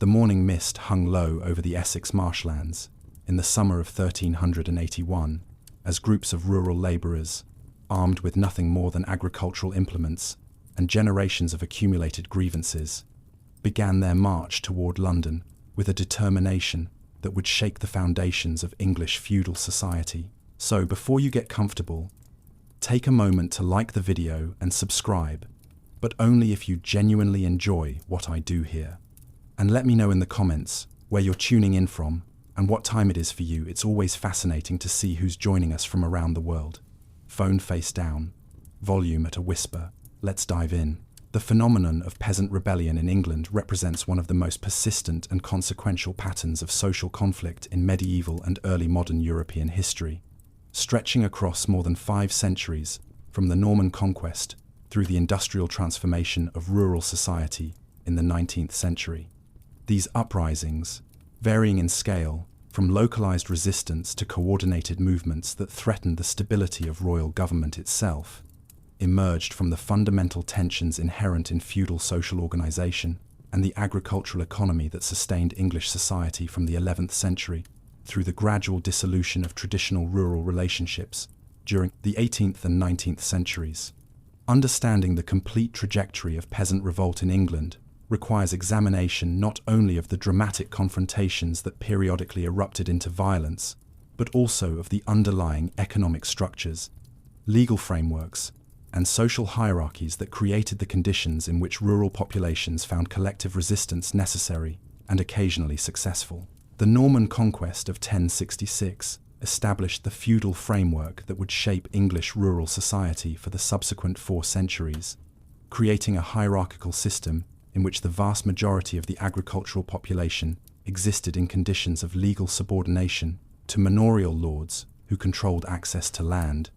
The morning mist hung low over the Essex marshlands in the summer of 1381, as groups of rural labourers, armed with nothing more than agricultural implements and generations of accumulated grievances, began their march toward London with a determination that would shake the foundations of English feudal society. So, before you get comfortable, take a moment to like the video and subscribe, but only if you genuinely enjoy what I do here. And let me know in the comments where you're tuning in from and what time it is for you. It's always fascinating to see who's joining us from around the world. Phone face down, volume at a whisper. Let's dive in. The phenomenon of peasant rebellion in England represents one of the most persistent and consequential patterns of social conflict in medieval and early modern European history, stretching across more than 5 centuries, from the Norman conquest through the industrial transformation of rural society in the 19th century. These uprisings, varying in scale, from localized resistance to coordinated movements that threatened the stability of royal government itself, emerged from the fundamental tensions inherent in feudal social organization and the agricultural economy that sustained English society from the 11th century through the gradual dissolution of traditional rural relationships during the 18th and 19th centuries. Understanding the complete trajectory of peasant revolt in England requires examination not only of the dramatic confrontations that periodically erupted into violence, but also of the underlying economic structures, legal frameworks, and social hierarchies that created the conditions in which rural populations found collective resistance necessary and occasionally successful. The Norman conquest of 1066 established the feudal framework that would shape English rural society for the subsequent 4 centuries, creating a hierarchical system in which the vast majority of the agricultural population existed in conditions of legal subordination to manorial lords who controlled access to land,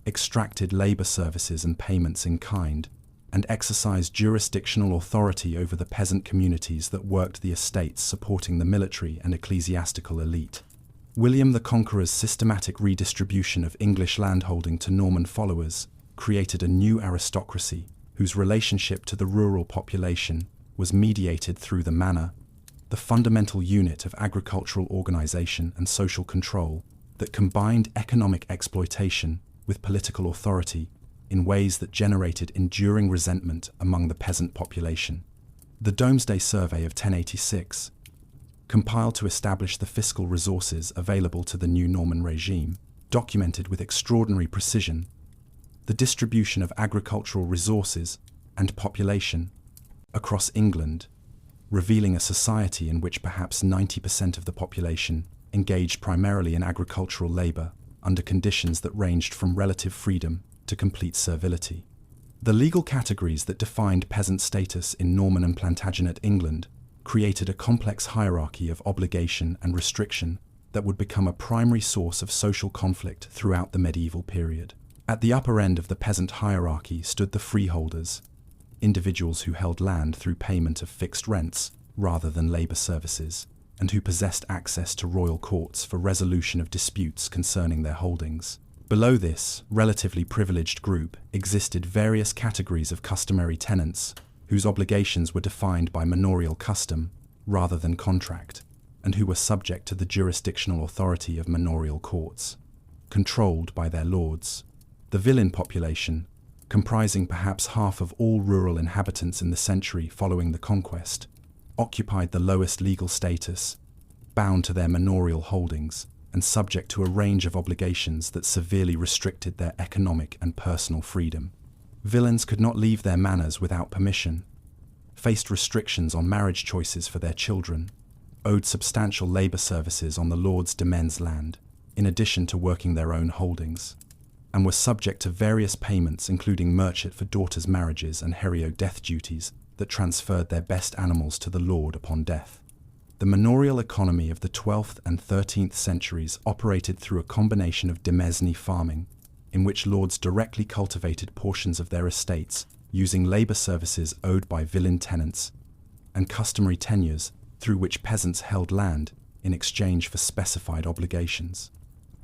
extracted labour services and payments in kind, and exercised jurisdictional authority over the peasant communities that worked the estates supporting the military and ecclesiastical elite. William the Conqueror's systematic redistribution of English landholding to Norman followers created a new aristocracy whose relationship to the rural population was mediated through the manor, the fundamental unit of agricultural organization and social control that combined economic exploitation with political authority in ways that generated enduring resentment among the peasant population. The Domesday Survey of 1086, compiled to establish the fiscal resources available to the new Norman regime, documented with extraordinary precision the distribution of agricultural resources and population across England, revealing a society in which perhaps 90% of the population engaged primarily in agricultural labour under conditions that ranged from relative freedom to complete servility. The legal categories that defined peasant status in Norman and Plantagenet England created a complex hierarchy of obligation and restriction that would become a primary source of social conflict throughout the medieval period. At the upper end of the peasant hierarchy stood the freeholders, individuals who held land through payment of fixed rents rather than labour services, and who possessed access to royal courts for resolution of disputes concerning their holdings. Below this relatively privileged group existed various categories of customary tenants, whose obligations were defined by manorial custom rather than contract, and who were subject to the jurisdictional authority of manorial courts, controlled by their lords. The villein population, comprising perhaps half of all rural inhabitants in the century following the conquest, occupied the lowest legal status, bound to their manorial holdings, and subject to a range of obligations that severely restricted their economic and personal freedom. Villeins could not leave their manors without permission, faced restrictions on marriage choices for their children, owed substantial labour services on the lord's demesne land, in addition to working their own holdings, and were subject to various payments including merchet for daughters' marriages and hero death duties that transferred their best animals to the lord upon death. The manorial economy of the 12th and 13th centuries operated through a combination of demesne farming, in which lords directly cultivated portions of their estates using labour services owed by villein tenants, and customary tenures through which peasants held land in exchange for specified obligations.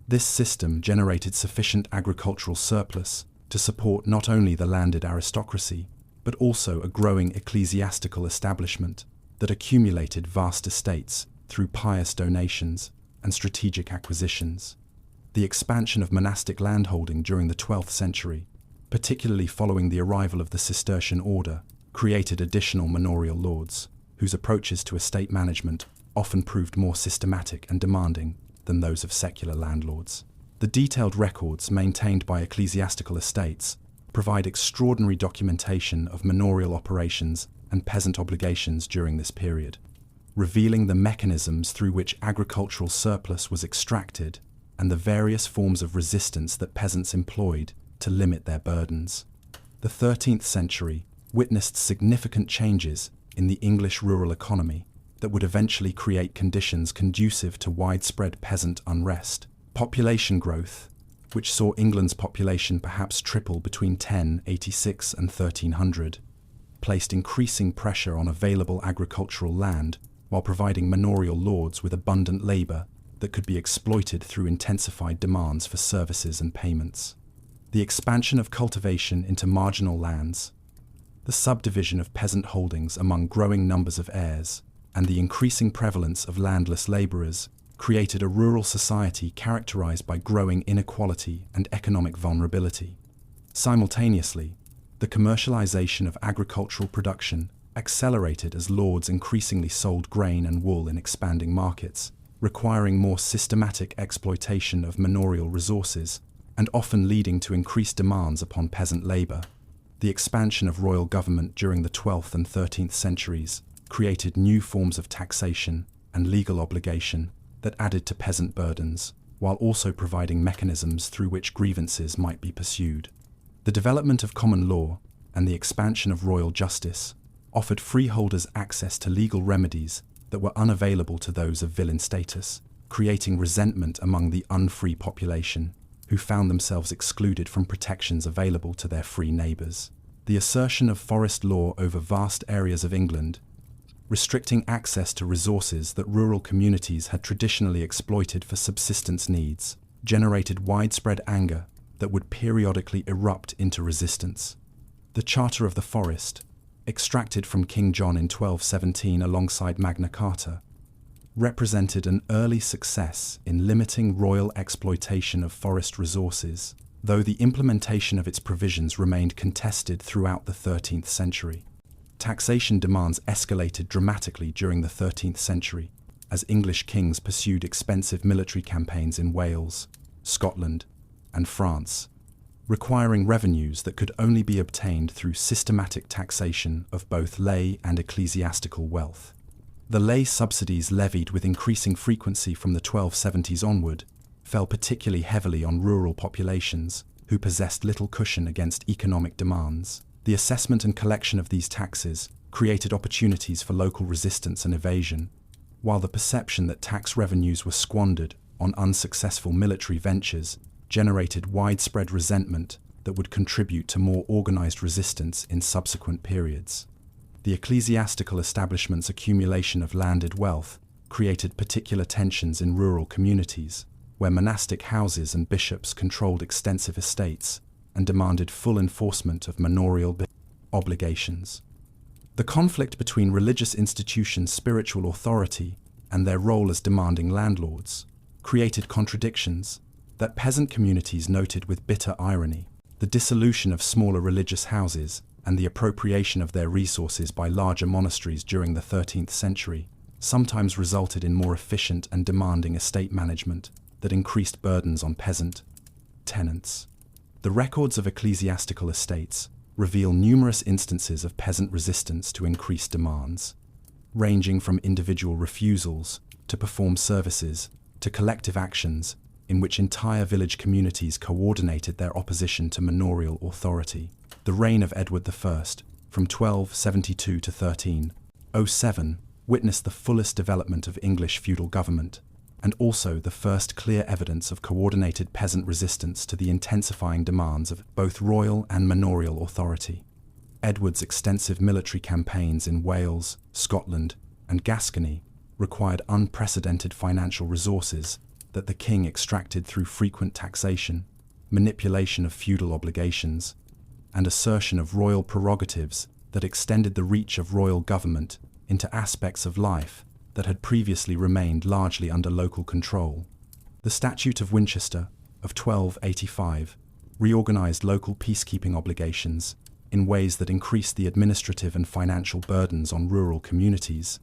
This system generated sufficient agricultural surplus to support not only the landed aristocracy, but also a growing ecclesiastical establishment, that accumulated vast estates through pious donations and strategic acquisitions. The expansion of monastic landholding during the 12th century, particularly following the arrival of the Cistercian order, created additional manorial lords, whose approaches to estate management often proved more systematic and demanding than those of secular landlords. The detailed records maintained by ecclesiastical estates provide extraordinary documentation of manorial operations and peasant obligations during this period, revealing the mechanisms through which agricultural surplus was extracted and the various forms of resistance that peasants employed to limit their burdens. The 13th century witnessed significant changes in the English rural economy that would eventually create conditions conducive to widespread peasant unrest. Population growth, which saw England's population perhaps triple between 1086 and 1300, placed increasing pressure on available agricultural land while providing manorial lords with abundant labour that could be exploited through intensified demands for services and payments. The expansion of cultivation into marginal lands, the subdivision of peasant holdings among growing numbers of heirs, and the increasing prevalence of landless labourers created a rural society characterised by growing inequality and economic vulnerability. Simultaneously, the commercialisation of agricultural production accelerated as lords increasingly sold grain and wool in expanding markets, requiring more systematic exploitation of manorial resources and often leading to increased demands upon peasant labour. The expansion of royal government during the 12th and 13th centuries created new forms of taxation and legal obligation that added to peasant burdens, while also providing mechanisms through which grievances might be pursued. The development of common law and the expansion of royal justice offered freeholders access to legal remedies that were unavailable to those of villein status, creating resentment among the unfree population, who found themselves excluded from protections available to their free neighbours. The assertion of forest law over vast areas of England, restricting access to resources that rural communities had traditionally exploited for subsistence needs, generated widespread anger that would periodically erupt into resistance. The Charter of the Forest, extracted from King John in 1217 alongside Magna Carta, represented an early success in limiting royal exploitation of forest resources, though the implementation of its provisions remained contested throughout the 13th century. Taxation demands escalated dramatically during the 13th century as English kings pursued expensive military campaigns in Wales, Scotland, and France, requiring revenues that could only be obtained through systematic taxation of both lay and ecclesiastical wealth. The lay subsidies levied with increasing frequency from the 1270s onward fell particularly heavily on rural populations who possessed little cushion against economic demands. The assessment and collection of these taxes created opportunities for local resistance and evasion, while the perception that tax revenues were squandered on unsuccessful military ventures generated widespread resentment that would contribute to more organised resistance in subsequent periods. The ecclesiastical establishment's accumulation of landed wealth created particular tensions in rural communities, where monastic houses and bishops controlled extensive estates and demanded full enforcement of manorial obligations. The conflict between religious institutions' spiritual authority and their role as demanding landlords created contradictions that peasant communities noted with bitter irony. The dissolution of smaller religious houses and the appropriation of their resources by larger monasteries during the 13th century sometimes resulted in more efficient and demanding estate management that increased burdens on peasant tenants. The records of ecclesiastical estates reveal numerous instances of peasant resistance to increased demands, ranging from individual refusals to perform services to collective actions in which entire village communities coordinated their opposition to manorial authority. The reign of Edward I, from 1272 to 1307, witnessed the fullest development of English feudal government, and also the first clear evidence of coordinated peasant resistance to the intensifying demands of both royal and manorial authority. Edward's extensive military campaigns in Wales, Scotland, and Gascony required unprecedented financial resources that the king extracted through frequent taxation, manipulation of feudal obligations, and assertion of royal prerogatives that extended the reach of royal government into aspects of life that had previously remained largely under local control. The Statute of Winchester of 1285 reorganized local peacekeeping obligations in ways that increased the administrative and financial burdens on rural communities,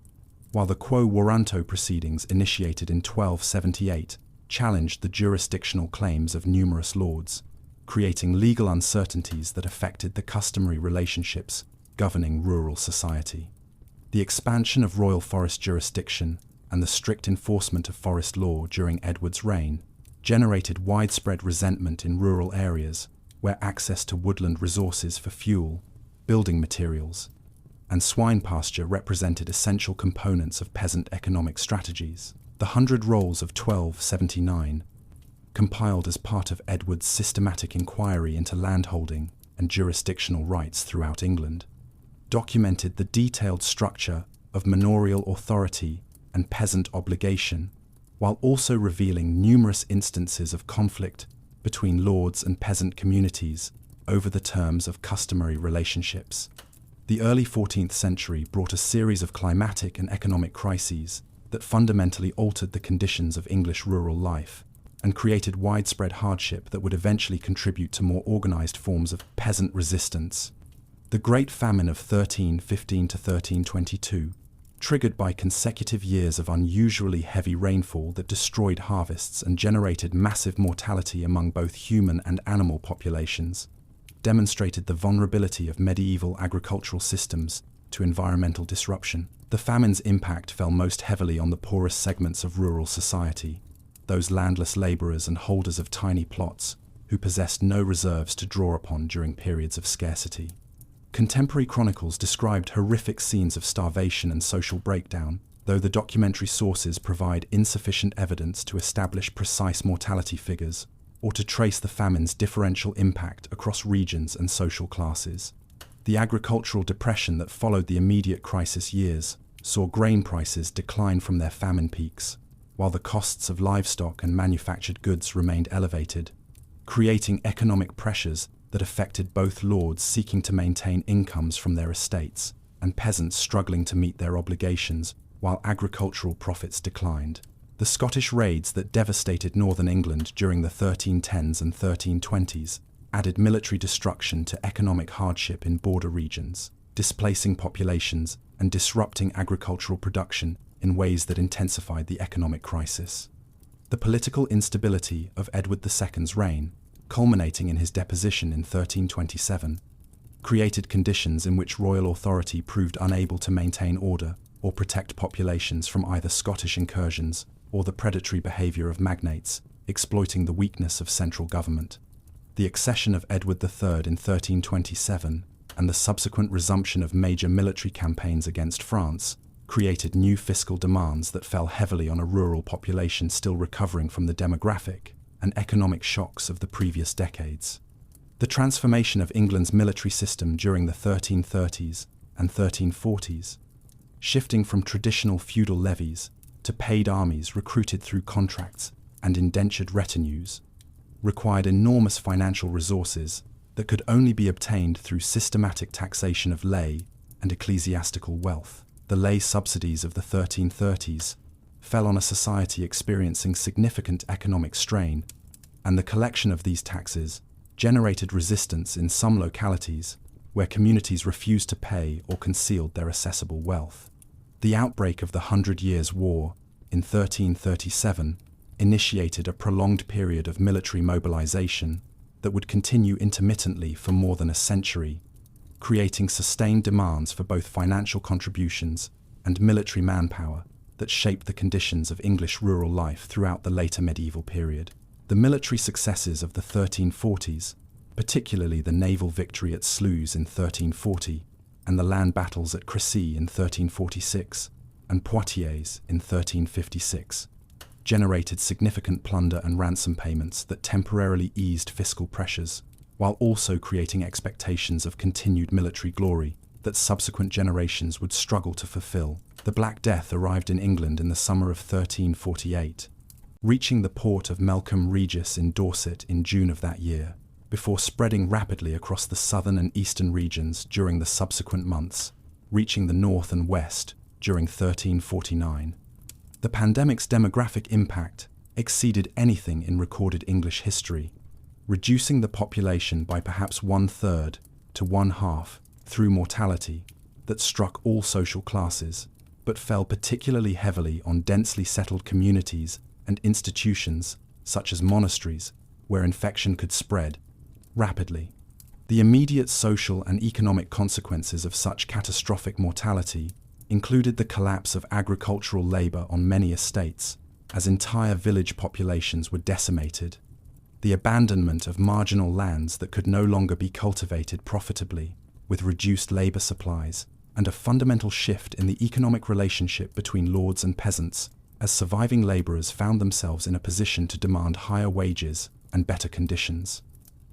while the Quo Warranto proceedings initiated in 1278 challenged the jurisdictional claims of numerous lords, creating legal uncertainties that affected the customary relationships governing rural society. The expansion of royal forest jurisdiction and the strict enforcement of forest law during Edward's reign generated widespread resentment in rural areas where access to woodland resources for fuel, building materials, and swine pasture represented essential components of peasant economic strategies. The 100 Rolls of 1279, compiled as part of Edward's systematic inquiry into landholding and jurisdictional rights throughout England, documented the detailed structure of manorial authority and peasant obligation, while also revealing numerous instances of conflict between lords and peasant communities over the terms of customary relationships. The early 14th century brought a series of climatic and economic crises that fundamentally altered the conditions of English rural life and created widespread hardship that would eventually contribute to more organized forms of peasant resistance. The Great Famine of 1315 to 1322, triggered by consecutive years of unusually heavy rainfall that destroyed harvests and generated massive mortality among both human and animal populations, demonstrated the vulnerability of medieval agricultural systems to environmental disruption. The famine's impact fell most heavily on the poorest segments of rural society, those landless laborers and holders of tiny plots who possessed no reserves to draw upon during periods of scarcity. Contemporary chronicles described horrific scenes of starvation and social breakdown, though the documentary sources provide insufficient evidence to establish precise mortality figures or to trace the famine's differential impact across regions and social classes. The agricultural depression that followed the immediate crisis years saw grain prices decline from their famine peaks, while the costs of livestock and manufactured goods remained elevated, creating economic pressures that affected both lords seeking to maintain incomes from their estates and peasants struggling to meet their obligations while agricultural profits declined. The Scottish raids that devastated northern England during the 1310s and 1320s added military destruction to economic hardship in border regions, displacing populations and disrupting agricultural production in ways that intensified the economic crisis. The political instability of Edward II's reign, culminating in his deposition in 1327, created conditions in which royal authority proved unable to maintain order or protect populations from either Scottish incursions or the predatory behaviour of magnates, exploiting the weakness of central government. The accession of Edward III in 1327 and the subsequent resumption of major military campaigns against France created new fiscal demands that fell heavily on a rural population still recovering from the demographic and economic shocks of the previous decades. The transformation of England's military system during the 1330s and 1340s, shifting from traditional feudal levies to paid armies recruited through contracts and indentured retinues, required enormous financial resources that could only be obtained through systematic taxation of lay and ecclesiastical wealth. The lay subsidies of the 1330s fell on a society experiencing significant economic strain, and the collection of these taxes generated resistance in some localities where communities refused to pay or concealed their accessible wealth. The outbreak of the 100 Years' War in 1337 initiated a prolonged period of military mobilization that would continue intermittently for more than a century, creating sustained demands for both financial contributions and military manpower that shaped the conditions of English rural life throughout the later medieval period. The military successes of the 1340s, particularly the naval victory at Sluys in 1340 and the land battles at Crécy in 1346 and Poitiers in 1356, generated significant plunder and ransom payments that temporarily eased fiscal pressures, while also creating expectations of continued military glory that subsequent generations would struggle to fulfill. The Black Death arrived in England in the summer of 1348, reaching the port of Melcombe Regis in Dorset in June of that year, before spreading rapidly across the southern and eastern regions during the subsequent months, reaching the north and west, during 1349. The pandemic's demographic impact exceeded anything in recorded English history, reducing the population by perhaps 1/3 to 1/2 through mortality that struck all social classes, but fell particularly heavily on densely settled communities and institutions such as monasteries, where infection could spread rapidly. The immediate social and economic consequences of such catastrophic mortality included the collapse of agricultural labor on many estates, as entire village populations were decimated, the abandonment of marginal lands that could no longer be cultivated profitably, with reduced labor supplies, and a fundamental shift in the economic relationship between lords and peasants, as surviving laborers found themselves in a position to demand higher wages and better conditions.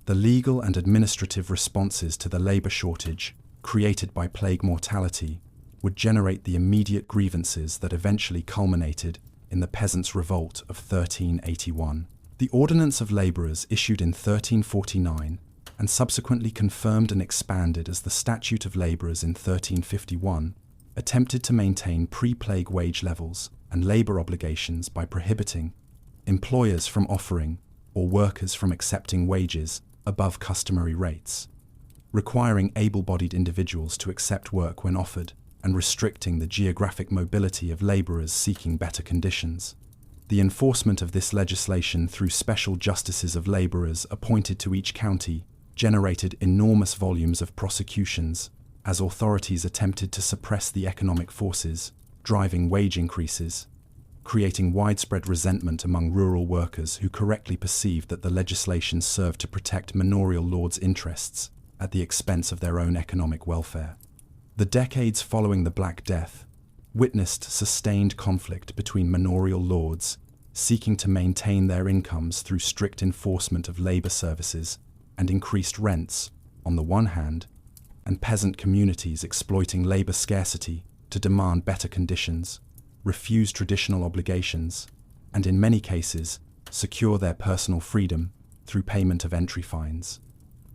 The legal and administrative responses to the labor shortage created by plague mortality would generate the immediate grievances that eventually culminated in the Peasants' Revolt of 1381. The Ordinance of Labourers, issued in 1349 and subsequently confirmed and expanded as the Statute of Labourers in 1351, attempted to maintain pre-plague wage levels and labour obligations by prohibiting employers from offering or workers from accepting wages above customary rates, requiring able-bodied individuals to accept work when offered, and restricting the geographic mobility of labourers seeking better conditions. The enforcement of this legislation through special justices of labourers appointed to each county generated enormous volumes of prosecutions, as authorities attempted to suppress the economic forces driving wage increases, creating widespread resentment among rural workers who correctly perceived that the legislation served to protect manorial lords' interests at the expense of their own economic welfare. The decades following the Black Death witnessed sustained conflict between manorial lords seeking to maintain their incomes through strict enforcement of labour services and increased rents, on the one hand, and peasant communities exploiting labour scarcity to demand better conditions, refuse traditional obligations, and in many cases, secure their personal freedom through payment of entry fines.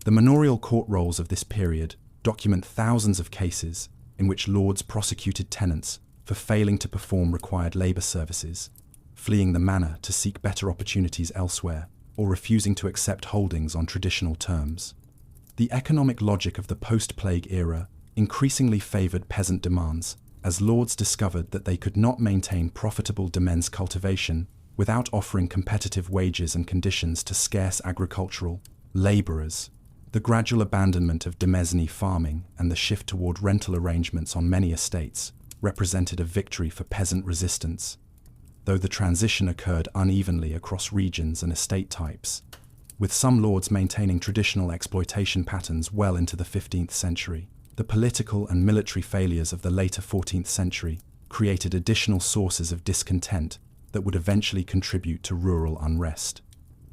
The manorial court rolls of this period document thousands of cases in which lords prosecuted tenants for failing to perform required labour services, fleeing the manor to seek better opportunities elsewhere, or refusing to accept holdings on traditional terms. The economic logic of the post-plague era increasingly favoured peasant demands, as lords discovered that they could not maintain profitable demesne cultivation without offering competitive wages and conditions to scarce agricultural labourers. The gradual abandonment of demesne farming and the shift toward rental arrangements on many estates represented a victory for peasant resistance, though the transition occurred unevenly across regions and estate types, with some lords maintaining traditional exploitation patterns well into the 15th century. The political and military failures of the later 14th century created additional sources of discontent that would eventually contribute to rural unrest.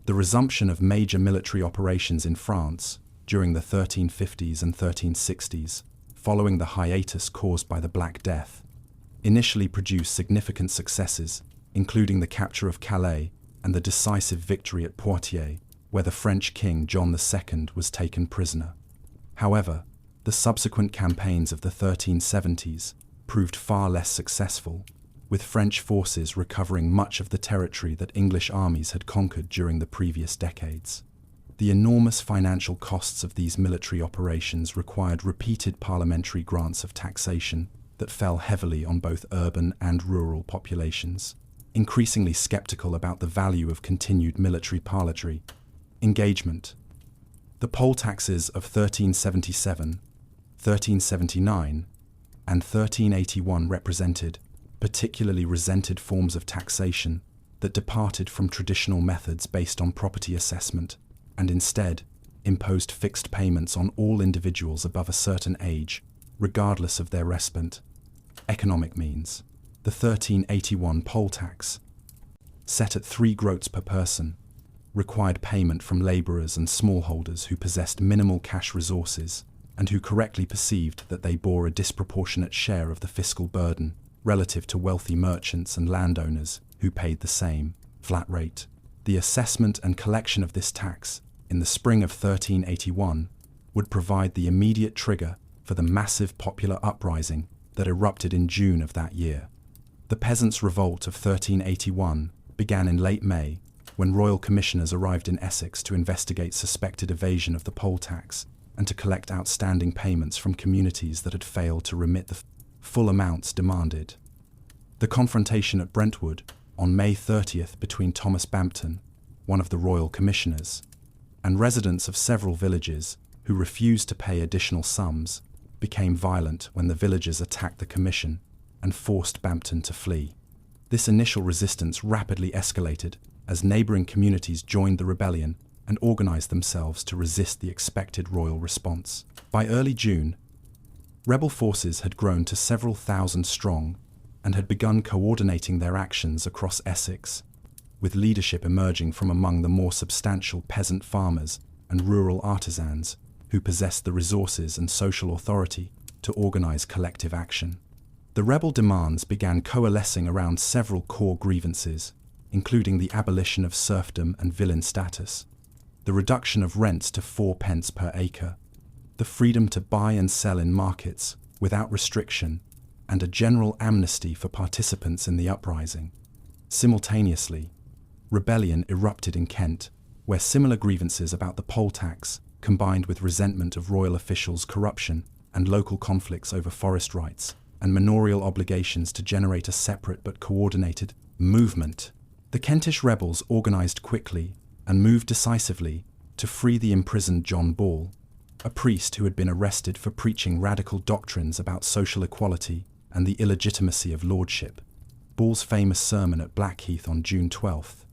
The resumption of major military operations in France during the 1350s and 1360s, following the hiatus caused by the Black Death, initially produced significant successes, including the capture of Calais and the decisive victory at Poitiers, where the French king John II was taken prisoner. However, the subsequent campaigns of the 1370s proved far less successful, with French forces recovering much of the territory that English armies had conquered during the previous decades. The enormous financial costs of these military operations required repeated parliamentary grants of taxation that fell heavily on both urban and rural populations, increasingly skeptical about the value of continued military parliamentary engagement. The poll taxes of 1377, 1379, and 1381 represented particularly resented forms of taxation that departed from traditional methods based on property assessment and instead imposed fixed payments on all individuals above a certain age, regardless of their respite economic means. The 1381 poll tax, set at 3 groats per person, required payment from labourers and smallholders who possessed minimal cash resources and who correctly perceived that they bore a disproportionate share of the fiscal burden relative to wealthy merchants and landowners who paid the same flat rate. The assessment and collection of this tax in the spring of 1381 would provide the immediate trigger for the massive popular uprising that erupted in June of that year. The Peasants' Revolt of 1381 began in late May, when royal commissioners arrived in Essex to investigate suspected evasion of the poll tax and to collect outstanding payments from communities that had failed to remit the full amounts demanded. The confrontation at Brentwood on May 30th between Thomas Bampton, one of the royal commissioners, and residents of several villages who refused to pay additional sums, became violent when the villagers attacked the commission and forced Bampton to flee. This initial resistance rapidly escalated as neighbouring communities joined the rebellion and organised themselves to resist the expected royal response. By early June, rebel forces had grown to several thousand strong and had begun coordinating their actions across Essex, with leadership emerging from among the more substantial peasant farmers and rural artisans who possessed the resources and social authority to organise collective action. The rebel demands began coalescing around several core grievances, including the abolition of serfdom and villein status, the reduction of rents to 4 pence per acre, the freedom to buy and sell in markets without restriction, and a general amnesty for participants in the uprising. Simultaneously, rebellion erupted in Kent, where similar grievances about the poll tax, combined with resentment of royal officials' corruption and local conflicts over forest rights and manorial obligations to generate a separate but coordinated movement. The Kentish rebels organised quickly and moved decisively to free the imprisoned John Ball, a priest who had been arrested for preaching radical doctrines about social equality and the illegitimacy of lordship. Ball's famous sermon at Blackheath on June 12th,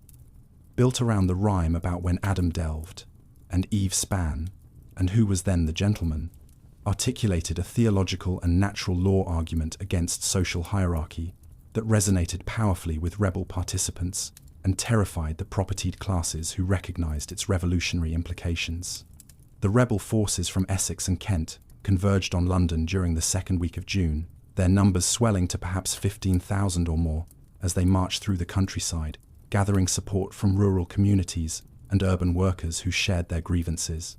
built around the rhyme about when Adam delved and Eve span, and who was then the gentleman, articulated a theological and natural law argument against social hierarchy that resonated powerfully with rebel participants and terrified the propertied classes who recognised its revolutionary implications. The rebel forces from Essex and Kent converged on London during the second week of June, their numbers swelling to perhaps 15,000 or more as they marched through the countryside, gathering support from rural communities and urban workers who shared their grievances.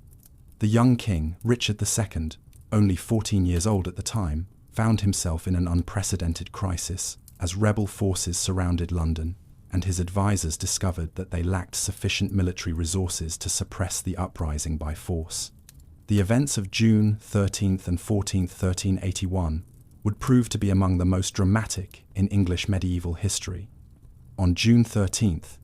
The young king, Richard II, only 14 years old at the time, found himself in an unprecedented crisis as rebel forces surrounded London, and his advisors discovered that they lacked sufficient military resources to suppress the uprising by force. The events of June 13th and 14th, 1381 would prove to be among the most dramatic in English medieval history. On June 13th,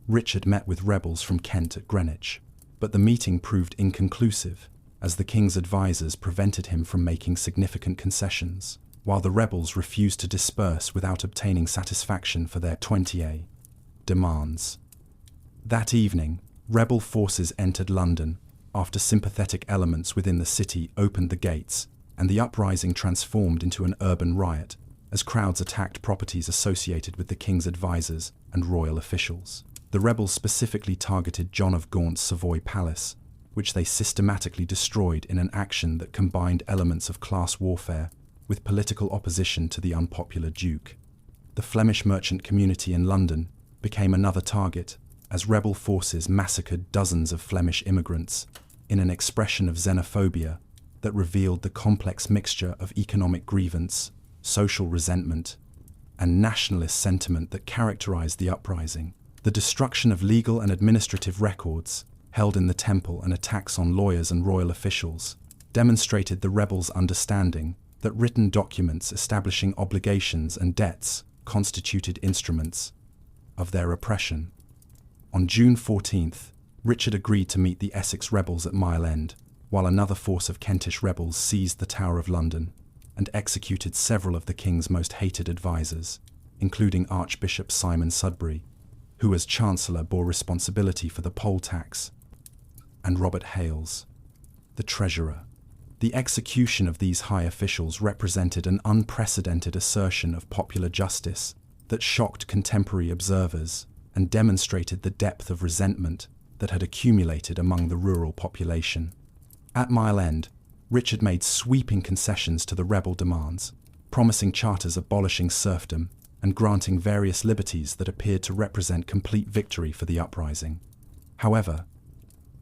Richard met with rebels from Kent at Greenwich, but the meeting proved inconclusive as the king's advisors prevented him from making significant concessions, while the rebels refused to disperse without obtaining satisfaction for their 20A demands. That evening, rebel forces entered London after sympathetic elements within the city opened the gates, and the uprising transformed into an urban riot as crowds attacked properties associated with the king's advisors and royal officials. The rebels specifically targeted John of Gaunt's Savoy Palace, which they systematically destroyed in an action that combined elements of class warfare with political opposition to the unpopular Duke. The Flemish merchant community in London became another target as rebel forces massacred dozens of Flemish immigrants in an expression of xenophobia that revealed the complex mixture of economic grievance, social resentment, and nationalist sentiment that characterized the uprising. The destruction of legal and administrative records held in the Temple and attacks on lawyers and royal officials demonstrated the rebels' understanding that written documents establishing obligations and debts constituted instruments of their oppression. On June 14th, Richard agreed to meet the Essex rebels at Mile End, while another force of Kentish rebels seized the Tower of London and executed several of the king's most hated advisors, including Archbishop Simon Sudbury, who as Chancellor bore responsibility for the poll tax, and Robert Hales, the Treasurer. The execution of these high officials represented an unprecedented assertion of popular justice that shocked contemporary observers and demonstrated the depth of resentment that had accumulated among the rural population. At Mile End, Richard made sweeping concessions to the rebel demands, promising charters abolishing serfdom and granting various liberties that appeared to represent complete victory for the uprising. However,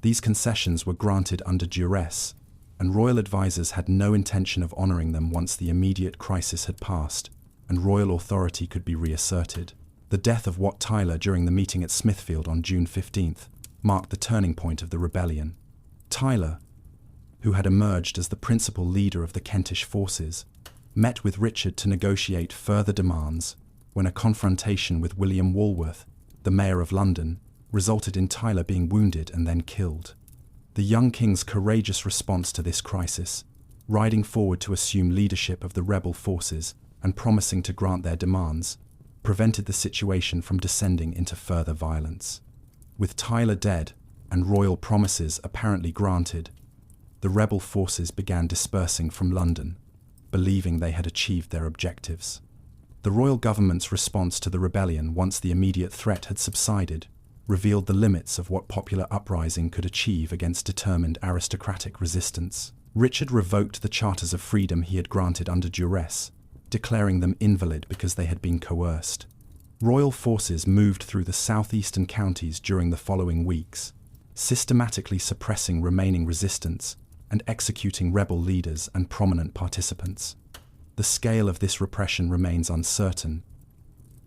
these concessions were granted under duress and royal advisors had no intention of honoring them once the immediate crisis had passed and royal authority could be reasserted. The death of Wat Tyler during the meeting at Smithfield on June 15th marked the turning point of the rebellion. Tyler, who had emerged as the principal leader of the Kentish forces, met with Richard to negotiate further demands when a confrontation with William Walworth, the Mayor of London, resulted in Tyler being wounded and then killed. The young king's courageous response to this crisis, riding forward to assume leadership of the rebel forces and promising to grant their demands, prevented the situation from descending into further violence. With Tyler dead and royal promises apparently granted, the rebel forces began dispersing from London, believing they had achieved their objectives. The royal government's response to the rebellion, once the immediate threat had subsided, revealed the limits of what popular uprising could achieve against determined aristocratic resistance. Richard revoked the charters of freedom he had granted under duress, declaring them invalid because they had been coerced. Royal forces moved through the southeastern counties during the following weeks, systematically suppressing remaining resistance and executing rebel leaders and prominent participants. The scale of this repression remains uncertain,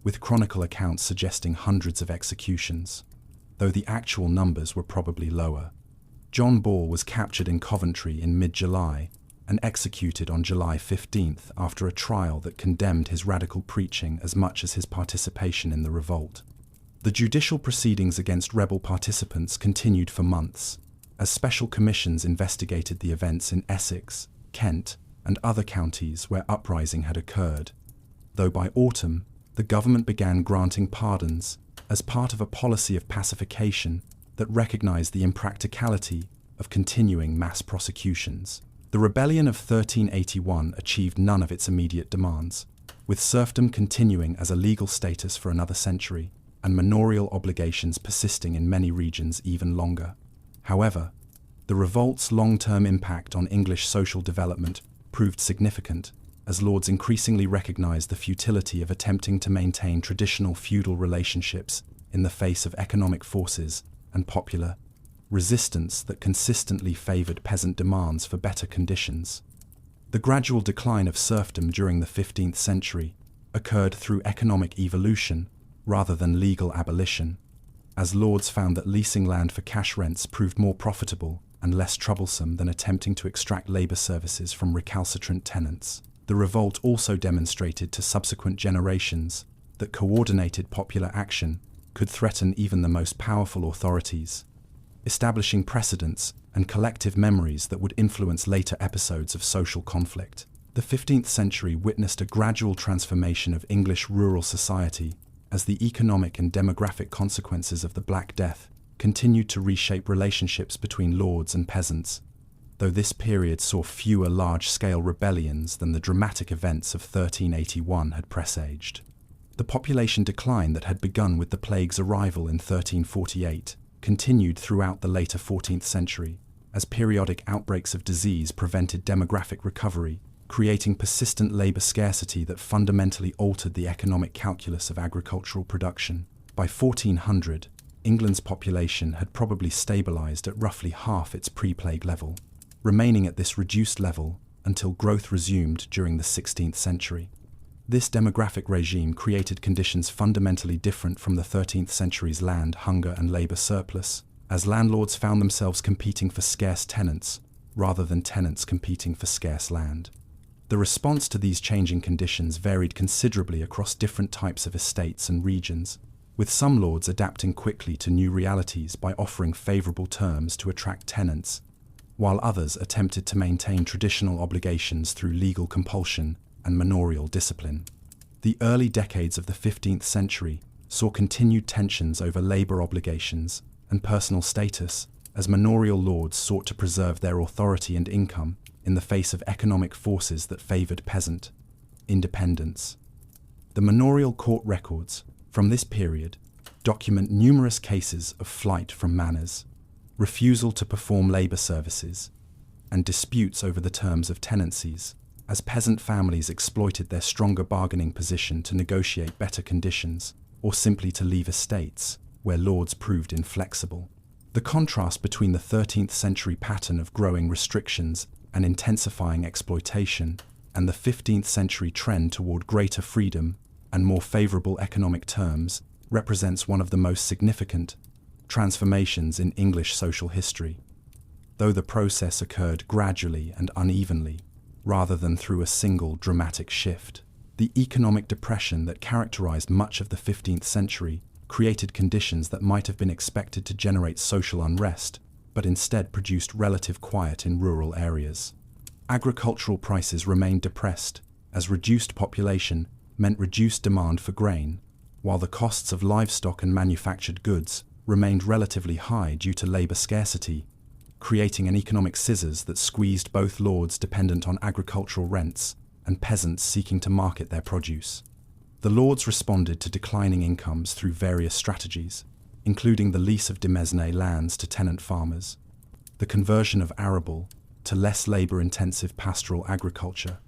with chronicle accounts suggesting hundreds of executions, though the actual numbers were probably lower. John Ball was captured in Coventry in mid-July and executed on July 15th after a trial that condemned his radical preaching as much as his participation in the revolt. The judicial proceedings against rebel participants continued for months, as special commissions investigated the events in Essex, Kent, and other counties where uprising had occurred, though by autumn, the government began granting pardons as part of a policy of pacification that recognized the impracticality of continuing mass prosecutions. The rebellion of 1381 achieved none of its immediate demands, with serfdom continuing as a legal status for another century, and manorial obligations persisting in many regions even longer. However, the revolt's long-term impact on English social development proved significant, as lords increasingly recognized the futility of attempting to maintain traditional feudal relationships in the face of economic forces and popular resistance that consistently favored peasant demands for better conditions. The gradual decline of serfdom during the 15th century occurred through economic evolution rather than legal abolition, as lords found that leasing land for cash rents proved more profitable and less troublesome than attempting to extract labor services from recalcitrant tenants. The revolt also demonstrated to subsequent generations that coordinated popular action could threaten even the most powerful authorities, establishing precedents and collective memories that would influence later episodes of social conflict. The 15th century witnessed a gradual transformation of English rural society as the economic and demographic consequences of the Black Death continued to reshape relationships between lords and peasants, though this period saw fewer large-scale rebellions than the dramatic events of 1381 had presaged. The population decline that had begun with the plague's arrival in 1348 continued throughout the later 14th century, as periodic outbreaks of disease prevented demographic recovery, creating persistent labor scarcity that fundamentally altered the economic calculus of agricultural production. By 1400, England's population had probably stabilized at roughly half its pre-plague level, remaining at this reduced level until growth resumed during the 16th century. This demographic regime created conditions fundamentally different from the 13th century's land, hunger, and labor surplus, as landlords found themselves competing for scarce tenants rather than tenants competing for scarce land. The response to these changing conditions varied considerably across different types of estates and regions, with some lords adapting quickly to new realities by offering favorable terms to attract tenants, while others attempted to maintain traditional obligations through legal compulsion and manorial discipline. The early decades of the 15th century saw continued tensions over labor obligations and personal status as manorial lords sought to preserve their authority and income in the face of economic forces that favored peasant independence. The manorial court records from this period document numerous cases of flight from manors, refusal to perform labor services, and disputes over the terms of tenancies, as peasant families exploited their stronger bargaining position to negotiate better conditions, or simply to leave estates, where lords proved inflexible. The contrast between the 13th century pattern of growing restrictions and intensifying exploitation, and the 15th century trend toward greater freedom and more favorable economic terms represents one of the most significant transformations in English social history. Though the process occurred gradually and unevenly, rather than through a single dramatic shift, the economic depression that characterized much of the 15th century created conditions that might have been expected to generate social unrest, but instead produced relative quiet in rural areas. Agricultural prices remained depressed, as reduced population meant reduced demand for grain, while the costs of livestock and manufactured goods remained relatively high due to labor scarcity, creating an economic scissors that squeezed both lords dependent on agricultural rents and peasants seeking to market their produce. The lords responded to declining incomes through various strategies, including the lease of demesne lands to tenant farmers, the conversion of arable to less labor-intensive pastoral agriculture,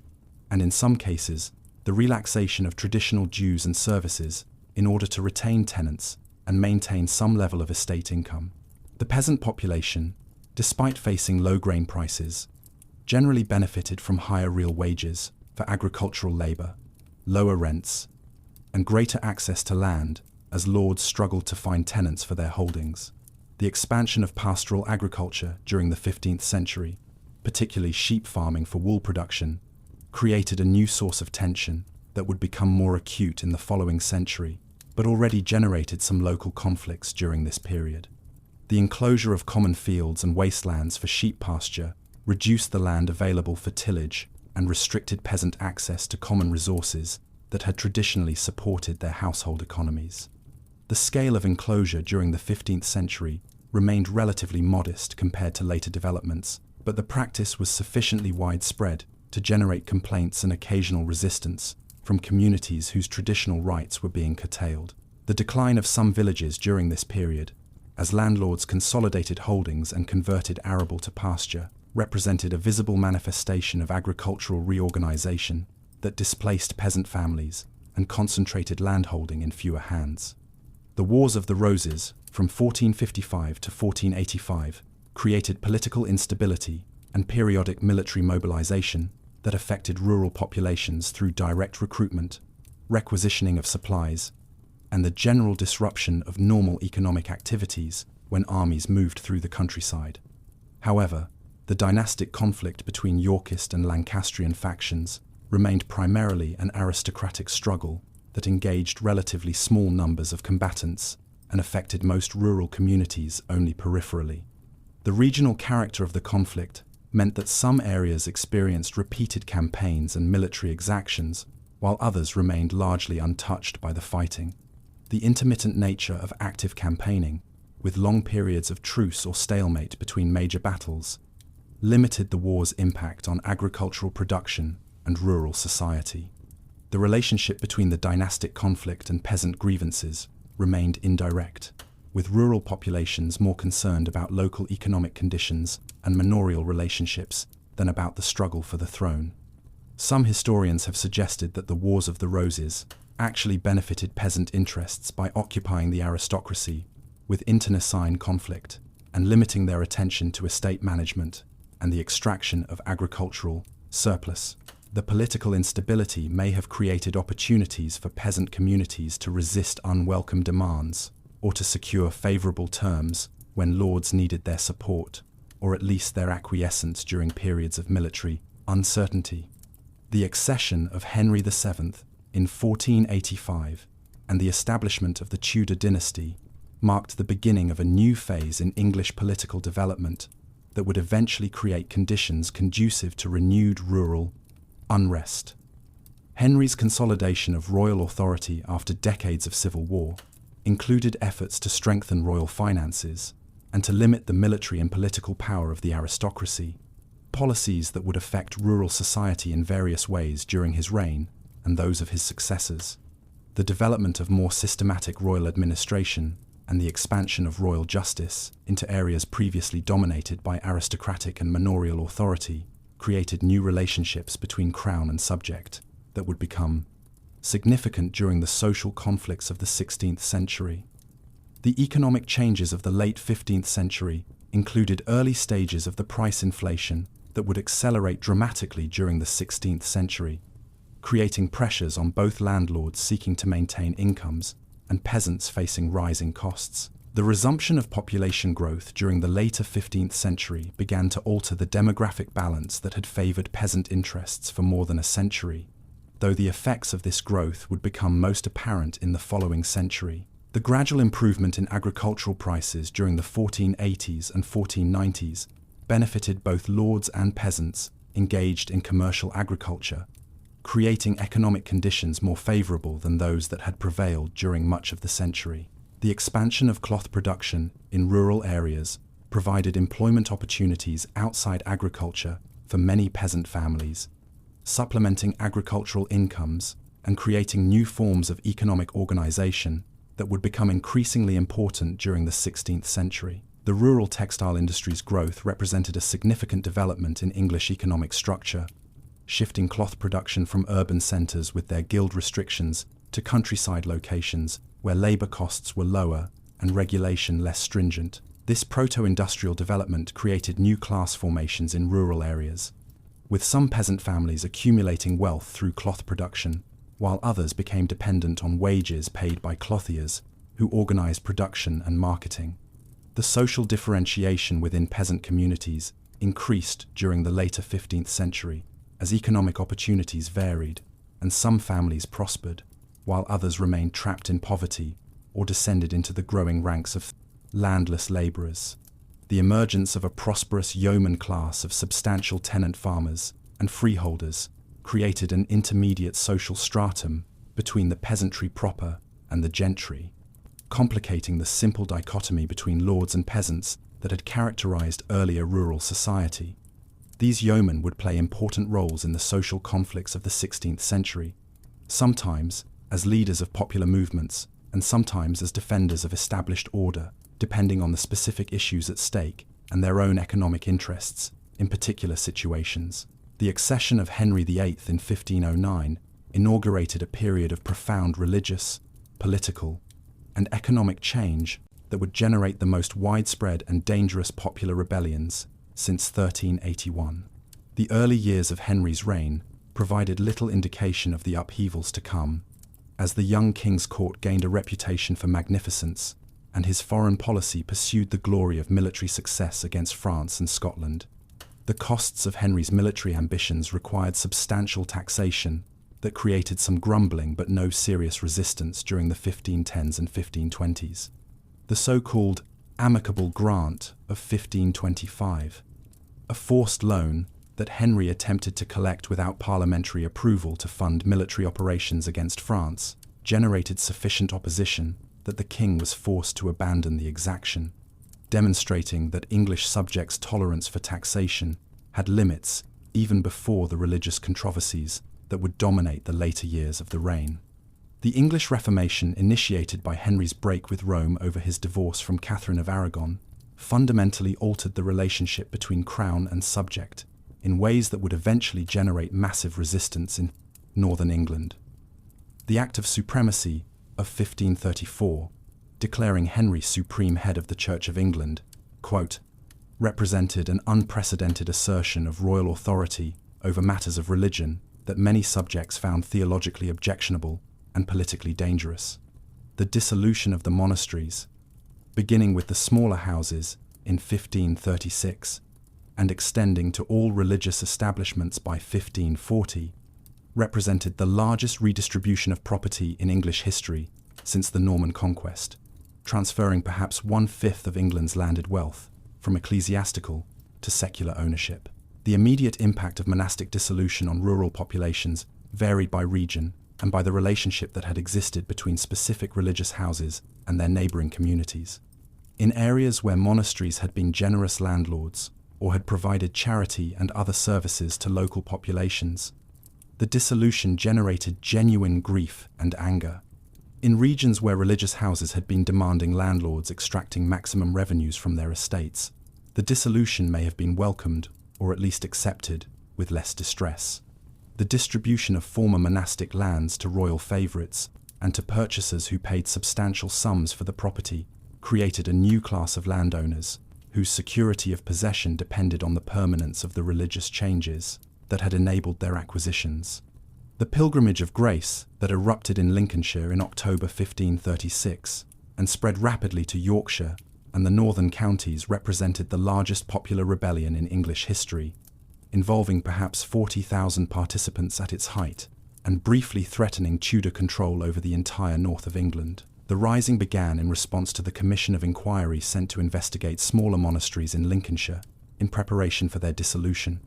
and in some cases, the relaxation of traditional dues and services in order to retain tenants and maintain some level of estate income. The peasant population, despite facing low grain prices, generally benefited from higher real wages for agricultural labor, lower rents, and greater access to land as lords struggled to find tenants for their holdings. The expansion of pastoral agriculture during the 15th century, particularly sheep farming for wool production, created a new source of tension that would become more acute in the following century, but already generated some local conflicts during this period. The enclosure of common fields and wastelands for sheep pasture reduced the land available for tillage and restricted peasant access to common resources that had traditionally supported their household economies. The scale of enclosure during the 15th century remained relatively modest compared to later developments, but the practice was sufficiently widespread to generate complaints and occasional resistance from communities whose traditional rights were being curtailed. The decline of some villages during this period, as landlords consolidated holdings and converted arable to pasture, represented a visible manifestation of agricultural reorganization that displaced peasant families and concentrated landholding in fewer hands. The Wars of the Roses, from 1455 to 1485, created political instability and periodic military mobilization that affected rural populations through direct recruitment, requisitioning of supplies, and the general disruption of normal economic activities when armies moved through the countryside. However, the dynastic conflict between Yorkist and Lancastrian factions remained primarily an aristocratic struggle that engaged relatively small numbers of combatants and affected most rural communities only peripherally. The regional character of the conflict meant that some areas experienced repeated campaigns and military exactions, while others remained largely untouched by the fighting. The intermittent nature of active campaigning, with long periods of truce or stalemate between major battles, limited the war's impact on agricultural production and rural society. The relationship between the dynastic conflict and peasant grievances remained indirect, with rural populations more concerned about local economic conditions and manorial relationships than about the struggle for the throne. Some historians have suggested that the Wars of the Roses actually benefited peasant interests by occupying the aristocracy with internecine conflict and limiting their attention to estate management and the extraction of agricultural surplus. The political instability may have created opportunities for peasant communities to resist unwelcome demands or to secure favorable terms when lords needed their support, or at least their acquiescence during periods of military uncertainty. The accession of Henry VII in 1485 and the establishment of the Tudor dynasty marked the beginning of a new phase in English political development that would eventually create conditions conducive to renewed rural unrest. Henry's consolidation of royal authority after decades of civil war included efforts to strengthen royal finances and to limit the military and political power of the aristocracy, policies that would affect rural society in various ways during his reign and those of his successors. The development of more systematic royal administration and the expansion of royal justice into areas previously dominated by aristocratic and manorial authority created new relationships between crown and subject that would become significant during the social conflicts of the 16th century. The economic changes of the late 15th century included early stages of the price inflation that would accelerate dramatically during the 16th century, creating pressures on both landlords seeking to maintain incomes and peasants facing rising costs. The resumption of population growth during the later 15th century began to alter the demographic balance that had favored peasant interests for more than a century, though the effects of this growth would become most apparent in the following century. The gradual improvement in agricultural prices during the 1480s and 1490s benefited both lords and peasants engaged in commercial agriculture, creating economic conditions more favorable than those that had prevailed during much of the century. The expansion of cloth production in rural areas provided employment opportunities outside agriculture for many peasant families, supplementing agricultural incomes and creating new forms of economic organization that would become increasingly important during the 16th century. The rural textile industry's growth represented a significant development in English economic structure, shifting cloth production from urban centers with their guild restrictions to countryside locations where labor costs were lower and regulation less stringent. This proto-industrial development created new class formations in rural areas, with some peasant families accumulating wealth through cloth production, while others became dependent on wages paid by clothiers who organized production and marketing. The social differentiation within peasant communities increased during the later 15th century as economic opportunities varied and some families prospered, while others remained trapped in poverty or descended into the growing ranks of landless laborers. The emergence of a prosperous yeoman class of substantial tenant farmers and freeholders created an intermediate social stratum between the peasantry proper and the gentry, complicating the simple dichotomy between lords and peasants that had characterized earlier rural society. These yeomen would play important roles in the social conflicts of the 16th century, sometimes as leaders of popular movements and sometimes as defenders of established order, depending on the specific issues at stake and their own economic interests in particular situations. The accession of Henry VIII in 1509 inaugurated a period of profound religious, political, and economic change that would generate the most widespread and dangerous popular rebellions since 1381. The early years of Henry's reign provided little indication of the upheavals to come, as the young king's court gained a reputation for magnificence, and his foreign policy pursued the glory of military success against France and Scotland. The costs of Henry's military ambitions required substantial taxation that created some grumbling but no serious resistance during the 1510s and 1520s. The so-called amicable grant of 1525, a forced loan that Henry attempted to collect without parliamentary approval to fund military operations against France, generated sufficient opposition that the king was forced to abandon the exaction, demonstrating that English subjects' tolerance for taxation had limits even before the religious controversies that would dominate the later years of the reign. The English Reformation, initiated by Henry's break with Rome over his divorce from Catherine of Aragon, fundamentally altered the relationship between crown and subject in ways that would eventually generate massive resistance in northern England. The Act of Supremacy of 1534, declaring Henry supreme head of the Church of England, quote, represented an unprecedented assertion of royal authority over matters of religion that many subjects found theologically objectionable and politically dangerous. The dissolution of the monasteries, beginning with the smaller houses in 1536 and extending to all religious establishments by 1540, represented the largest redistribution of property in English history since the Norman conquest, transferring perhaps 1/5 of England's landed wealth from ecclesiastical to secular ownership. The immediate impact of monastic dissolution on rural populations varied by region and by the relationship that had existed between specific religious houses and their neighboring communities. In areas where monasteries had been generous landlords or had provided charity and other services to local populations, the dissolution generated genuine grief and anger. In regions where religious houses had been demanding landlords extracting maximum revenues from their estates, the dissolution may have been welcomed or at least accepted with less distress. The distribution of former monastic lands to royal favourites and to purchasers who paid substantial sums for the property created a new class of landowners whose security of possession depended on the permanence of the religious changes that had enabled their acquisitions. The Pilgrimage of Grace that erupted in Lincolnshire in October 1536 and spread rapidly to Yorkshire and the northern counties represented the largest popular rebellion in English history, involving perhaps 40,000 participants at its height and briefly threatening Tudor control over the entire north of England. The rising began in response to the Commission of Inquiry sent to investigate smaller monasteries in Lincolnshire in preparation for their dissolution.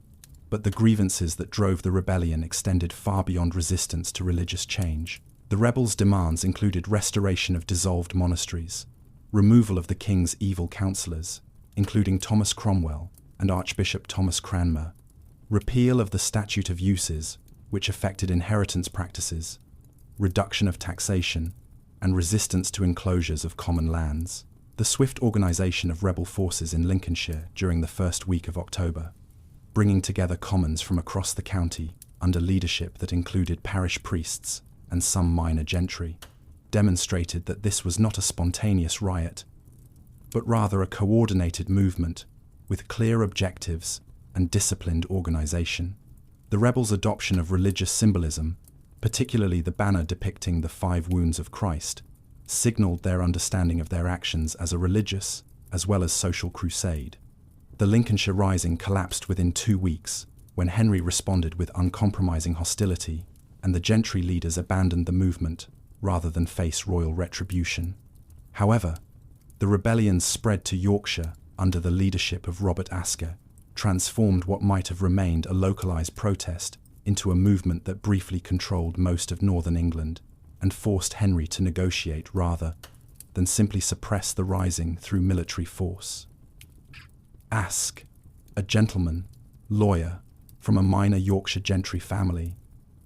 But the grievances that drove the rebellion extended far beyond resistance to religious change. The rebels' demands included restoration of dissolved monasteries, removal of the king's evil counsellors, including Thomas Cromwell and Archbishop Thomas Cranmer, repeal of the Statute of Uses, which affected inheritance practices, reduction of taxation, and resistance to enclosures of common lands. The swift organisation of rebel forces in Lincolnshire during the first week of October, bringing together commons from across the county under leadership that included parish priests and some minor gentry, demonstrated that this was not a spontaneous riot, but rather a coordinated movement with clear objectives and disciplined organisation. The rebels' adoption of religious symbolism, particularly the banner depicting the 5 wounds of Christ, signalled their understanding of their actions as a religious as well as social crusade. The Lincolnshire Rising collapsed within 2 weeks, when Henry responded with uncompromising hostility, and the gentry leaders abandoned the movement rather than face royal retribution. However, the rebellion spread to Yorkshire under the leadership of Robert Asker, transformed what might have remained a localised protest into a movement that briefly controlled most of northern England and forced Henry to negotiate rather than simply suppress the rising through military force. Aske, a gentleman, lawyer, from a minor Yorkshire gentry family,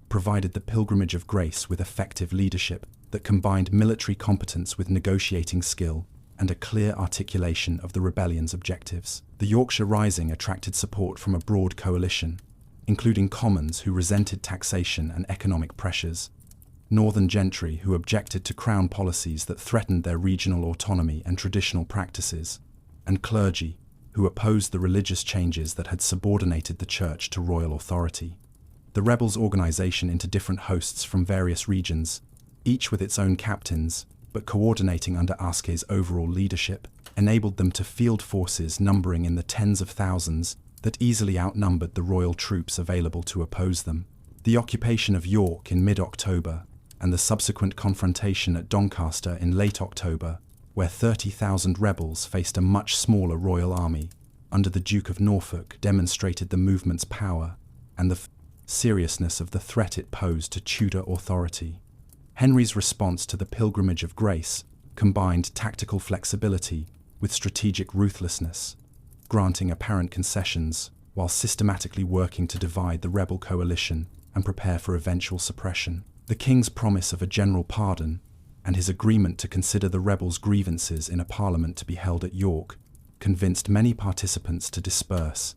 provided the Pilgrimage of Grace with effective leadership that combined military competence with negotiating skill and a clear articulation of the rebellion's objectives. The Yorkshire Rising attracted support from a broad coalition, including commons who resented taxation and economic pressures, northern gentry who objected to crown policies that threatened their regional autonomy and traditional practices, and clergy who opposed the religious changes that had subordinated the church to royal authority. The rebels' organisation into different hosts from various regions, each with its own captains, but coordinating under Aske's overall leadership, enabled them to field forces numbering in the tens of thousands that easily outnumbered the royal troops available to oppose them. The occupation of York in mid-October and the subsequent confrontation at Doncaster in late October, where 30,000 rebels faced a much smaller royal army under the Duke of Norfolk, demonstrated the movement's power and the seriousness of the threat it posed to Tudor authority. Henry's response to the Pilgrimage of Grace combined tactical flexibility with strategic ruthlessness, granting apparent concessions while systematically working to divide the rebel coalition and prepare for eventual suppression. The king's promise of a general pardon and his agreement to consider the rebels' grievances in a parliament to be held at York convinced many participants to disperse,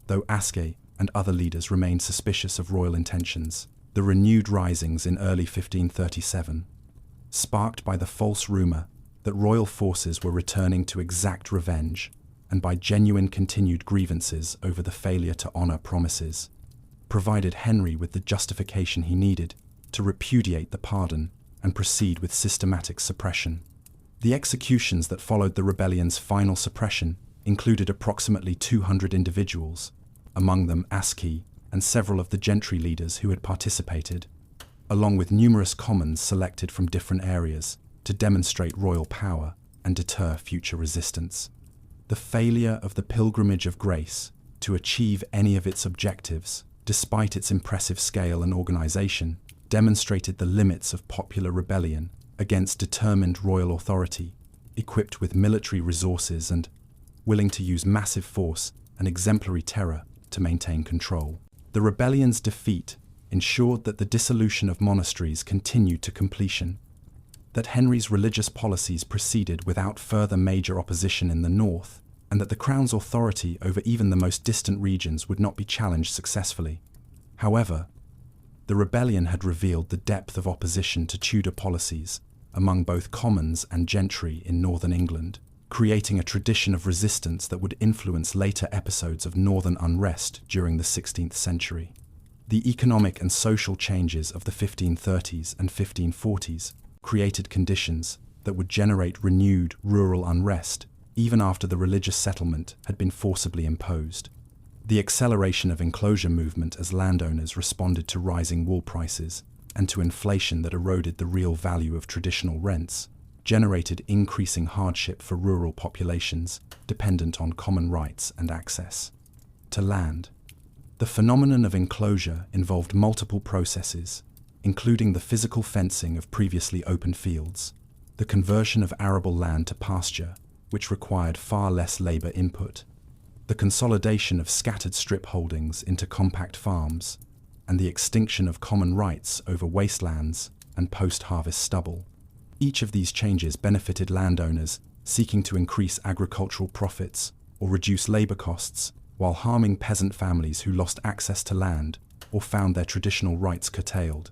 though Aske and other leaders remained suspicious of royal intentions. The renewed risings in early 1537, sparked by the false rumour that royal forces were returning to exact revenge and by genuine continued grievances over the failure to honour promises, provided Henry with the justification he needed to repudiate the pardon and proceed with systematic suppression. The executions that followed the rebellion's final suppression included approximately 200 individuals, among them Aske and several of the gentry leaders who had participated, along with numerous commons selected from different areas to demonstrate royal power and deter future resistance. The failure of the Pilgrimage of Grace to achieve any of its objectives, despite its impressive scale and organisation, demonstrated the limits of popular rebellion against determined royal authority, equipped with military resources and willing to use massive force and exemplary terror to maintain control. The rebellion's defeat ensured that the dissolution of monasteries continued to completion, that Henry's religious policies proceeded without further major opposition in the north, and that the crown's authority over even the most distant regions would not be challenged successfully. However, the rebellion had revealed the depth of opposition to Tudor policies among both commons and gentry in northern England. creating a tradition of resistance that would influence later episodes of northern unrest during the 16th century. The economic and social changes of the 1530s and 1540s created conditions that would generate renewed rural unrest even after the religious settlement had been forcibly imposed. The acceleration of enclosure movement as landowners responded to rising wool prices and to inflation that eroded the real value of traditional rents generated increasing hardship for rural populations dependent on common rights and access to land. The phenomenon of enclosure involved multiple processes, including the physical fencing of previously open fields, the conversion of arable land to pasture, which required far less labor input, the consolidation of scattered strip holdings into compact farms, and the extinction of common rights over wastelands and post-harvest stubble. Each of these changes benefited landowners seeking to increase agricultural profits or reduce labor costs, while harming peasant families who lost access to land or found their traditional rights curtailed.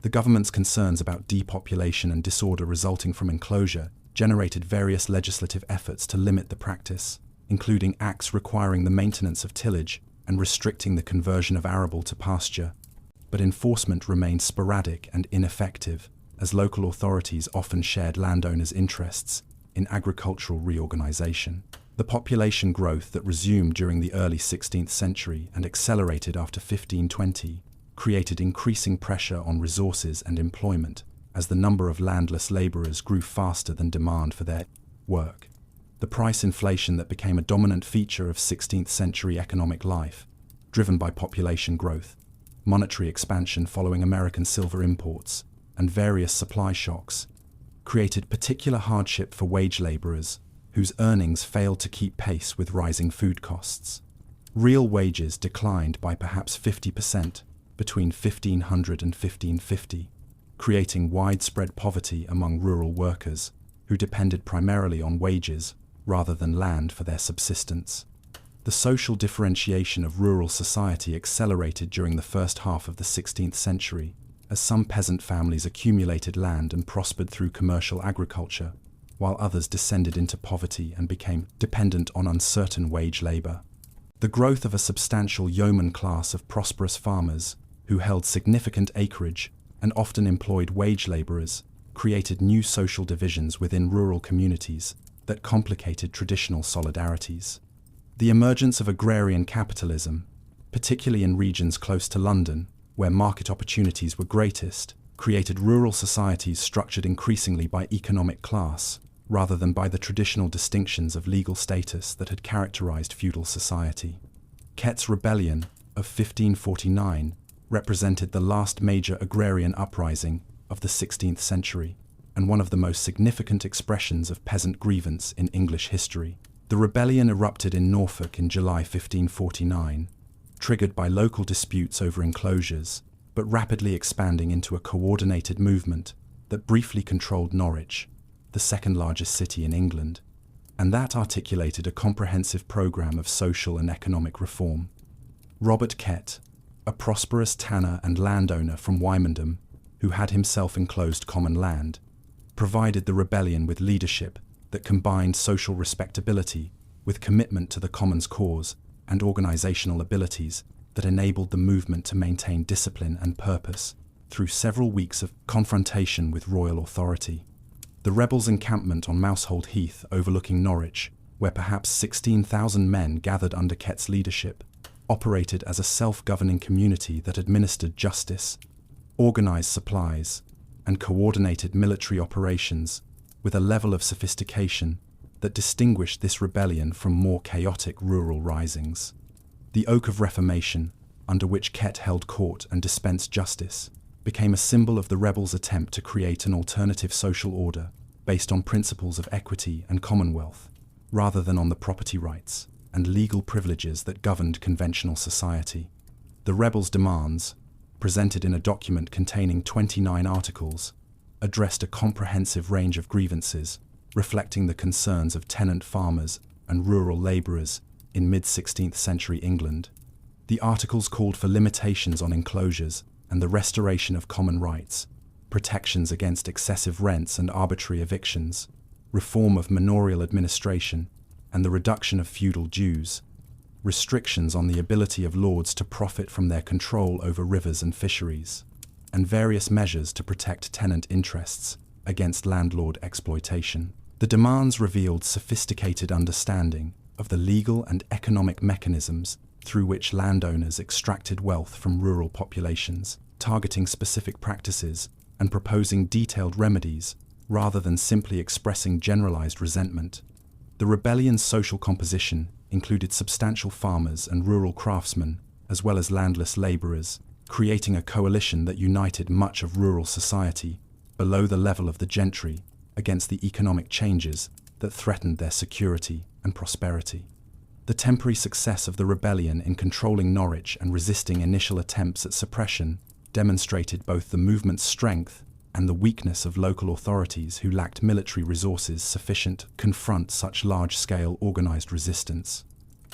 The government's concerns about depopulation and disorder resulting from enclosure generated various legislative efforts to limit the practice, including acts requiring the maintenance of tillage and restricting the conversion of arable to pasture. But enforcement remained sporadic and ineffective, as local authorities often shared landowners' interests in agricultural reorganization. The population growth that resumed during the early 16th century and accelerated after 1520 created increasing pressure on resources and employment, as the number of landless laborers grew faster than demand for their work. The price inflation that became a dominant feature of 16th century economic life, driven by population growth, monetary expansion following American silver imports, and various supply shocks, created particular hardship for wage laborers whose earnings failed to keep pace with rising food costs. Real wages declined by perhaps 50% between 1500 and 1550, creating widespread poverty among rural workers who depended primarily on wages rather than land for their subsistence. The social differentiation of rural society accelerated during the first half of the 16th century, as some peasant families accumulated land and prospered through commercial agriculture, while others descended into poverty and became dependent on uncertain wage labor. The growth of a substantial yeoman class of prosperous farmers, who held significant acreage and often employed wage laborers, created new social divisions within rural communities that complicated traditional solidarities. The emergence of agrarian capitalism, particularly in regions close to London, where market opportunities were greatest, created rural societies structured increasingly by economic class, rather than by the traditional distinctions of legal status that had characterized feudal society. Kett's Rebellion of 1549 represented the last major agrarian uprising of the 16th century, and one of the most significant expressions of peasant grievance in English history. The rebellion erupted in Norfolk in July 1549, triggered by local disputes over enclosures, but rapidly expanding into a coordinated movement that briefly controlled Norwich, the second largest city in England, and that articulated a comprehensive program of social and economic reform. Robert Kett, a prosperous tanner and landowner from Wymondham, who had himself enclosed common land, provided the rebellion with leadership that combined social respectability with commitment to the commons cause and organizational abilities that enabled the movement to maintain discipline and purpose through several weeks of confrontation with royal authority. The rebels' encampment on Mousehold Heath overlooking Norwich, where perhaps 16,000 men gathered under Kett's leadership, operated as a self-governing community that administered justice, organized supplies, and coordinated military operations with a level of sophistication that distinguished this rebellion from more chaotic rural risings. The Oak of Reformation, under which Kett held court and dispensed justice, became a symbol of the rebels' attempt to create an alternative social order based on principles of equity and commonwealth, rather than on the property rights and legal privileges that governed conventional society. The rebels' demands, presented in a document containing 29 articles, addressed a comprehensive range of grievances, reflecting the concerns of tenant farmers and rural labourers in mid-16th century England. The articles called for limitations on enclosures and the restoration of common rights, protections against excessive rents and arbitrary evictions, reform of manorial administration, and the reduction of feudal dues, restrictions on the ability of lords to profit from their control over rivers and fisheries, and various measures to protect tenant interests against landlord exploitation. The demands revealed sophisticated understanding of the legal and economic mechanisms through which landowners extracted wealth from rural populations, targeting specific practices and proposing detailed remedies rather than simply expressing generalized resentment. The rebellion's social composition included substantial farmers and rural craftsmen, as well as landless laborers, creating a coalition that united much of rural society below the level of the gentry against the economic changes that threatened their security and prosperity. The temporary success of the rebellion in controlling Norwich and resisting initial attempts at suppression demonstrated both the movement's strength and the weakness of local authorities who lacked military resources sufficient to confront such large-scale organized resistance.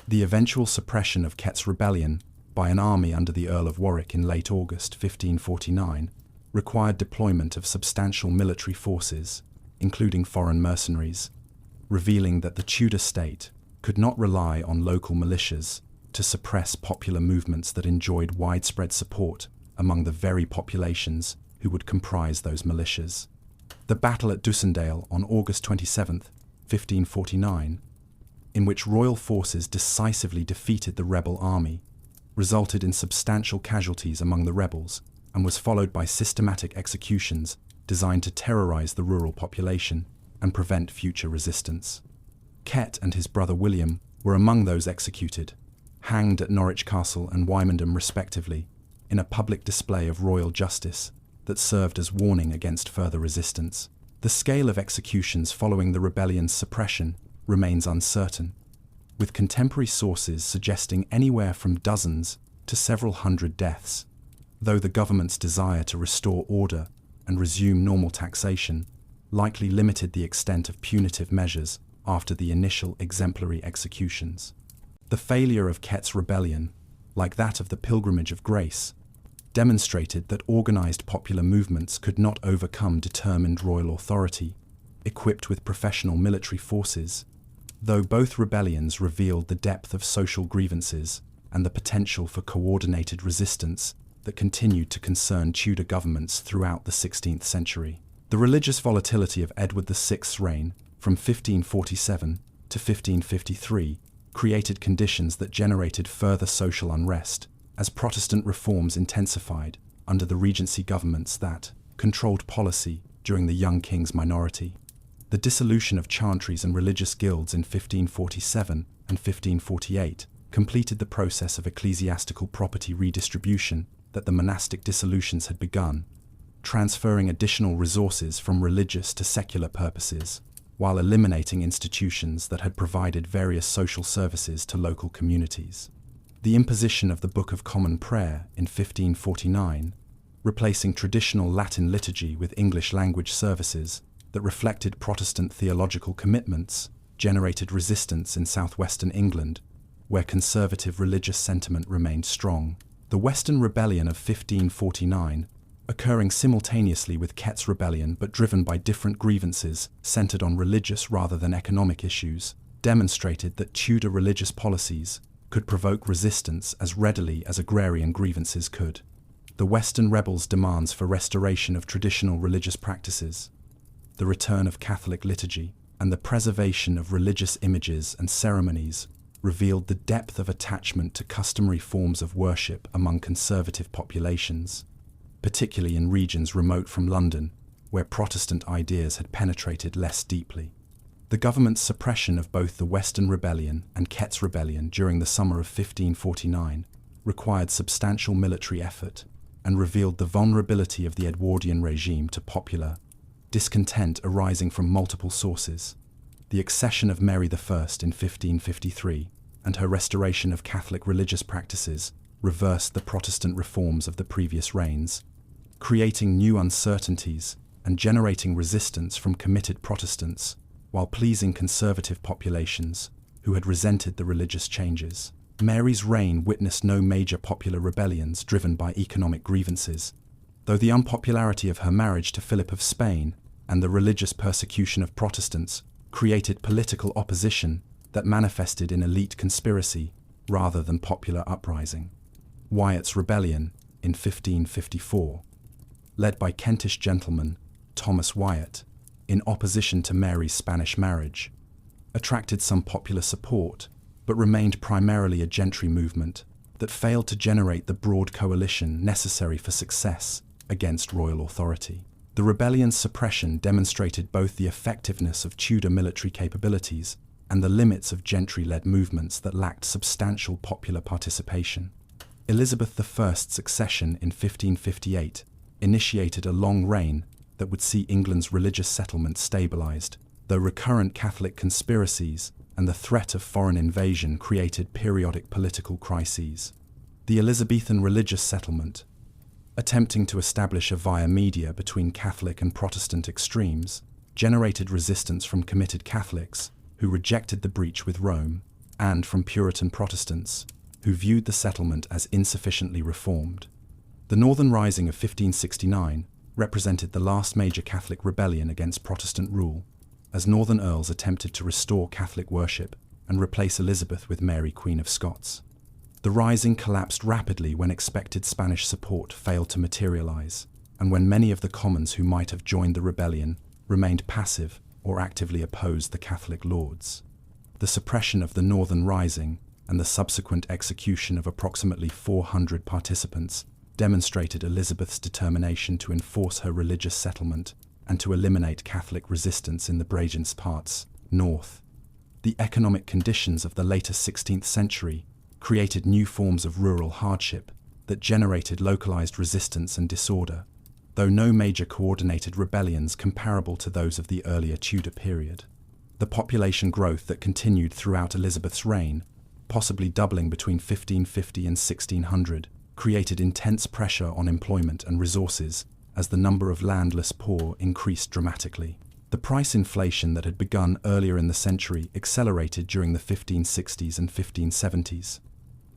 The eventual suppression of Kett's rebellion by an army under the Earl of Warwick in late August 1549 required deployment of substantial military forces, including foreign mercenaries, revealing that the Tudor state could not rely on local militias to suppress popular movements that enjoyed widespread support among the very populations who would comprise those militias. The battle at Dussindale on August 27, 1549, in which royal forces decisively defeated the rebel army, resulted in substantial casualties among the rebels and was followed by systematic executions designed to terrorize the rural population and prevent future resistance. Kett and his brother William were among those executed, hanged at Norwich Castle and Wymondham respectively, in a public display of royal justice that served as warning against further resistance. The scale of executions following the rebellion's suppression remains uncertain, with contemporary sources suggesting anywhere from dozens to several hundred deaths, though the government's desire to restore order and resume normal taxation likely limited the extent of punitive measures after the initial exemplary executions. The failure of Kett's rebellion, like that of the Pilgrimage of Grace, demonstrated that organized popular movements could not overcome determined royal authority, equipped with professional military forces, though both rebellions revealed the depth of social grievances and the potential for coordinated resistance that continued to concern Tudor governments throughout the 16th century. The religious volatility of Edward VI's reign from 1547 to 1553 created conditions that generated further social unrest as Protestant reforms intensified under the Regency governments that controlled policy during the young king's minority. The dissolution of chantries and religious guilds in 1547 and 1548 completed the process of ecclesiastical property redistribution that the monastic dissolutions had begun, transferring additional resources from religious to secular purposes, while eliminating institutions that had provided various social services to local communities. The imposition of the Book of Common Prayer in 1549, replacing traditional Latin liturgy with English language services that reflected Protestant theological commitments, generated resistance in southwestern England, where conservative religious sentiment remained strong. The Western Rebellion of 1549, occurring simultaneously with Kett's rebellion but driven by different grievances centered on religious rather than economic issues, demonstrated that Tudor religious policies could provoke resistance as readily as agrarian grievances could. The Western rebels' demands for restoration of traditional religious practices, the return of Catholic liturgy, and the preservation of religious images and ceremonies revealed the depth of attachment to customary forms of worship among conservative populations, particularly in regions remote from London, where Protestant ideas had penetrated less deeply. The government's suppression of both the Western Rebellion and Kett's Rebellion during the summer of 1549 required substantial military effort and revealed the vulnerability of the Edwardian regime to popular discontent arising from multiple sources. The accession of Mary I in 1553 and her restoration of Catholic religious practices reversed the Protestant reforms of the previous reigns, creating new uncertainties and generating resistance from committed Protestants, while pleasing conservative populations who had resented the religious changes. Mary's reign witnessed no major popular rebellions driven by economic grievances, though the unpopularity of her marriage to Philip of Spain and the religious persecution of Protestants created political opposition that manifested in elite conspiracy rather than popular uprising. Wyatt's Rebellion in 1554, led by Kentish gentleman Thomas Wyatt, in opposition to Mary's Spanish marriage, attracted some popular support, but remained primarily a gentry movement that failed to generate the broad coalition necessary for success against royal authority. The rebellion's suppression demonstrated both the effectiveness of Tudor military capabilities and the limits of gentry-led movements that lacked substantial popular participation. Elizabeth I's accession in 1558 initiated a long reign that would see England's religious settlement stabilized, though recurrent Catholic conspiracies and the threat of foreign invasion created periodic political crises. The Elizabethan religious settlement, attempting to establish a via media between Catholic and Protestant extremes, generated resistance from committed Catholics who rejected the breach with Rome, and from Puritan Protestants who viewed the settlement as insufficiently reformed. The Northern Rising of 1569 represented the last major Catholic rebellion against Protestant rule, as Northern earls attempted to restore Catholic worship and replace Elizabeth with Mary, Queen of Scots. The Rising collapsed rapidly when expected Spanish support failed to materialize, and when many of the commons who might have joined the rebellion remained passive or actively opposed the Catholic lords. The suppression of the Northern Rising and the subsequent execution of approximately 400 participants demonstrated Elizabeth's determination to enforce her religious settlement and to eliminate Catholic resistance in the Brajan's parts, north. The economic conditions of the later 16th century created new forms of rural hardship that generated localized resistance and disorder, though no major coordinated rebellions comparable to those of the earlier Tudor period. The population growth that continued throughout Elizabeth's reign, possibly doubling between 1550 and 1600, created intense pressure on employment and resources as the number of landless poor increased dramatically. The price inflation that had begun earlier in the century accelerated during the 1560s and 1570s,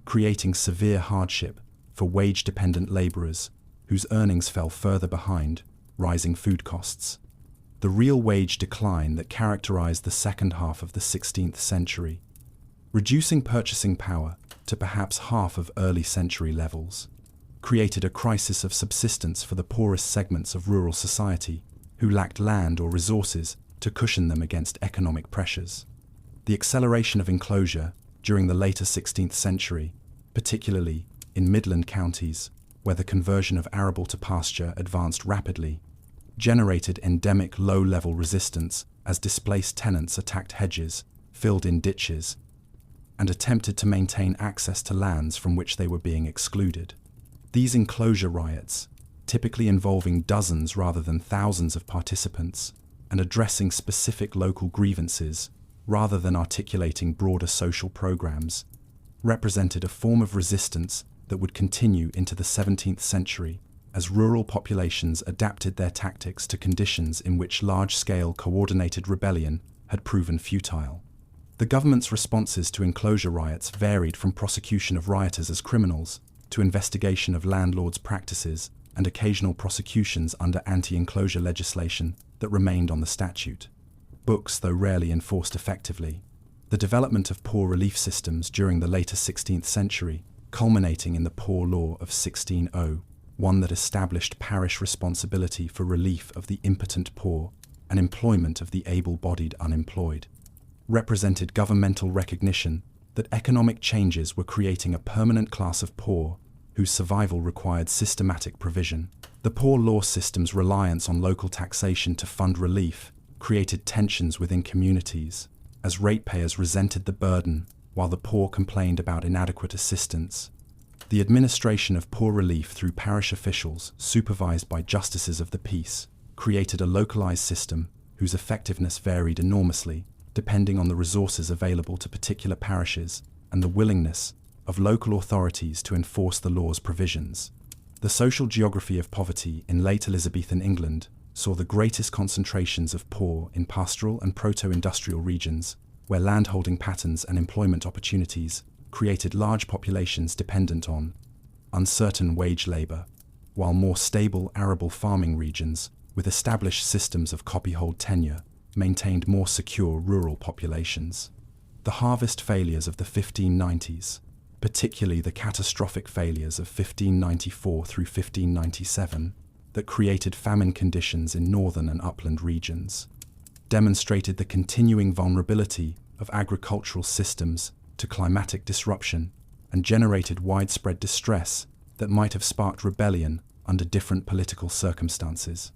creating severe hardship for wage-dependent laborers whose earnings fell further behind rising food costs. The real wage decline that characterized the second half of the 16th century, reducing purchasing power to perhaps half of early century levels, created a crisis of subsistence for the poorest segments of rural society who lacked land or resources to cushion them against economic pressures. The acceleration of enclosure during the later 16th century, particularly in Midland counties, where the conversion of arable to pasture advanced rapidly, generated endemic low-level resistance as displaced tenants attacked hedges, filled in ditches, and attempted to maintain access to lands from which they were being excluded. These enclosure riots, typically involving dozens rather than thousands of participants, and addressing specific local grievances rather than articulating broader social programs, represented a form of resistance that would continue into the 17th century as rural populations adapted their tactics to conditions in which large-scale coordinated rebellion had proven futile. The government's responses to enclosure riots varied from prosecution of rioters as criminals to investigation of landlords' practices and occasional prosecutions under anti-enclosure legislation that remained on the statute. Books, though rarely enforced effectively. The development of poor relief systems during the later 16th century, culminating in the Poor Law of 1600, one that established parish responsibility for relief of the impotent poor and employment of the able-bodied unemployed, represented governmental recognition that economic changes were creating a permanent class of poor whose survival required systematic provision. The poor law system's reliance on local taxation to fund relief created tensions within communities, as ratepayers resented the burden while the poor complained about inadequate assistance. The administration of poor relief through parish officials, supervised by justices of the peace, created a localized system whose effectiveness varied enormously, depending on the resources available to particular parishes and the willingness of local authorities to enforce the law's provisions. The social geography of poverty in late Elizabethan England saw the greatest concentrations of poor in pastoral and proto-industrial regions, where landholding patterns and employment opportunities created large populations dependent on uncertain wage labor, while more stable arable farming regions, with established systems of copyhold tenure, maintained more secure rural populations. The harvest failures of the 1590s, particularly the catastrophic failures of 1594 through 1597, that created famine conditions in northern and upland regions, demonstrated the continuing vulnerability of agricultural systems to climatic disruption and generated widespread distress that might have sparked rebellion under different political circumstances.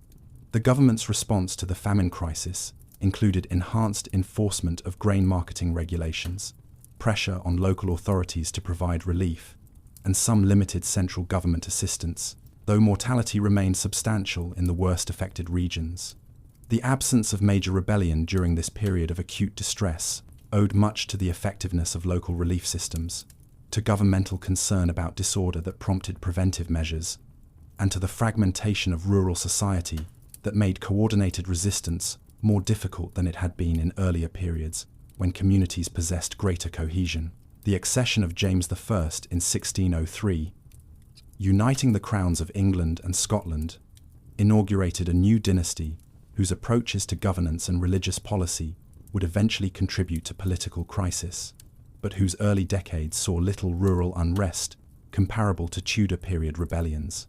The government's response to the famine crisis included enhanced enforcement of grain marketing regulations, pressure on local authorities to provide relief, and some limited central government assistance, though mortality remained substantial in the worst affected regions. The absence of major rebellion during this period of acute distress owed much to the effectiveness of local relief systems, to governmental concern about disorder that prompted preventive measures, and to the fragmentation of rural society that made coordinated resistance more difficult than it had been in earlier periods when communities possessed greater cohesion. The accession of James I in 1603, uniting the crowns of England and Scotland, inaugurated a new dynasty whose approaches to governance and religious policy would eventually contribute to political crisis, but whose early decades saw little rural unrest comparable to Tudor period rebellions.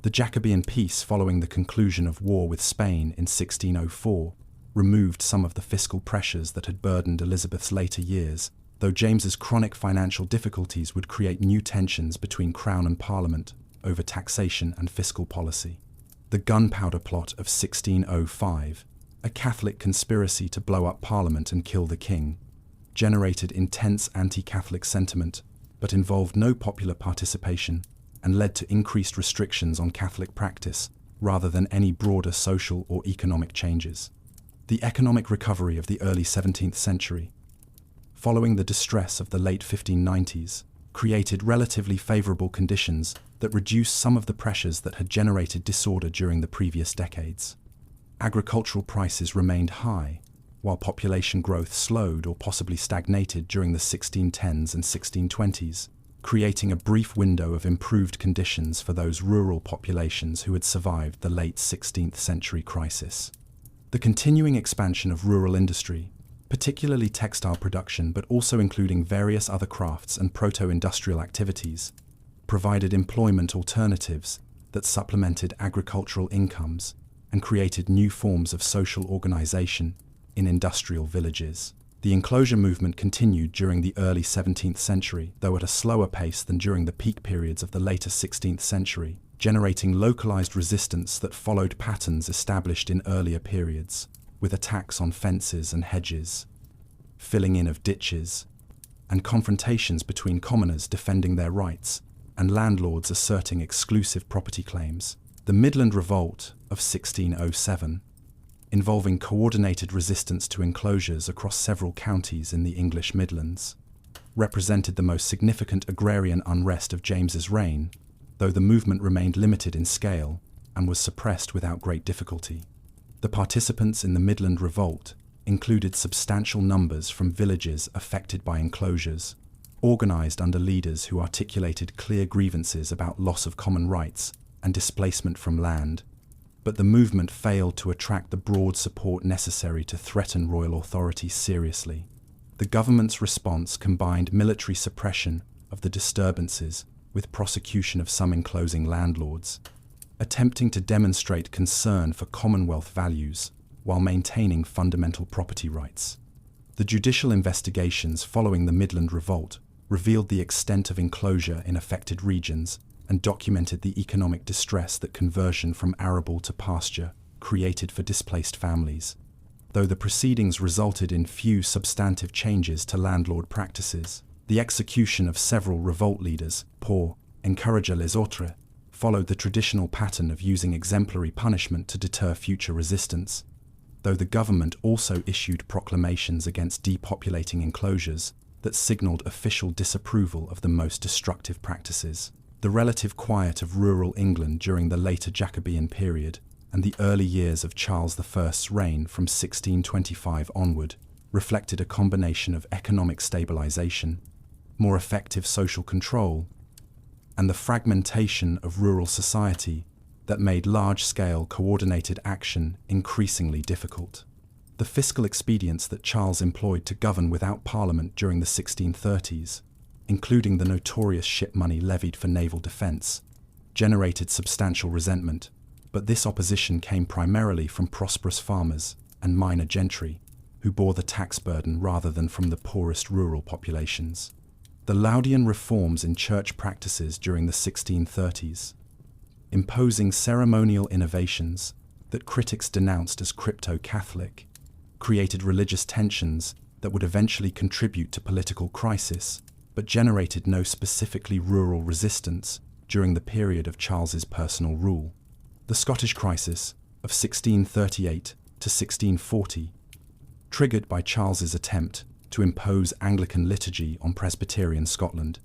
The Jacobean peace following the conclusion of war with Spain in 1604 removed some of the fiscal pressures that had burdened Elizabeth's later years, though James's chronic financial difficulties would create new tensions between Crown and Parliament over taxation and fiscal policy. The Gunpowder Plot of 1605, a Catholic conspiracy to blow up Parliament and kill the king, generated intense anti-Catholic sentiment, but involved no popular participation and led to increased restrictions on Catholic practice rather than any broader social or economic changes. The economic recovery of the early 17th century, following the distress of the late 1590s, created relatively favourable conditions that reduced some of the pressures that had generated disorder during the previous decades. Agricultural prices remained high, while population growth slowed or possibly stagnated during the 1610s and 1620s, creating a brief window of improved conditions for those rural populations who had survived the late 16th century crisis. The continuing expansion of rural industry, particularly textile production but also including various other crafts and proto-industrial activities, provided employment alternatives that supplemented agricultural incomes and created new forms of social organization in industrial villages. The enclosure movement continued during the early 17th century, though at a slower pace than during the peak periods of the later 16th century, generating localized resistance that followed patterns established in earlier periods, with attacks on fences and hedges, filling in of ditches, and confrontations between commoners defending their rights and landlords asserting exclusive property claims. The Midland Revolt of 1607, involving coordinated resistance to enclosures across several counties in the English Midlands, represented the most significant agrarian unrest of James's reign, though the movement remained limited in scale and was suppressed without great difficulty. The participants in the Midland Revolt included substantial numbers from villages affected by enclosures, organized under leaders who articulated clear grievances about loss of common rights and displacement from land, but the movement failed to attract the broad support necessary to threaten royal authority seriously. The government's response combined military suppression of the disturbances with prosecution of some enclosing landlords, attempting to demonstrate concern for Commonwealth values while maintaining fundamental property rights. The judicial investigations following the Midland Revolt revealed the extent of enclosure in affected regions and documented the economic distress that conversion from arable to pasture created for displaced families. Though the proceedings resulted in few substantive changes to landlord practices, the execution of several revolt leaders, pour encourager les autres, followed the traditional pattern of using exemplary punishment to deter future resistance. Though the government also issued proclamations against depopulating enclosures that signaled official disapproval of the most destructive practices. The relative quiet of rural England during the later Jacobean period and the early years of Charles I's reign from 1625 onward reflected a combination of economic stabilization, more effective social control, and the fragmentation of rural society that made large-scale coordinated action increasingly difficult. The fiscal expedients that Charles employed to govern without Parliament during the 1630s, including the notorious ship money levied for naval defence, generated substantial resentment, but this opposition came primarily from prosperous farmers and minor gentry, who bore the tax burden rather than from the poorest rural populations. The Laudian reforms in church practices during the 1630s, imposing ceremonial innovations that critics denounced as crypto-Catholic, created religious tensions that would eventually contribute to political crisis, but generated no specifically rural resistance during the period of Charles's personal rule. The Scottish crisis of 1638 to 1640, triggered by Charles's attempt to impose Anglican liturgy on Presbyterian Scotland,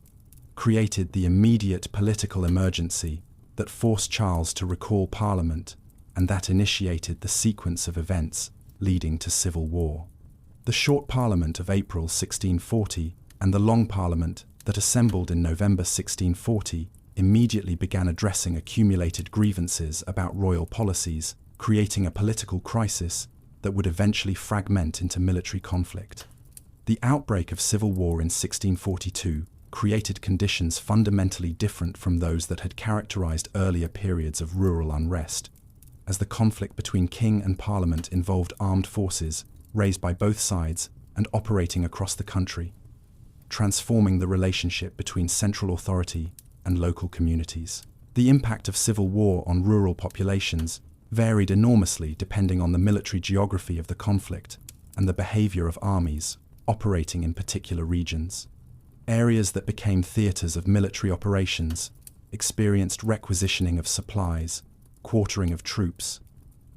created the immediate political emergency that forced Charles to recall Parliament and that initiated the sequence of events leading to civil war. The short Parliament of April 1640 and the long Parliament that assembled in November 1640 immediately began addressing accumulated grievances about royal policies, creating a political crisis that would eventually fragment into military conflict. The outbreak of civil war in 1642 created conditions fundamentally different from those that had characterized earlier periods of rural unrest, as the conflict between king and parliament involved armed forces raised by both sides and operating across the country, transforming the relationship between central authority and local communities. The impact of civil war on rural populations varied enormously depending on the military geography of the conflict and the behavior of armies operating in particular regions. Areas that became theaters of military operations experienced requisitioning of supplies, quartering of troops,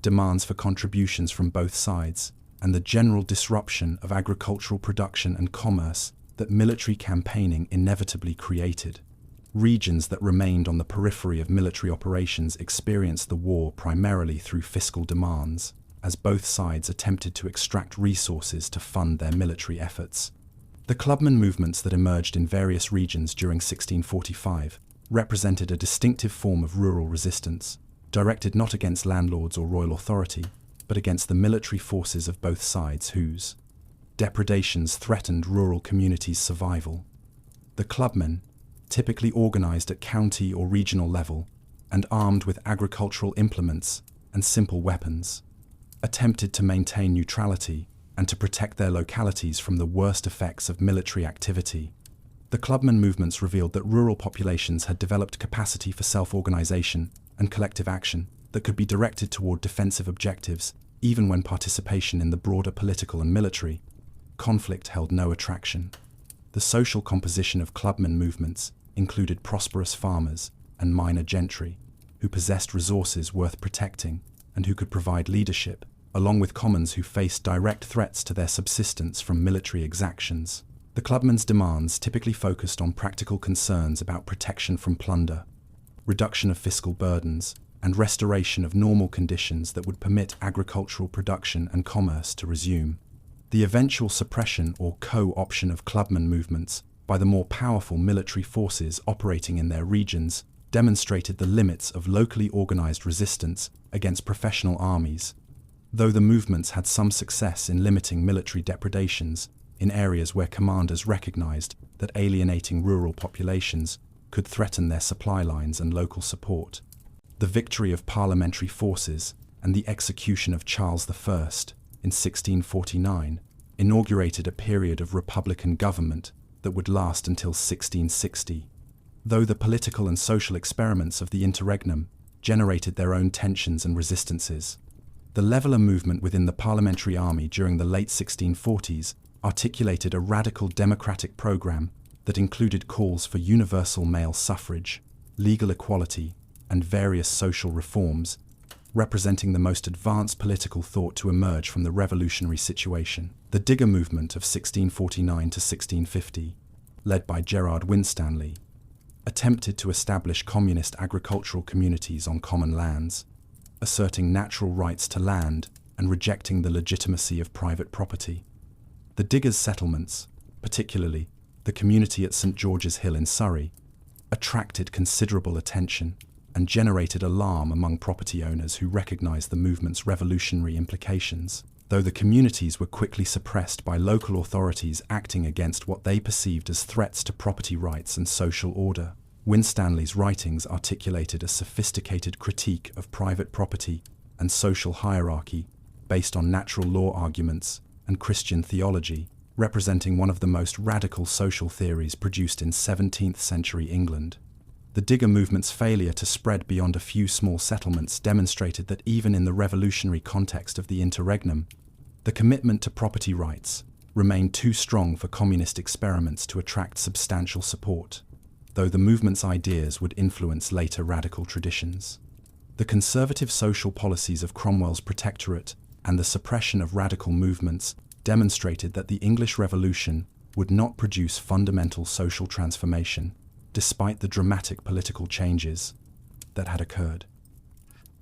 demands for contributions from both sides, and the general disruption of agricultural production and commerce that military campaigning inevitably created. Regions that remained on the periphery of military operations experienced the war primarily through fiscal demands, as both sides attempted to extract resources to fund their military efforts. The clubman movements that emerged in various regions during 1645 represented a distinctive form of rural resistance, directed not against landlords or royal authority, but against the military forces of both sides whose depredations threatened rural communities' survival. The clubmen, typically organized at county or regional level and armed with agricultural implements and simple weapons, attempted to maintain neutrality and to protect their localities from the worst effects of military activity. The clubman movements revealed that rural populations had developed capacity for self-organization and collective action that could be directed toward defensive objectives, even when participation in the broader political and military conflict held no attraction. The social composition of clubman movements included prosperous farmers and minor gentry, who possessed resources worth protecting and who could provide leadership, along with commons who faced direct threats to their subsistence from military exactions. The clubmen's demands typically focused on practical concerns about protection from plunder, reduction of fiscal burdens, and restoration of normal conditions that would permit agricultural production and commerce to resume. The eventual suppression or co-option of clubman movements by the more powerful military forces operating in their regions demonstrated the limits of locally organized resistance against professional armies, though the movements had some success in limiting military depredations in areas where commanders recognized that alienating rural populations could threaten their supply lines and local support. The victory of parliamentary forces and the execution of Charles I in 1649 inaugurated a period of republican government that would last until 1660, though the political and social experiments of the interregnum generated their own tensions and resistances. The leveller movement within the parliamentary army during the late 1640s articulated a radical democratic program that included calls for universal male suffrage, legal equality, and various social reforms, representing the most advanced political thought to emerge from the revolutionary situation. The Digger movement of 1649 to 1650, led by Gerard Winstanley, attempted to establish communist agricultural communities on common lands, asserting natural rights to land and rejecting the legitimacy of private property. The Diggers' settlements, particularly the community at St. George's Hill in Surrey, attracted considerable attention, and generated alarm among property owners who recognized the movement's revolutionary implications, though the communities were quickly suppressed by local authorities acting against what they perceived as threats to property rights and social order. Winstanley's writings articulated a sophisticated critique of private property and social hierarchy based on natural law arguments and Christian theology, representing one of the most radical social theories produced in 17th century England. The digger movement's failure to spread beyond a few small settlements demonstrated that even in the revolutionary context of the interregnum, the commitment to property rights remained too strong for communist experiments to attract substantial support, though the movement's ideas would influence later radical traditions. The conservative social policies of Cromwell's protectorate and the suppression of radical movements demonstrated that the English Revolution would not produce fundamental social transformation, despite the dramatic political changes that had occurred.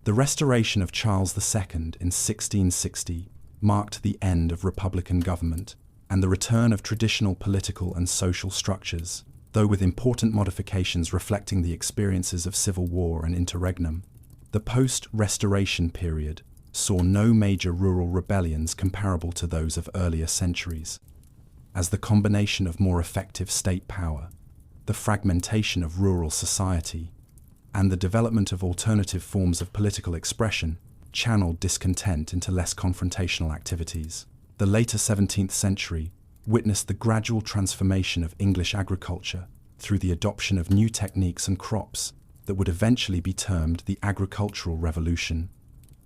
The restoration of Charles II in 1660 marked the end of republican government and the return of traditional political and social structures, though with important modifications reflecting the experiences of civil war and interregnum. The post-Restoration period saw no major rural rebellions comparable to those of earlier centuries, as the combination of more effective state power, the fragmentation of rural society, and the development of alternative forms of political expression channeled discontent into less confrontational activities. The later 17th century witnessed the gradual transformation of English agriculture through the adoption of new techniques and crops that would eventually be termed the Agricultural Revolution.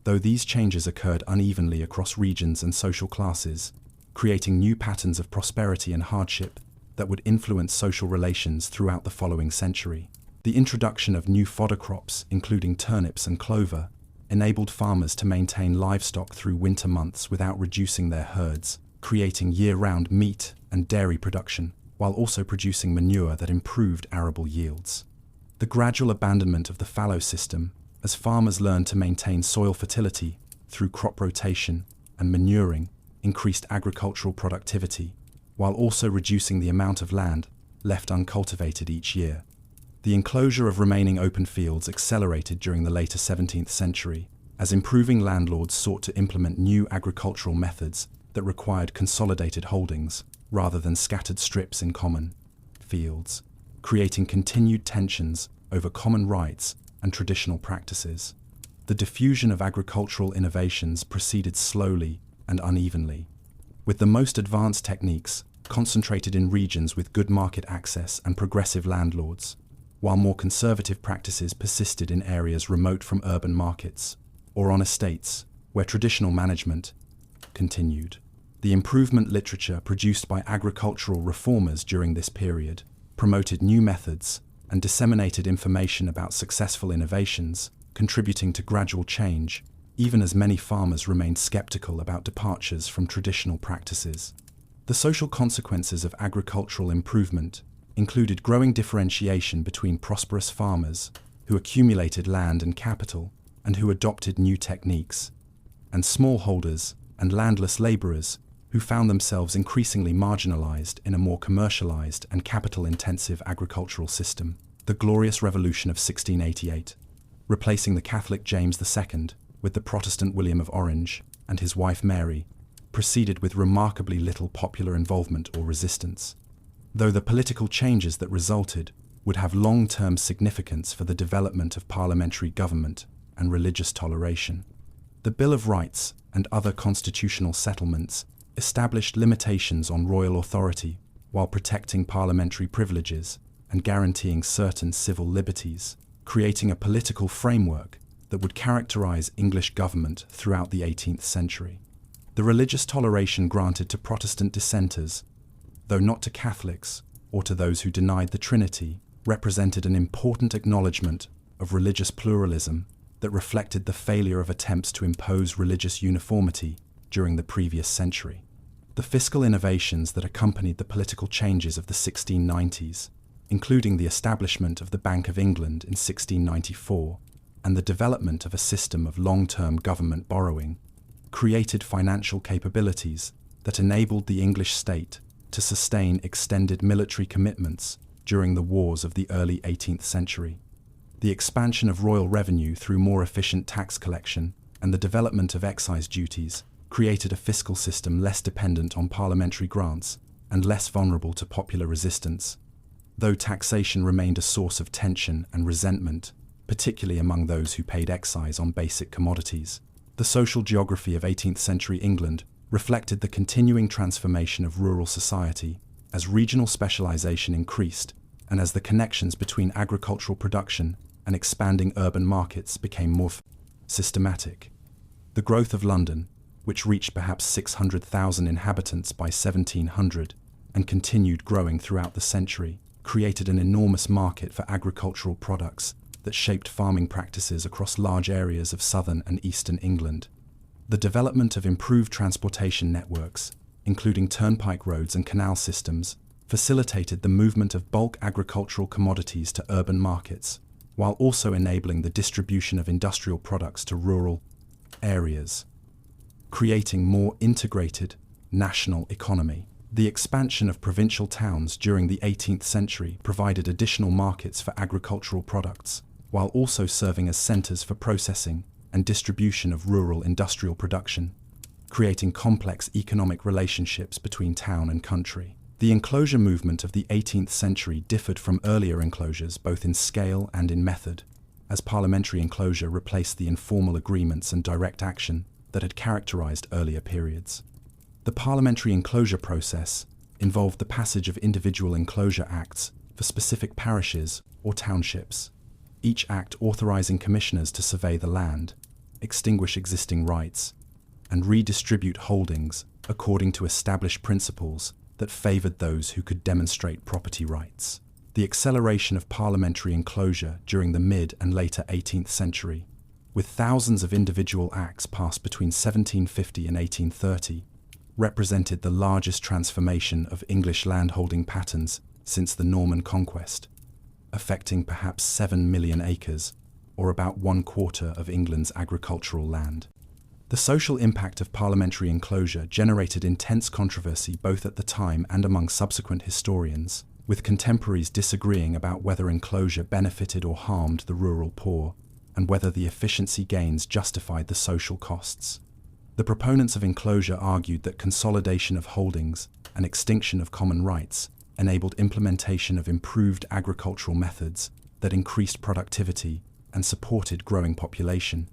Though these changes occurred unevenly across regions and social classes, creating new patterns of prosperity and hardship that would influence social relations throughout the following century. The introduction of new fodder crops, including turnips and clover, enabled farmers to maintain livestock through winter months without reducing their herds, creating year-round meat and dairy production, while also producing manure that improved arable yields. The gradual abandonment of the fallow system, as farmers learned to maintain soil fertility through crop rotation and manuring, increased agricultural productivity, while also reducing the amount of land left uncultivated each year. The enclosure of remaining open fields accelerated during the later 17th century, as improving landlords sought to implement new agricultural methods that required consolidated holdings rather than scattered strips in common fields, creating continued tensions over common rights and traditional practices. The diffusion of agricultural innovations proceeded slowly and unevenly, with the most advanced techniques concentrated in regions with good market access and progressive landlords, while more conservative practices persisted in areas remote from urban markets or on estates where traditional management continued. The improvement literature produced by agricultural reformers during this period promoted new methods and disseminated information about successful innovations, contributing to gradual change, even as many farmers remained skeptical about departures from traditional practices. The social consequences of agricultural improvement included growing differentiation between prosperous farmers who accumulated land and capital and who adopted new techniques, and smallholders and landless laborers who found themselves increasingly marginalized in a more commercialized and capital-intensive agricultural system. The Glorious Revolution of 1688, replacing the Catholic James II with the Protestant William of Orange and his wife Mary, proceeded with remarkably little popular involvement or resistance, though the political changes that resulted would have long-term significance for the development of parliamentary government and religious toleration. The Bill of Rights and other constitutional settlements established limitations on royal authority while protecting parliamentary privileges and guaranteeing certain civil liberties, creating a political framework that would characterize English government throughout the 18th century. The religious toleration granted to Protestant dissenters, though not to Catholics or to those who denied the Trinity, represented an important acknowledgement of religious pluralism that reflected the failure of attempts to impose religious uniformity during the previous century. The fiscal innovations that accompanied the political changes of the 1690s, including the establishment of the Bank of England in 1694 and the development of a system of long-term government borrowing, created financial capabilities that enabled the English state to sustain extended military commitments during the wars of the early 18th century. The expansion of royal revenue through more efficient tax collection and the development of excise duties created a fiscal system less dependent on parliamentary grants and less vulnerable to popular resistance. Though taxation remained a source of tension and resentment, particularly among those who paid excise on basic commodities, the social geography of 18th century England reflected the continuing transformation of rural society as regional specialization increased and as the connections between agricultural production and expanding urban markets became more systematic. The growth of London, which reached perhaps 600,000 inhabitants by 1700 and continued growing throughout the century, created an enormous market for agricultural products that shaped farming practices across large areas of southern and eastern England. The development of improved transportation networks, including turnpike roads and canal systems, facilitated the movement of bulk agricultural commodities to urban markets, while also enabling the distribution of industrial products to rural areas, creating more integrated national economy. The expansion of provincial towns during the 18th century provided additional markets for agricultural products, while also serving as centers for processing and distribution of rural industrial production, creating complex economic relationships between town and country. The enclosure movement of the 18th century differed from earlier enclosures both in scale and in method, as parliamentary enclosure replaced the informal agreements and direct action that had characterized earlier periods. The parliamentary enclosure process involved the passage of individual enclosure acts for specific parishes or townships, each act authorizing commissioners to survey the land, extinguish existing rights, and redistribute holdings according to established principles that favored those who could demonstrate property rights. The acceleration of parliamentary enclosure during the mid and later 18th century, with thousands of individual acts passed between 1750 and 1830, represented the largest transformation of English landholding patterns since the Norman conquest, affecting perhaps 7 million acres, or about 1/4 of England's agricultural land. The social impact of parliamentary enclosure generated intense controversy both at the time and among subsequent historians, with contemporaries disagreeing about whether enclosure benefited or harmed the rural poor, and whether the efficiency gains justified the social costs. The proponents of enclosure argued that consolidation of holdings and extinction of common rights enabled implementation of improved agricultural methods that increased productivity and supported growing population,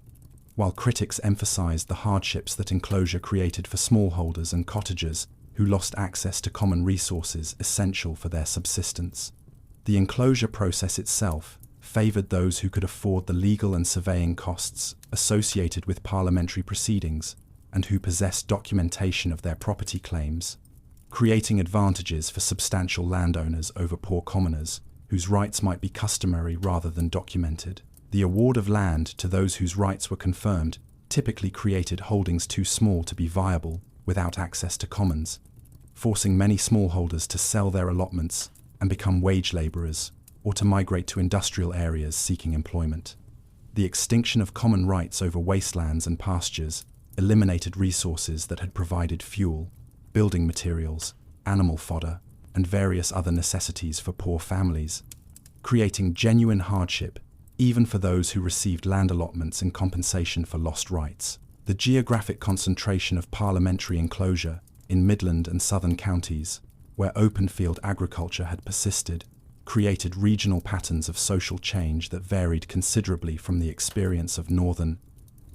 while critics emphasized the hardships that enclosure created for smallholders and cottagers who lost access to common resources essential for their subsistence. The enclosure process itself favored those who could afford the legal and surveying costs associated with parliamentary proceedings and who possessed documentation of their property claims, creating advantages for substantial landowners over poor commoners whose rights might be customary rather than documented. The award of land to those whose rights were confirmed typically created holdings too small to be viable without access to commons, forcing many smallholders to sell their allotments and become wage laborers or to migrate to industrial areas seeking employment. The extinction of common rights over wastelands and pastures eliminated resources that had provided fuel, building materials, animal fodder, and various other necessities for poor families, creating genuine hardship even for those who received land allotments in compensation for lost rights. The geographic concentration of parliamentary enclosure in Midland and southern counties, where open field agriculture had persisted, created regional patterns of social change that varied considerably from the experience of northern,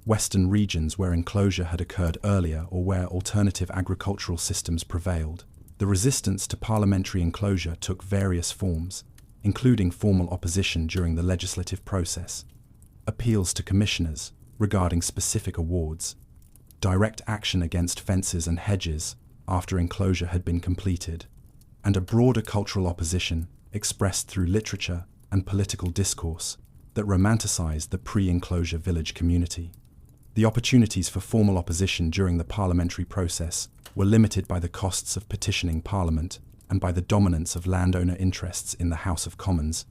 western regions where enclosure had occurred earlier or where alternative agricultural systems prevailed. The resistance to parliamentary enclosure took various forms, including formal opposition during the legislative process, appeals to commissioners regarding specific awards, direct action against fences and hedges after enclosure had been completed, and a broader cultural opposition expressed through literature and political discourse that romanticized the pre-enclosure village community. The opportunities for formal opposition during the parliamentary process were limited by the costs of petitioning Parliament and by the dominance of landowner interests in the House of Commons,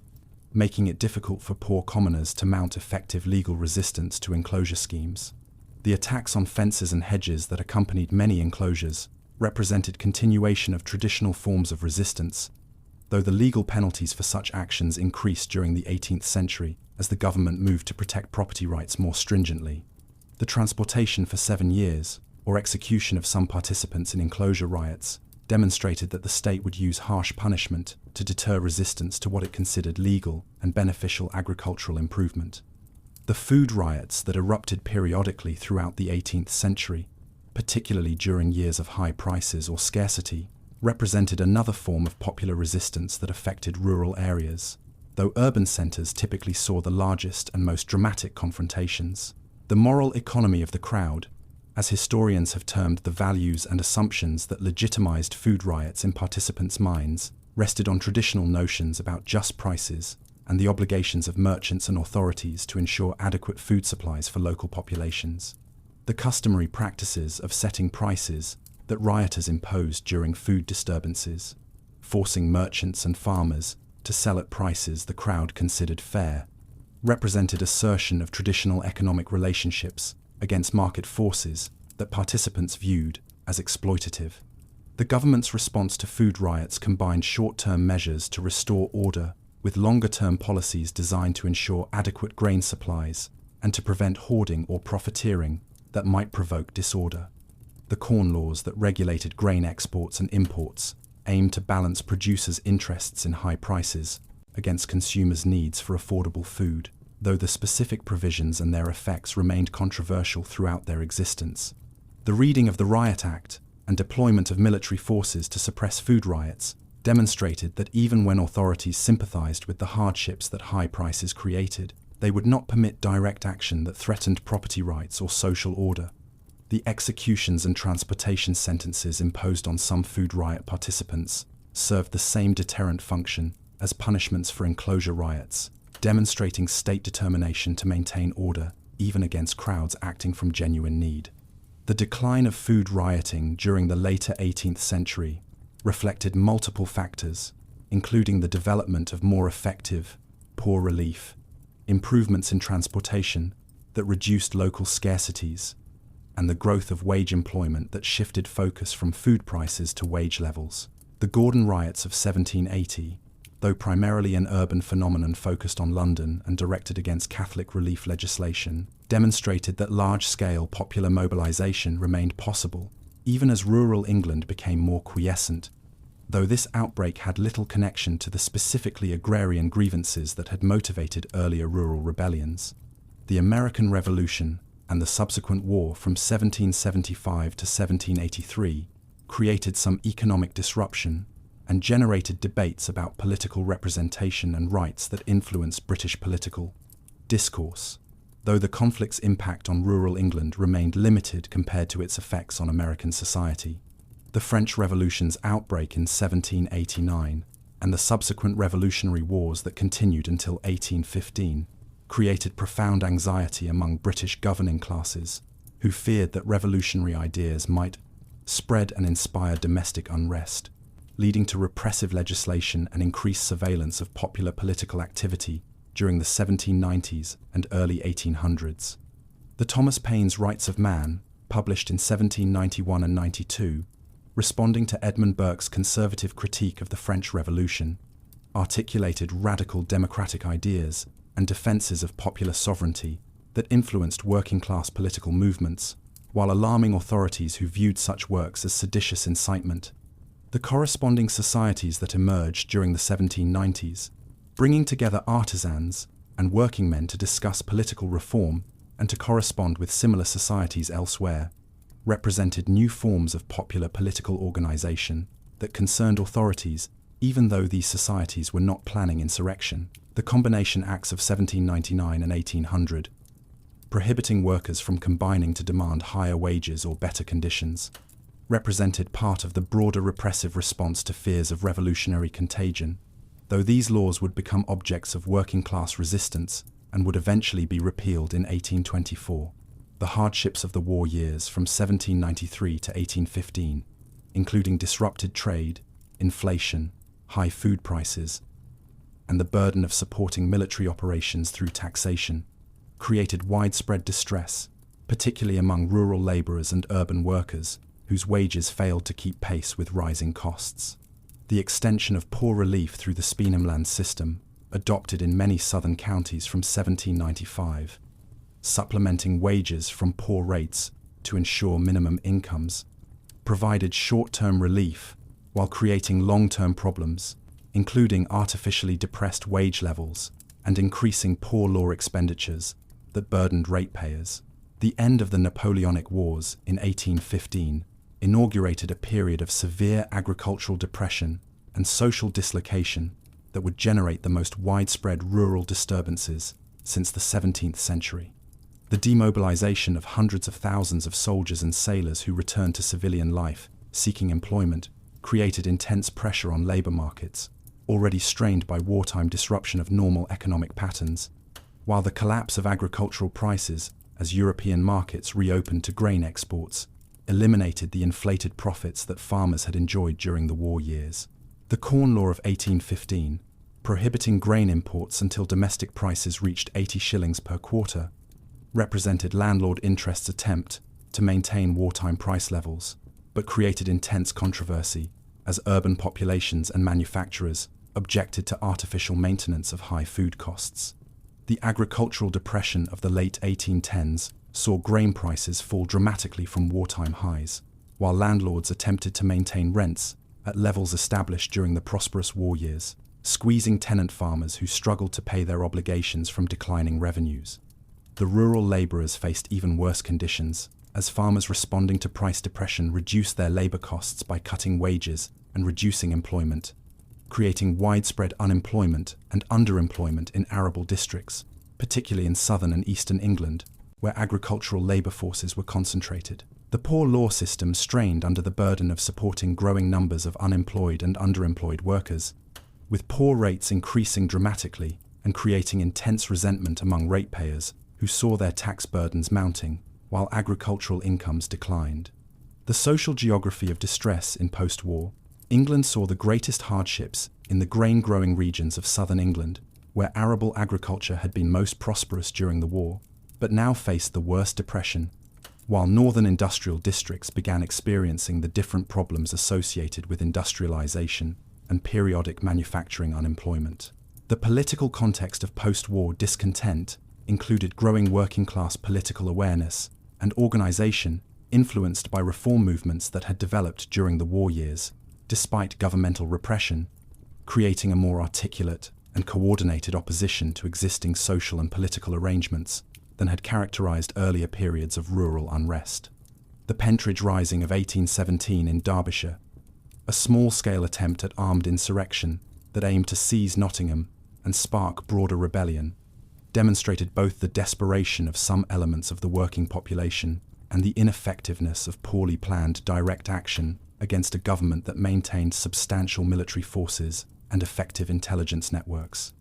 making it difficult for poor commoners to mount effective legal resistance to enclosure schemes. The attacks on fences and hedges that accompanied many enclosures represented continuation of traditional forms of resistance, though the legal penalties for such actions increased during the 18th century as the government moved to protect property rights more stringently. The transportation for 7 years, or execution of some participants in enclosure riots, demonstrated that the state would use harsh punishment to deter resistance to what it considered legal and beneficial agricultural improvement. The food riots that erupted periodically throughout the 18th century, particularly during years of high prices or scarcity, represented another form of popular resistance that affected rural areas, though urban centers typically saw the largest and most dramatic confrontations. The moral economy of the crowd, as historians have termed the values and assumptions that legitimized food riots in participants' minds, rested on traditional notions about just prices and the obligations of merchants and authorities to ensure adequate food supplies for local populations. The customary practices of setting prices that rioters imposed during food disturbances, forcing merchants and farmers to sell at prices the crowd considered fair, represented assertion of traditional economic relationships against market forces that participants viewed as exploitative. The government's response to food riots combined short-term measures to restore order with longer-term policies designed to ensure adequate grain supplies and to prevent hoarding or profiteering that might provoke disorder. The corn laws that regulated grain exports and imports aimed to balance producers' interests in high prices against consumers' needs for affordable food, though the specific provisions and their effects remained controversial throughout their existence. The reading of the Riot Act and deployment of military forces to suppress food riots demonstrated that even when authorities sympathized with the hardships that high prices created, they would not permit direct action that threatened property rights or social order. The executions and transportation sentences imposed on some food riot participants served the same deterrent function as punishments for enclosure riots, demonstrating state determination to maintain order even against crowds acting from genuine need. The decline of food rioting during the later 18th century reflected multiple factors, including the development of more effective, poor relief, improvements in transportation that reduced local scarcities, and the growth of wage employment that shifted focus from food prices to wage levels. The Gordon riots of 1780, though primarily an urban phenomenon focused on London and directed against Catholic relief legislation, demonstrated that large-scale popular mobilization remained possible, even as rural England became more quiescent, though this outbreak had little connection to the specifically agrarian grievances that had motivated earlier rural rebellions. The American Revolution and the subsequent war from 1775 to 1783 created some economic disruption and generated debates about political representation and rights that influenced British political discourse, though the conflict's impact on rural England remained limited compared to its effects on American society. The French Revolution's outbreak in 1789 and the subsequent revolutionary wars that continued until 1815 created profound anxiety among British governing classes, who feared that revolutionary ideas might spread and inspire domestic unrest, leading to repressive legislation and increased surveillance of popular political activity during the 1790s and early 1800s. The Thomas Paine's Rights of Man, published in 1791 and 92, responding to Edmund Burke's conservative critique of the French Revolution, articulated radical democratic ideas and defenses of popular sovereignty that influenced working-class political movements, while alarming authorities who viewed such works as seditious incitement. The corresponding societies that emerged during the 1790s, bringing together artisans and working men to discuss political reform and to correspond with similar societies elsewhere, represented new forms of popular political organization that concerned authorities even though these societies were not planning insurrection. The Combination Acts of 1799 and 1800, prohibiting workers from combining to demand higher wages or better conditions, represented part of the broader repressive response to fears of revolutionary contagion, though these laws would become objects of working-class resistance and would eventually be repealed in 1824. The hardships of the war years from 1793 to 1815, including disrupted trade, inflation, high food prices, and the burden of supporting military operations through taxation, created widespread distress, particularly among rural laborers and urban workers, whose wages failed to keep pace with rising costs. The extension of poor relief through the Speenhamland system, adopted in many southern counties from 1795, supplementing wages from poor rates to ensure minimum incomes, provided short-term relief while creating long-term problems, including artificially depressed wage levels and increasing poor law expenditures that burdened ratepayers. The end of the Napoleonic Wars in 1815 inaugurated a period of severe agricultural depression and social dislocation that would generate the most widespread rural disturbances since the 17th century. The demobilization of hundreds of thousands of soldiers and sailors who returned to civilian life, seeking employment, created intense pressure on labor markets, already strained by wartime disruption of normal economic patterns, while the collapse of agricultural prices as European markets reopened to grain exports eliminated the inflated profits that farmers had enjoyed during the war years. The Corn Law of 1815, prohibiting grain imports until domestic prices reached 80 shillings per quarter, represented landlord interests' attempt to maintain wartime price levels, but created intense controversy as urban populations and manufacturers objected to artificial maintenance of high food costs. The agricultural depression of the late 1810s saw grain prices fall dramatically from wartime highs, while landlords attempted to maintain rents at levels established during the prosperous war years, squeezing tenant farmers who struggled to pay their obligations from declining revenues. The rural laborers faced even worse conditions, as farmers responding to price depression reduced their labor costs by cutting wages and reducing employment, creating widespread unemployment and underemployment in arable districts, particularly in southern and eastern England, where agricultural labor forces were concentrated. The poor law system strained under the burden of supporting growing numbers of unemployed and underemployed workers, with poor rates increasing dramatically and creating intense resentment among ratepayers who saw their tax burdens mounting while agricultural incomes declined. The social geography of distress in post-war, England saw the greatest hardships in the grain-growing regions of southern England, where arable agriculture had been most prosperous during the war, but now faced the worst depression, while northern industrial districts began experiencing the different problems associated with industrialization and periodic manufacturing unemployment. The political context of post-war discontent included growing working-class political awareness and organization influenced by reform movements that had developed during the war years, despite governmental repression, creating a more articulate and coordinated opposition to existing social and political arrangements than had characterized earlier periods of rural unrest. The Pentridge Rising of 1817 in Derbyshire, a small-scale attempt at armed insurrection that aimed to seize Nottingham and spark broader rebellion, demonstrated both the desperation of some elements of the working population and the ineffectiveness of poorly planned direct action against a government that maintained substantial military forces and effective intelligence networks.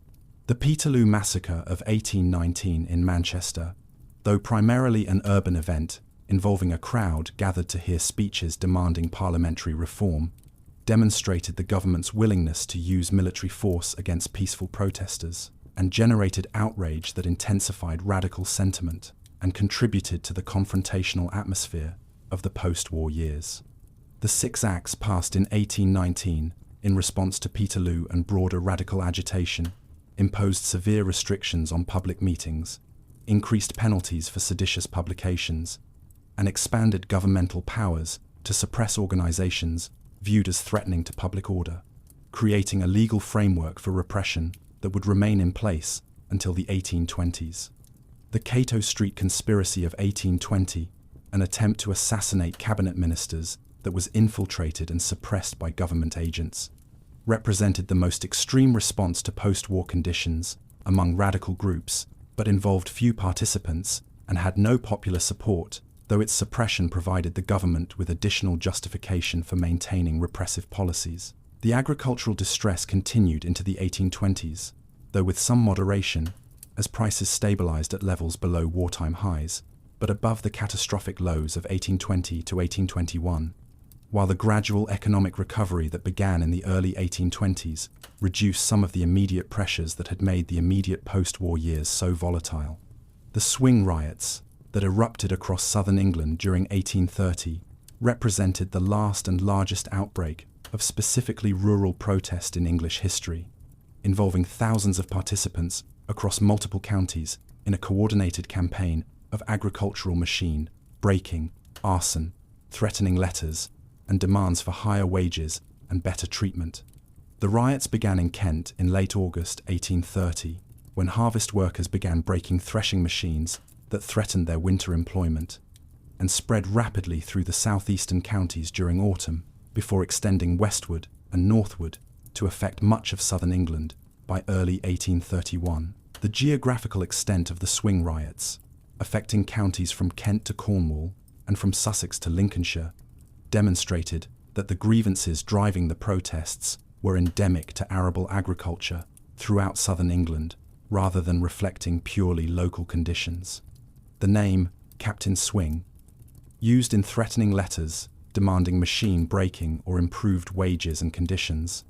The Peterloo Massacre of 1819 in Manchester, though primarily an urban event involving a crowd gathered to hear speeches demanding parliamentary reform, demonstrated the government's willingness to use military force against peaceful protesters, and generated outrage that intensified radical sentiment and contributed to the confrontational atmosphere of the post-war years. The Six Acts passed in 1819 in response to Peterloo and broader radical agitation imposed severe restrictions on public meetings, increased penalties for seditious publications, and expanded governmental powers to suppress organizations viewed as threatening to public order, creating a legal framework for repression that would remain in place until the 1820s. The Cato Street Conspiracy of 1820, an attempt to assassinate cabinet ministers that was infiltrated and suppressed by government agents, represented the most extreme response to post-war conditions among radical groups, but involved few participants and had no popular support, though its suppression provided the government with additional justification for maintaining repressive policies. The agricultural distress continued into the 1820s, though with some moderation, as prices stabilized at levels below wartime highs, but above the catastrophic lows of 1820 to 1821, while the gradual economic recovery that began in the early 1820s reduced some of the immediate pressures that had made the immediate post-war years so volatile. The swing riots that erupted across southern England during 1830 represented the last and largest outbreak of specifically rural protest in English history. involving thousands of participants across multiple counties in a coordinated campaign of agricultural machine breaking, arson, threatening letters, and demands for higher wages and better treatment. The riots began in Kent in late August 1830, when harvest workers began breaking threshing machines that threatened their winter employment, and spread rapidly through the southeastern counties during autumn, before extending westward and northward to affect much of southern England by early 1831. The geographical extent of the swing riots, affecting counties from Kent to Cornwall and from Sussex to Lincolnshire, demonstrated that the grievances driving the protests were endemic to arable agriculture throughout southern England, rather than reflecting purely local conditions. The name Captain Swing, used in threatening letters demanding machine breaking or improved wages and conditions,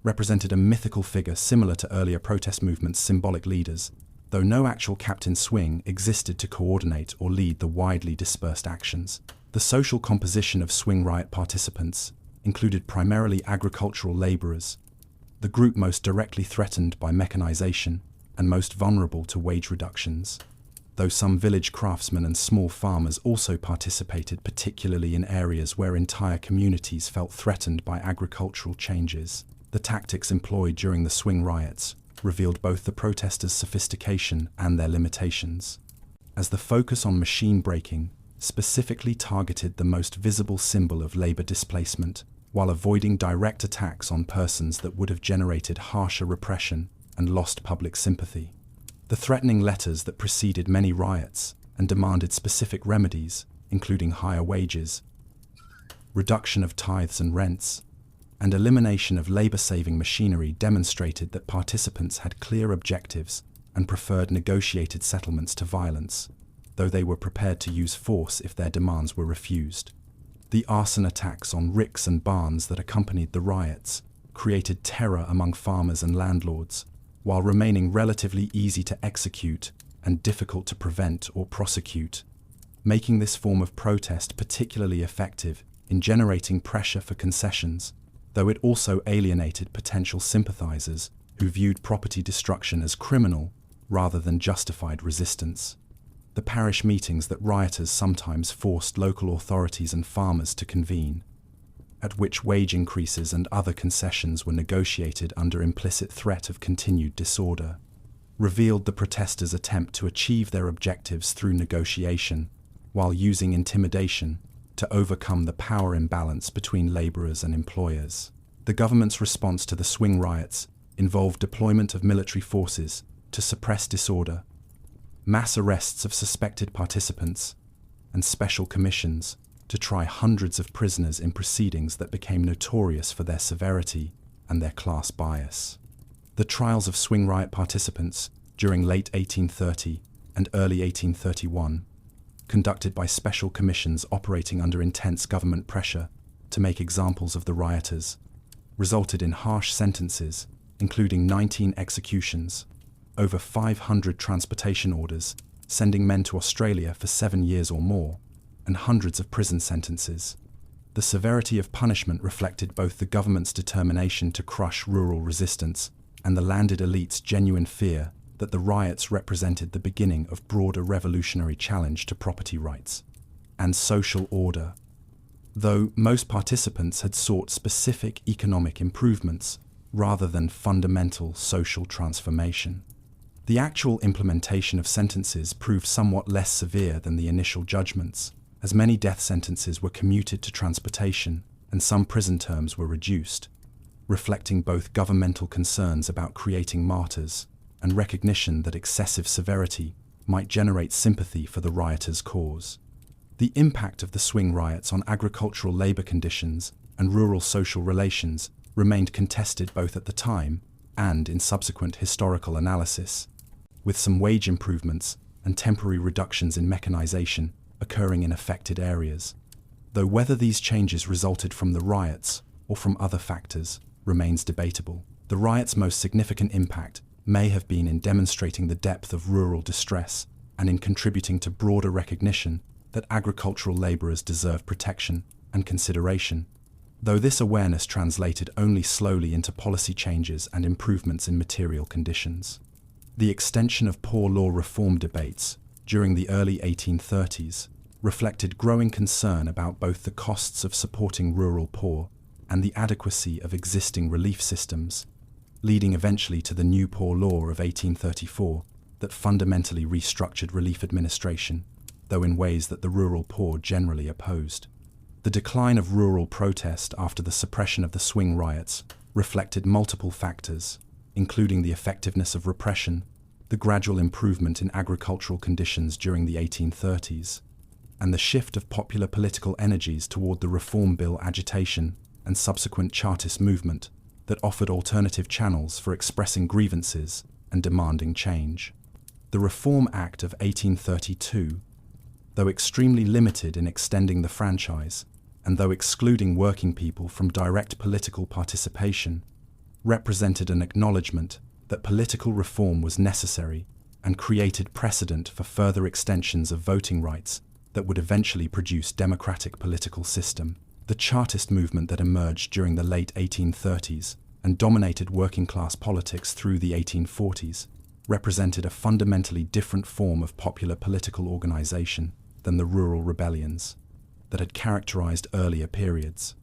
represented a mythical figure similar to earlier protest movements' symbolic leaders, though no actual Captain Swing existed to coordinate or lead the widely dispersed actions. The social composition of swing riot participants included primarily agricultural labourers, the group most directly threatened by mechanisation and most vulnerable to wage reductions, though some village craftsmen and small farmers also participated, particularly in areas where entire communities felt threatened by agricultural changes. The tactics employed during the swing riots revealed both the protesters' sophistication and their limitations, as the focus on machine breaking specifically targeted the most visible symbol of labour displacement, while avoiding direct attacks on persons that would have generated harsher repression and lost public sympathy. The threatening letters that preceded many riots and demanded specific remedies, including higher wages, reduction of tithes and rents, and elimination of labour-saving machinery, demonstrated that participants had clear objectives and preferred negotiated settlements to violence, though they were prepared to use force if their demands were refused. The arson attacks on ricks and barns that accompanied the riots created terror among farmers and landlords, while remaining relatively easy to execute and difficult to prevent or prosecute, making this form of protest particularly effective in generating pressure for concessions, though it also alienated potential sympathizers who viewed property destruction as criminal rather than justified resistance. The parish meetings that rioters sometimes forced local authorities and farmers to convene, at which wage increases and other concessions were negotiated under implicit threat of continued disorder, revealed the protesters' attempt to achieve their objectives through negotiation, while using intimidation to overcome the power imbalance between labourers and employers. The government's response to the swing riots involved deployment of military forces to suppress disorder, mass arrests of suspected participants, and special commissions to try hundreds of prisoners in proceedings that became notorious for their severity and their class bias. The trials of swing riot participants during late 1830 and early 1831, conducted by special commissions operating under intense government pressure to make examples of the rioters, resulted in harsh sentences, including 19 executions, over 500 transportation orders, sending men to Australia for 7 years or more, and hundreds of prison sentences. The severity of punishment reflected both the government's determination to crush rural resistance and the landed elite's genuine fear that the riots represented the beginning of broader revolutionary challenge to property rights and social order. Though most participants had sought specific economic improvements rather than fundamental social transformation, the actual implementation of sentences proved somewhat less severe than the initial judgments, as many death sentences were commuted to transportation and some prison terms were reduced, reflecting both governmental concerns about creating martyrs and recognition that excessive severity might generate sympathy for the rioters' cause. The impact of the swing riots on agricultural labour conditions and rural social relations remained contested both at the time and in subsequent historical analysis, with some wage improvements and temporary reductions in mechanisation occurring in affected areas, though whether these changes resulted from the riots or from other factors remains debatable. The riots' most significant impact may have been in demonstrating the depth of rural distress and in contributing to broader recognition that agricultural labourers deserve protection and consideration, though this awareness translated only slowly into policy changes and improvements in material conditions. The extension of poor law reform debates during the early 1830s reflected growing concern about both the costs of supporting rural poor and the adequacy of existing relief systems, leading eventually to the New Poor Law of 1834 that fundamentally restructured relief administration, though in ways that the rural poor generally opposed. The decline of rural protest after the suppression of the swing riots reflected multiple factors, including the effectiveness of repression, the gradual improvement in agricultural conditions during the 1830s, and the shift of popular political energies toward the Reform Bill agitation and subsequent Chartist movement that offered alternative channels for expressing grievances and demanding change. The Reform Act of 1832, though extremely limited in extending the franchise, and though excluding working people from direct political participation, represented an acknowledgement that political reform was necessary and created precedent for further extensions of voting rights that would eventually produce democratic political system. The Chartist movement that emerged during the late 1830s and dominated working-class politics through the 1840s represented a fundamentally different form of popular political organization than the rural rebellions that had characterized earlier periods.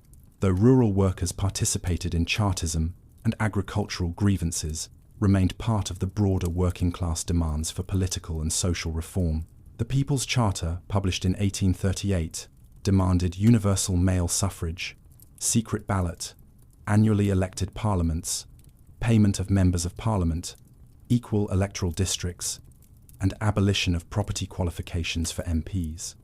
Though rural workers participated in Chartism and agricultural grievances remained part of the broader working-class demands for political and social reform, the People's Charter, published in 1838, demanded universal male suffrage, secret ballot, annually elected parliaments, payment of members of parliament, equal electoral districts, and abolition of property qualifications for MPs,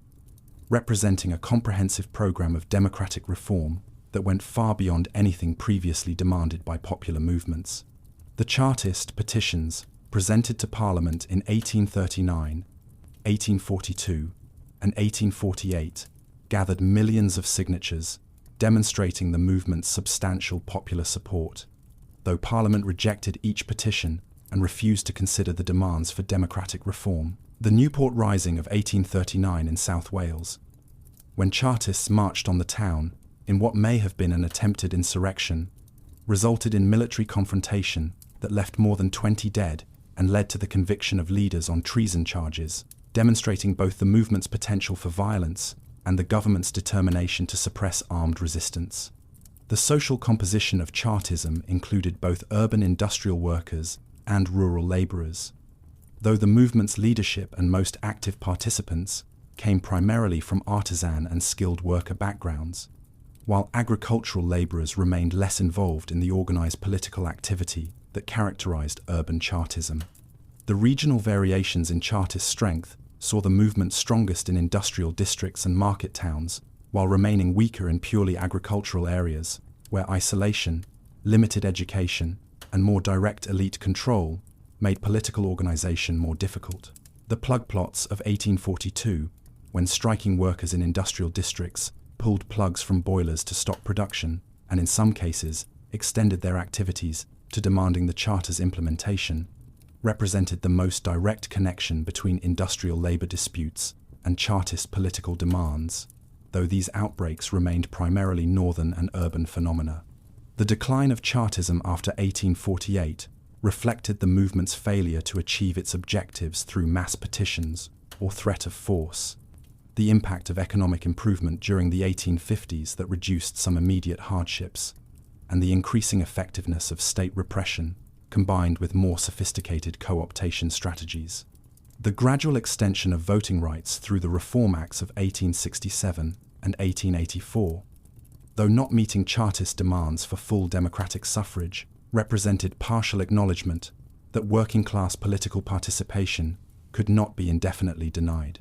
representing a comprehensive program of democratic reform that went far beyond anything previously demanded by popular movements. The Chartist petitions, presented to Parliament in 1839, 1842, and 1848, gathered millions of signatures, demonstrating the movement's substantial popular support, though Parliament rejected each petition and refused to consider the demands for democratic reform. The Newport Rising of 1839 in South Wales, when Chartists marched on the town in what may have been an attempted insurrection, resulted in military confrontation that left more than 20 dead and led to the conviction of leaders on treason charges, demonstrating both the movement's potential for violence and the government's determination to suppress armed resistance. The social composition of Chartism included both urban industrial workers and rural labourers, though the movement's leadership and most active participants came primarily from artisan and skilled worker backgrounds, while agricultural labourers remained less involved in the organised political activity that characterised urban Chartism. The regional variations in Chartist strength saw the movement strongest in industrial districts and market towns, while remaining weaker in purely agricultural areas, where isolation, limited education, and more direct elite control made political organisation more difficult. The plug plots of 1842, when striking workers in industrial districts pulled plugs from boilers to stop production, and in some cases extended their activities to demanding the Charter's implementation, represented the most direct connection between industrial labour disputes and Chartist political demands, though these outbreaks remained primarily northern and urban phenomena. The decline of Chartism after 1848 reflected the movement's failure to achieve its objectives through mass petitions or threat of force, the impact of economic improvement during the 1850s that reduced some immediate hardships, and the increasing effectiveness of state repression combined with more sophisticated co-optation strategies. The gradual extension of voting rights through the Reform Acts of 1867 and 1884, though not meeting Chartist demands for full democratic suffrage, represented partial acknowledgement that working-class political participation could not be indefinitely denied.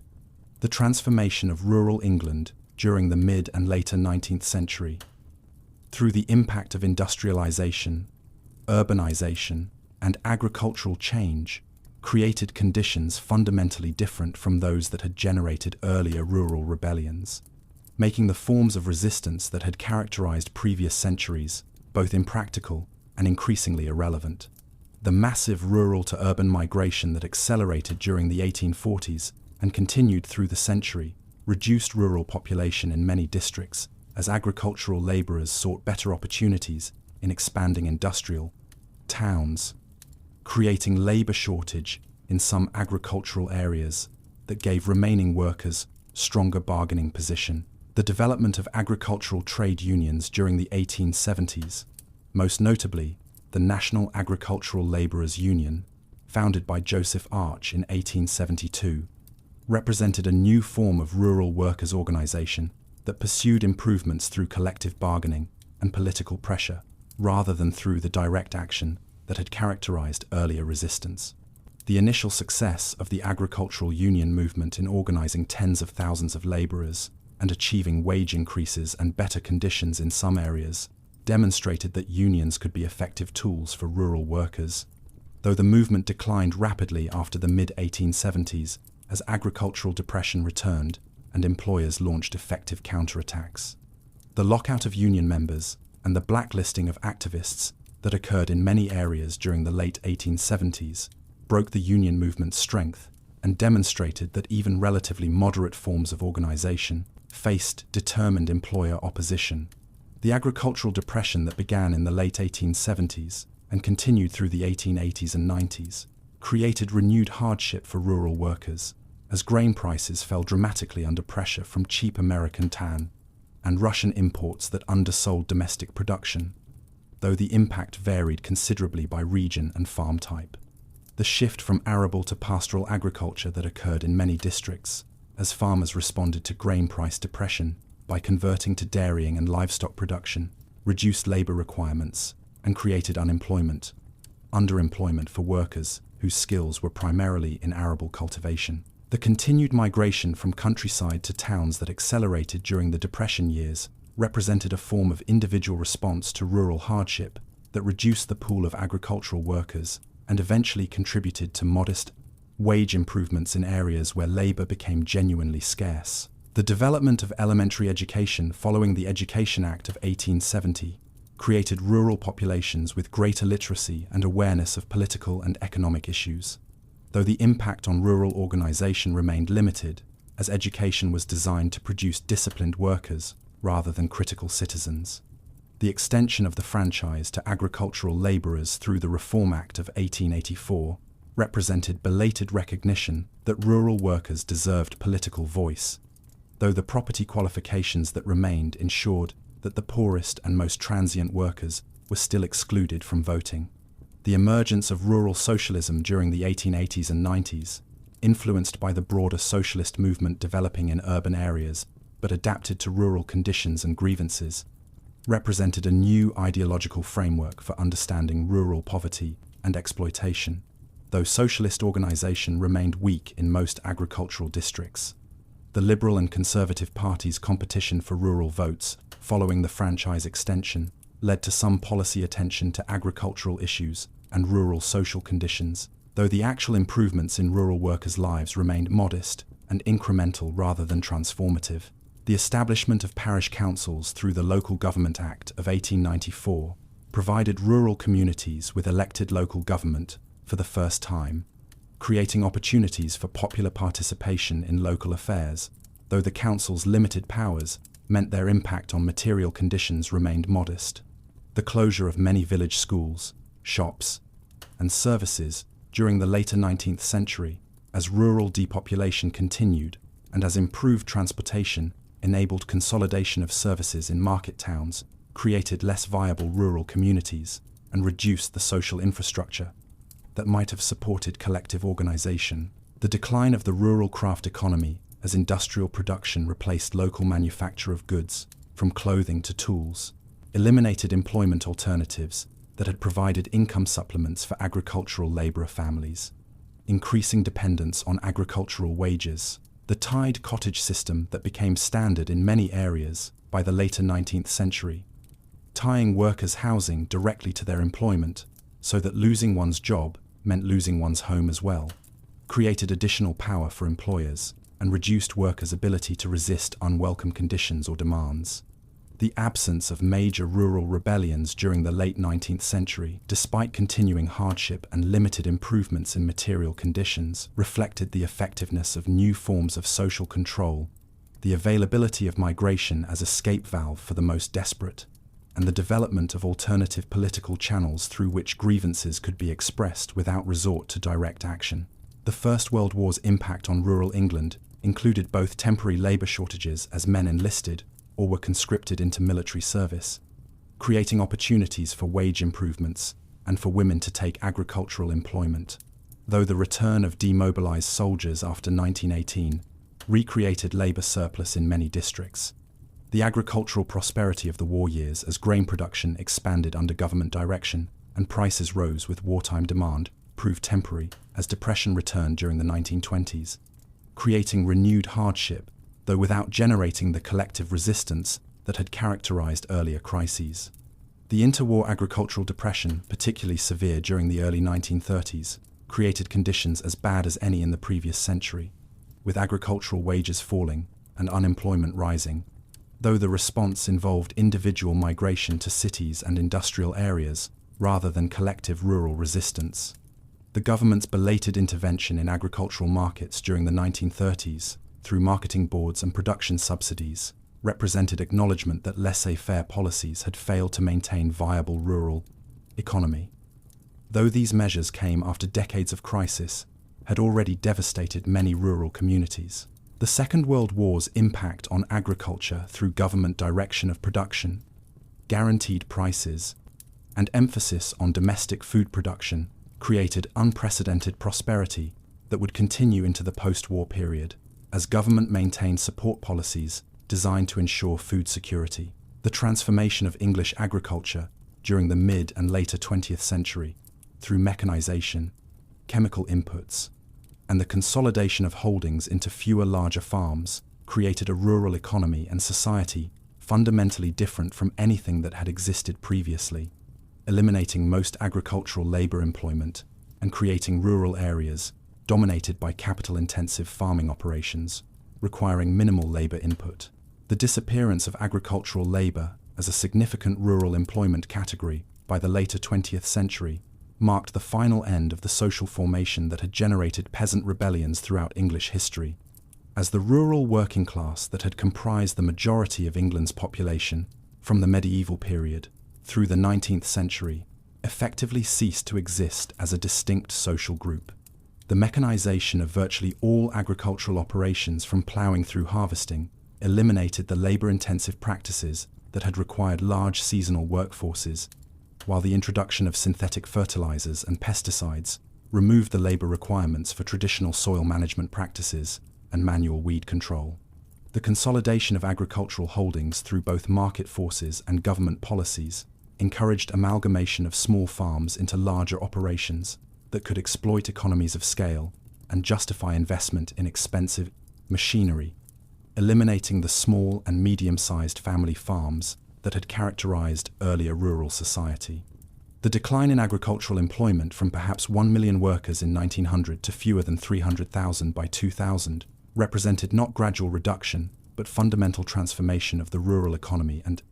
The transformation of rural England during the mid and later 19th century, through the impact of industrialization, urbanization, and agricultural change, created conditions fundamentally different from those that had generated earlier rural rebellions, making the forms of resistance that had characterized previous centuries both impractical and increasingly irrelevant. The massive rural to urban migration that accelerated during the 1840s and continued through the century reduced rural population in many districts as agricultural laborers sought better opportunities in expanding industrial towns, creating labor shortage in some agricultural areas that gave remaining workers stronger bargaining position. The development of agricultural trade unions during the 1870s, most notably the National Agricultural Laborers Union, founded by Joseph Arch in 1872, represented a new form of rural workers' organization that pursued improvements through collective bargaining and political pressure, rather than through the direct action that had characterized earlier resistance. The initial success of the agricultural union movement in organizing tens of thousands of laborers and achieving wage increases and better conditions in some areas demonstrated that unions could be effective tools for rural workers, though the movement declined rapidly after the mid-1870s as agricultural depression returned and employers launched effective counterattacks. The lockout of union members and the blacklisting of activists that occurred in many areas during the late 1870s broke the union movement's strength and demonstrated that even relatively moderate forms of organization faced determined employer opposition. The agricultural depression that began in the late 1870s and continued through the 1880s and 90s created renewed hardship for rural workers, as grain prices fell dramatically under pressure from cheap American tan and Russian imports that undersold domestic production, though the impact varied considerably by region and farm type. The shift from arable to pastoral agriculture that occurred in many districts, as farmers responded to grain price depression by converting to dairying and livestock production, reduced labor requirements, and created underemployment for workers whose skills were primarily in arable cultivation. The continued migration from countryside to towns that accelerated during the Depression years represented a form of individual response to rural hardship that reduced the pool of agricultural workers and eventually contributed to modest wage improvements in areas where labor became genuinely scarce. The development of elementary education following the Education Act of 1870 created rural populations with greater literacy and awareness of political and economic issues, though the impact on rural organization remained limited, as education was designed to produce disciplined workers rather than critical citizens. The extension of the franchise to agricultural laborers through the Reform Act of 1884 represented belated recognition that rural workers deserved political voice, though the property qualifications that remained ensured that the poorest and most transient workers were still excluded from voting. The emergence of rural socialism during the 1880s and 90s, influenced by the broader socialist movement developing in urban areas but adapted to rural conditions and grievances, represented a new ideological framework for understanding rural poverty and exploitation, though socialist organization remained weak in most agricultural districts. The Liberal and Conservative parties' competition for rural votes following the franchise extension led to some policy attention to agricultural issues and rural social conditions, though the actual improvements in rural workers' lives remained modest and incremental rather than transformative. The establishment of parish councils through the Local Government Act of 1894 provided rural communities with elected local government for the first time, creating opportunities for popular participation in local affairs, though the council's limited powers meant their impact on material conditions remained modest. The closure of many village schools, shops, and services during the later 19th century, as rural depopulation continued and as improved transportation enabled consolidation of services in market towns, created less viable rural communities and reduced the social infrastructure that might have supported collective organization. The decline of the rural craft economy as industrial production replaced local manufacture of goods, from clothing to tools, eliminated employment alternatives that had provided income supplements for agricultural laborer families. Increasing dependence on agricultural wages, the tied cottage system that became standard in many areas by the later 19th century, tying workers' housing directly to their employment so that losing one's job meant losing one's home as well, created additional power for employers and reduced workers' ability to resist unwelcome conditions or demands. The absence of major rural rebellions during the late 19th century, despite continuing hardship and limited improvements in material conditions, reflected the effectiveness of new forms of social control the availability of migration as escape valve for the most desperate, and the development of alternative political channels through which grievances could be expressed without resort to direct action. The First World War's impact on rural England included both temporary labour shortages as men enlisted or were conscripted into military service, creating opportunities for wage improvements and for women to take agricultural employment, though the return of demobilised soldiers after 1918 recreated labour surplus in many districts. The agricultural prosperity of the war years as grain production expanded under government direction and prices rose with wartime demand proved temporary as depression returned during the 1920s, creating renewed hardship, though without generating the collective resistance that had characterized earlier crises. The interwar agricultural depression, particularly severe during the early 1930s, created conditions as bad as any in the previous century, with agricultural wages falling and unemployment rising, though the response involved individual migration to cities and industrial areas rather than collective rural resistance. The government's belated intervention in agricultural markets during the 1930s, through marketing boards and production subsidies, represented acknowledgement that laissez-faire policies had failed to maintain viable rural economy. Though these measures came after decades of crisis, had already devastated many rural communities. The Second World War's impact on agriculture through government direction of production, guaranteed prices, and emphasis on domestic food production created unprecedented prosperity that would continue into the post-war period, as government maintained support policies designed to ensure food security. The transformation of English agriculture during the mid and later 20th century, through mechanization, chemical inputs, and the consolidation of holdings into fewer larger farms, created a rural economy and society fundamentally different from anything that had existed previously, eliminating most agricultural labor employment and creating rural areas dominated by capital-intensive farming operations, requiring minimal labor input. The disappearance of agricultural labor as a significant rural employment category by the later 20th century marked the final end of the social formation that had generated peasant rebellions throughout English history, as the rural working class that had comprised the majority of England's population from the medieval period through the 19th century effectively ceased to exist as a distinct social group. The mechanization of virtually all agricultural operations from ploughing through harvesting eliminated the labor-intensive practices that had required large seasonal workforces, while the introduction of synthetic fertilizers and pesticides removed the labor requirements for traditional soil management practices and manual weed control. The consolidation of agricultural holdings through both market forces and government policies encouraged amalgamation of small farms into larger operations that could exploit economies of scale and justify investment in expensive machinery, eliminating the small and medium-sized family farms that had characterized earlier rural society. The decline in agricultural employment from perhaps 1 million workers in 1900 to fewer than 300,000 by 2000 represented not gradual reduction, but fundamental transformation of the rural economy and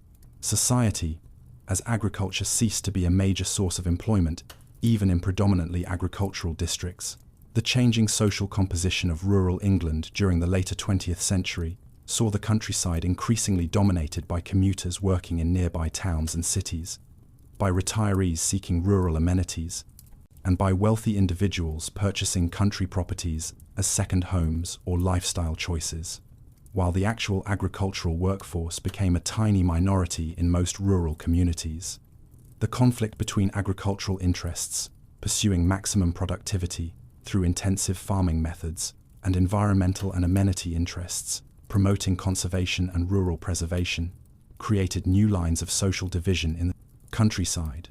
society, as agriculture ceased to be a major source of employment, even in predominantly agricultural districts. The changing social composition of rural England during the later 20th century saw the countryside increasingly dominated by commuters working in nearby towns and cities, by retirees seeking rural amenities, and by wealthy individuals purchasing country properties as second homes or lifestyle choices, while the actual agricultural workforce became a tiny minority in most rural communities. The conflict between agricultural interests, pursuing maximum productivity through intensive farming methods, and environmental and amenity interests, promoting conservation and rural preservation, created new lines of social division in the countryside.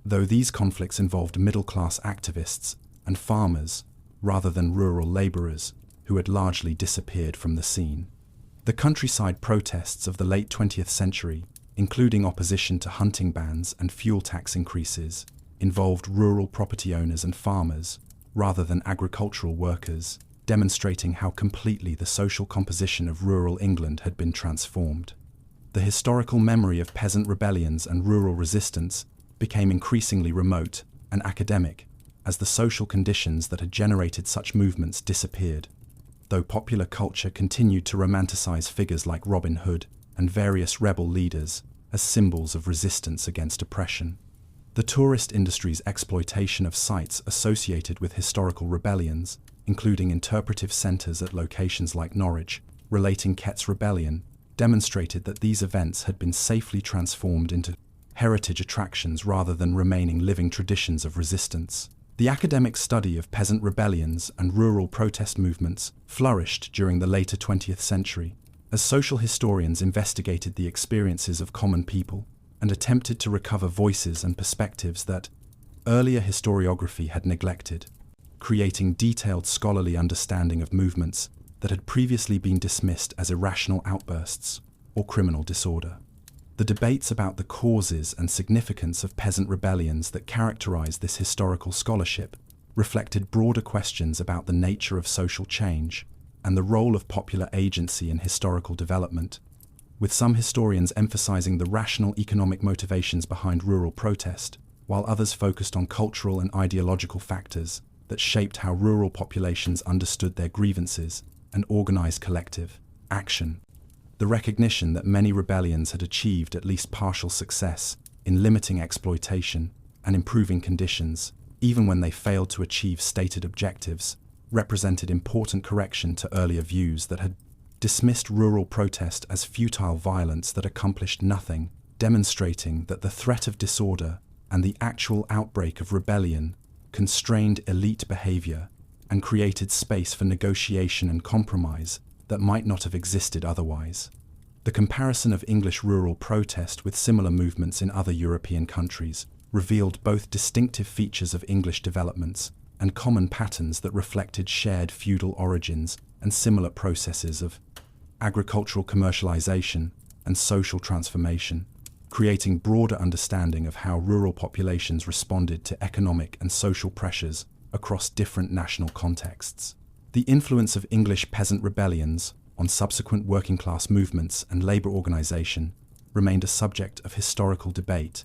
Though these conflicts involved middle-class activists and farmers rather than rural labourers who had largely disappeared from the scene. The countryside protests of the late 20th century, including opposition to hunting bans and fuel tax increases, involved rural property owners and farmers rather than agricultural workers, demonstrating how completely the social composition of rural England had been transformed. The historical memory of peasant rebellions and rural resistance became increasingly remote and academic as the social conditions that had generated such movements disappeared. though popular culture continued to romanticize figures like Robin Hood and various rebel leaders as symbols of resistance against oppression. The tourist industry's exploitation of sites associated with historical rebellions, including interpretive centers at locations like Norwich, relating Kett's rebellion, demonstrated that these events had been safely transformed into heritage attractions rather than remaining living traditions of resistance. The academic study of peasant rebellions and rural protest movements flourished during the later 20th century, as social historians investigated the experiences of common people and attempted to recover voices and perspectives that earlier historiography had neglected, creating detailed scholarly understanding of movements that had previously been dismissed as irrational outbursts or criminal disorder. The debates about the causes and significance of peasant rebellions that characterized this historical scholarship reflected broader questions about the nature of social change and the role of popular agency in historical development, with some historians emphasizing the rational economic motivations behind rural protest, while others focused on cultural and ideological factors that shaped how rural populations understood their grievances and organized collective action. The recognition that many rebellions had achieved at least partial success in limiting exploitation and improving conditions, even when they failed to achieve stated objectives, represented important correction to earlier views that had dismissed rural protest as futile violence that accomplished nothing, demonstrating that the threat of disorder and the actual outbreak of rebellion constrained elite behavior and created space for negotiation and compromise that might not have existed otherwise. The comparison of English rural protest with similar movements in other European countries revealed both distinctive features of English developments and common patterns that reflected shared feudal origins and similar processes of agricultural commercialization and social transformation, creating broader understanding of how rural populations responded to economic and social pressures across different national contexts. The influence of English peasant rebellions on subsequent working-class movements and labor organization remained a subject of historical debate,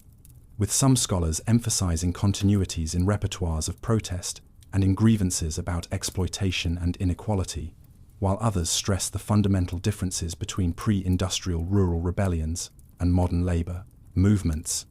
with some scholars emphasizing continuities in repertoires of protest and in grievances about exploitation and inequality, while others stressed the fundamental differences between pre-industrial rural rebellions and modern labor movements.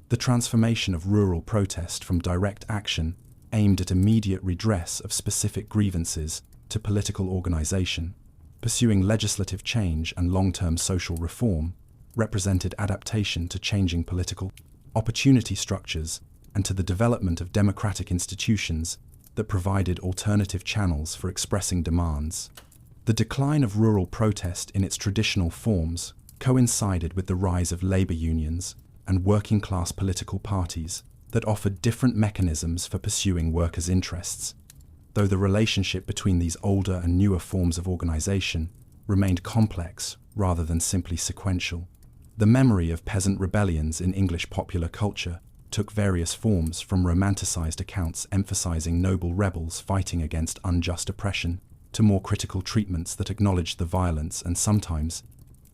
The transformation of rural protest from direct action aimed at immediate redress of specific grievances to political organization, pursuing legislative change and long-term social reform, represented adaptation to changing political opportunity structures and to the development of democratic institutions that provided alternative channels for expressing demands. The decline of rural protest in its traditional forms coincided with the rise of labor unions and working-class political parties that offered different mechanisms for pursuing workers' interests, though the relationship between these older and newer forms of organization remained complex rather than simply sequential. The memory of peasant rebellions in English popular culture took various forms, from romanticized accounts emphasizing noble rebels fighting against unjust oppression to more critical treatments that acknowledged the violence and sometimes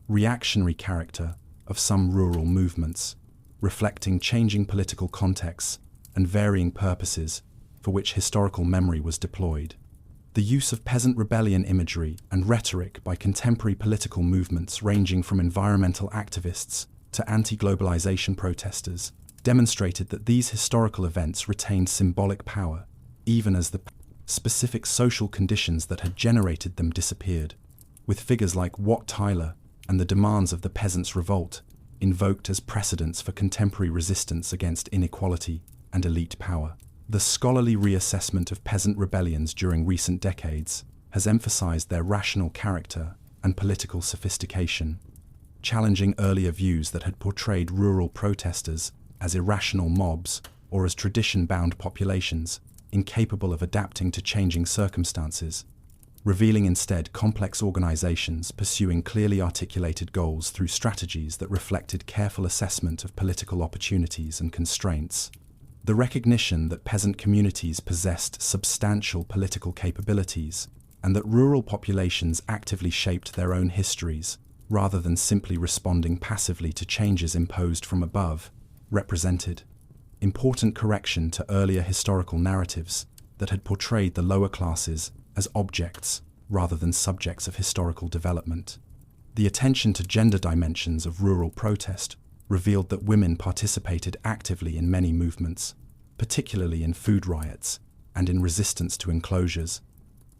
reactionary character of some rural movements, reflecting changing political contexts and varying purposes for which historical memory was deployed. The use of peasant rebellion imagery and rhetoric by contemporary political movements ranging from environmental activists to anti-globalization protesters demonstrated that these historical events retained symbolic power, even as the specific social conditions that had generated them disappeared, with figures like Wat Tyler and the demands of the Peasants' Revolt invoked as precedents for contemporary resistance against inequality and elite power. The scholarly reassessment of peasant rebellions during recent decades has emphasized their rational character and political sophistication, challenging earlier views that had portrayed rural protesters as irrational mobs or as tradition-bound populations incapable of adapting to changing circumstances, revealing instead complex organizations pursuing clearly articulated goals through strategies that reflected careful assessment of political opportunities and constraints. The recognition that peasant communities possessed substantial political capabilities and that rural populations actively shaped their own histories rather than simply responding passively to changes imposed from above represented important correction to earlier historical narratives that had portrayed the lower classes as objects rather than subjects of historical development. The attention to gender dimensions of rural protest revealed that women participated actively in many movements, particularly in food riots and in resistance to enclosures,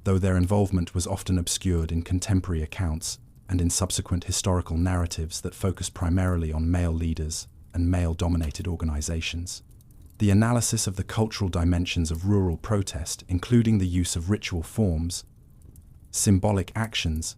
though their involvement was often obscured in contemporary accounts and in subsequent historical narratives that focus primarily on male leaders and male-dominated organizations. The analysis of the cultural dimensions of rural protest, including the use of ritual forms, symbolic actions,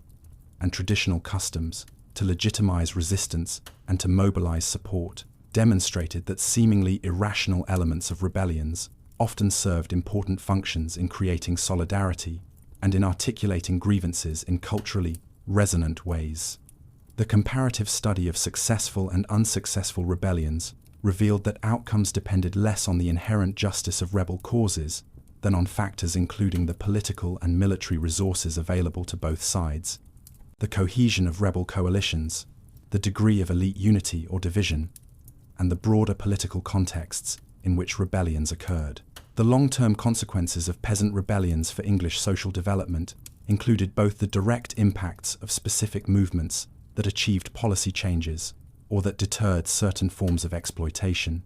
and traditional customs to legitimize resistance and to mobilize support, demonstrated that seemingly irrational elements of rebellions often served important functions in creating solidarity and in articulating grievances in culturally resonant ways. The comparative study of successful and unsuccessful rebellions revealed that outcomes depended less on the inherent justice of rebel causes than on factors including the political and military resources available to both sides, the cohesion of rebel coalitions, the degree of elite unity or division, and the broader political contexts in which rebellions occurred. The long-term consequences of peasant rebellions for English social development included both the direct impacts of specific movements that achieved policy changes or that deterred certain forms of exploitation,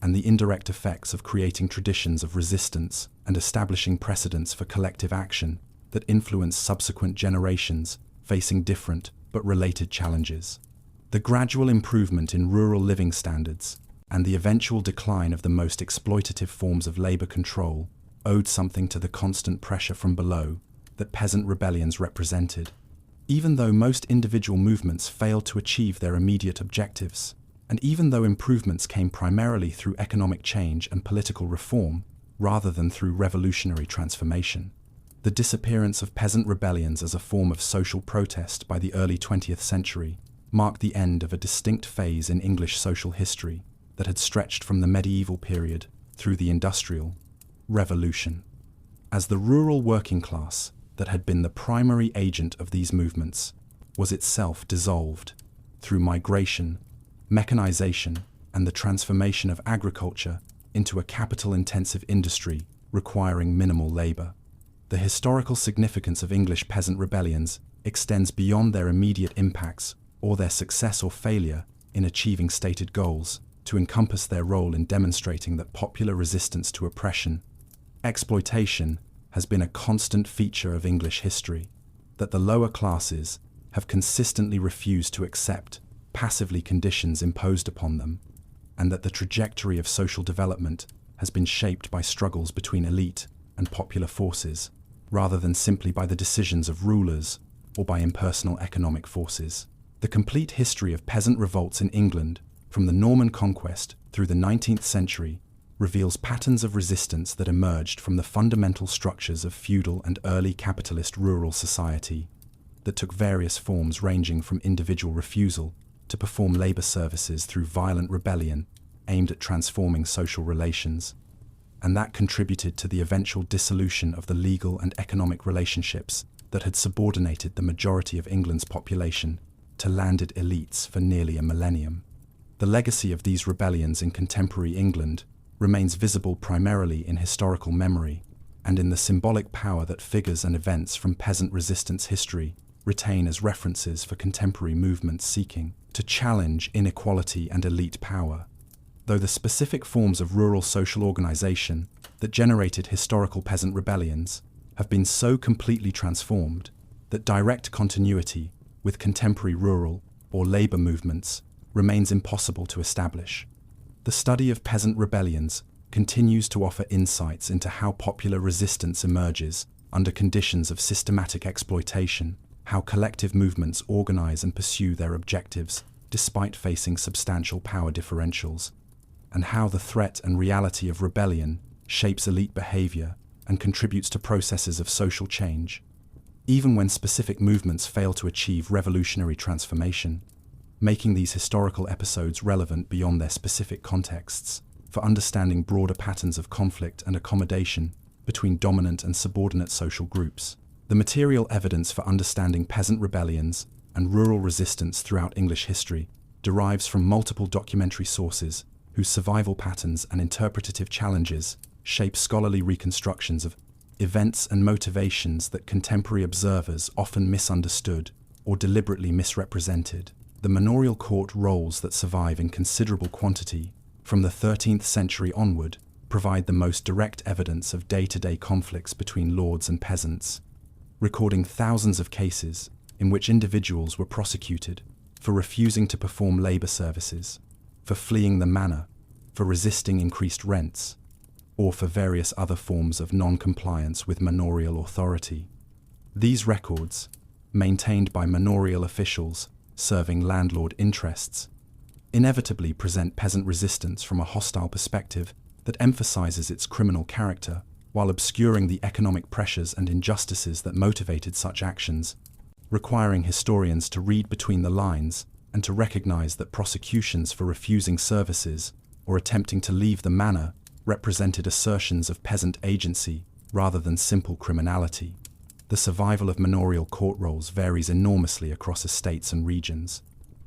and the indirect effects of creating traditions of resistance and establishing precedents for collective action that influenced subsequent generations facing different but related challenges. The gradual improvement in rural living standards and the eventual decline of the most exploitative forms of labor control owed something to the constant pressure from below that peasant rebellions represented. Even though most individual movements failed to achieve their immediate objectives, and even though improvements came primarily through economic change and political reform rather than through revolutionary transformation, the disappearance of peasant rebellions as a form of social protest by the early 20th century marked the end of a distinct phase in English social history that had stretched from the medieval period through the Industrial Revolution. As the rural working class that had been the primary agent of these movements was itself dissolved through migration, mechanization, and the transformation of agriculture into a capital-intensive industry requiring minimal labor. The historical significance of English peasant rebellions extends beyond their immediate impacts or their success or failure in achieving stated goals to encompass their role in demonstrating that popular resistance to oppression, exploitation, has been a constant feature of English history, that the lower classes have consistently refused to accept passively conditions imposed upon them, and that the trajectory of social development has been shaped by struggles between elite and popular forces, rather than simply by the decisions of rulers or by impersonal economic forces. The complete history of peasant revolts in England, from the Norman conquest through the 19th century, reveals patterns of resistance that emerged from the fundamental structures of feudal and early capitalist rural society, that took various forms ranging from individual refusal to perform labor services through violent rebellion aimed at transforming social relations, and that contributed to the eventual dissolution of the legal and economic relationships that had subordinated the majority of England's population to landed elites for nearly a millennium. The legacy of these rebellions in contemporary England remains visible primarily in historical memory and in the symbolic power that figures and events from peasant resistance history retain as references for contemporary movements seeking to challenge inequality and elite power. Though the specific forms of rural social organization that generated historical peasant rebellions have been so completely transformed that direct continuity with contemporary rural or labor movements remains impossible to establish. The study of peasant rebellions continues to offer insights into how popular resistance emerges under conditions of systematic exploitation, how collective movements organize and pursue their objectives despite facing substantial power differentials, and how the threat and reality of rebellion shapes elite behavior and contributes to processes of social change, even when specific movements fail to achieve revolutionary transformation, making these historical episodes relevant beyond their specific contexts for understanding broader patterns of conflict and accommodation between dominant and subordinate social groups. The material evidence for understanding peasant rebellions and rural resistance throughout English history derives from multiple documentary sources whose survival patterns and interpretative challenges shape scholarly reconstructions of events and motivations that contemporary observers often misunderstood or deliberately misrepresented. The manorial court roles that survive in considerable quantity from the 13th century onward provide the most direct evidence of day-to-day conflicts between lords and peasants, recording thousands of cases in which individuals were prosecuted for refusing to perform labor services, for fleeing the manor, for resisting increased rents, or for various other forms of non-compliance with manorial authority. These records, maintained by manorial officials serving landlord interests, inevitably present peasant resistance from a hostile perspective that emphasizes its criminal character while obscuring the economic pressures and injustices that motivated such actions, requiring historians to read between the lines and to recognize that prosecutions for refusing services or attempting to leave the manor represented assertions of peasant agency rather than simple criminality. The survival of manorial court roles varies enormously across estates and regions,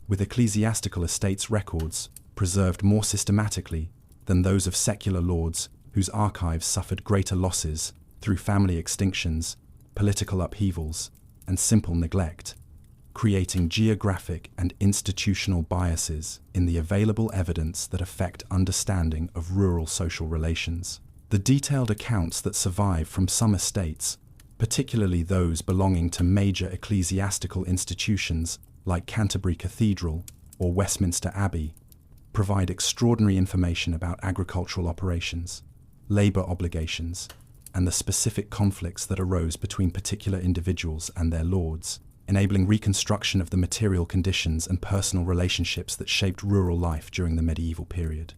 with ecclesiastical estates records preserved more systematically than those of secular lords whose archives suffered greater losses through family extinctions, political upheavals, and simple neglect, creating geographic and institutional biases in the available evidence that affect understanding of rural social relations. The detailed accounts that survive from some estates, particularly those belonging to major ecclesiastical institutions like Canterbury Cathedral or Westminster Abbey, provide extraordinary information about agricultural operations, labor obligations, and the specific conflicts that arose between particular individuals and their lords, enabling reconstruction of the material conditions and personal relationships that shaped rural life during the medieval period.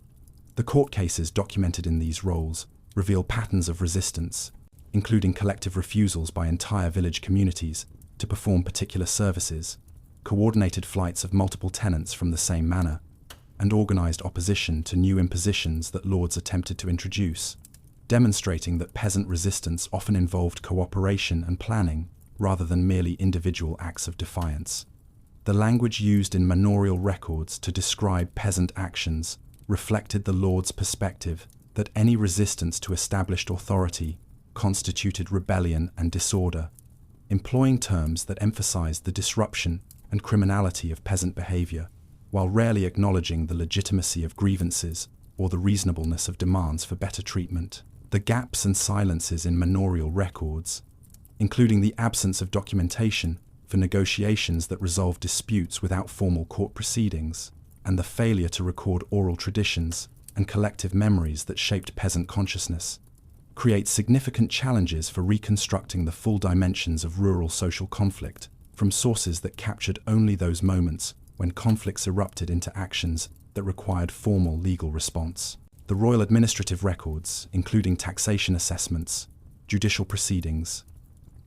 The court cases documented in these rolls reveal patterns of resistance, including collective refusals by entire village communities to perform particular services, coordinated flights of multiple tenants from the same manor, and organized opposition to new impositions that lords attempted to introduce, demonstrating that peasant resistance often involved cooperation and planning rather than merely individual acts of defiance. The language used in manorial records to describe peasant actions reflected the lord's perspective that any resistance to established authority constituted rebellion and disorder, employing terms that emphasized the disruption and criminality of peasant behavior, while rarely acknowledging the legitimacy of grievances or the reasonableness of demands for better treatment. The gaps and silences in manorial records, including the absence of documentation for negotiations that resolved disputes without formal court proceedings, and the failure to record oral traditions and collective memories that shaped peasant consciousness, create significant challenges for reconstructing the full dimensions of rural social conflict from sources that captured only those moments when conflicts erupted into actions that required formal legal response. The royal administrative records, including taxation assessments, judicial proceedings,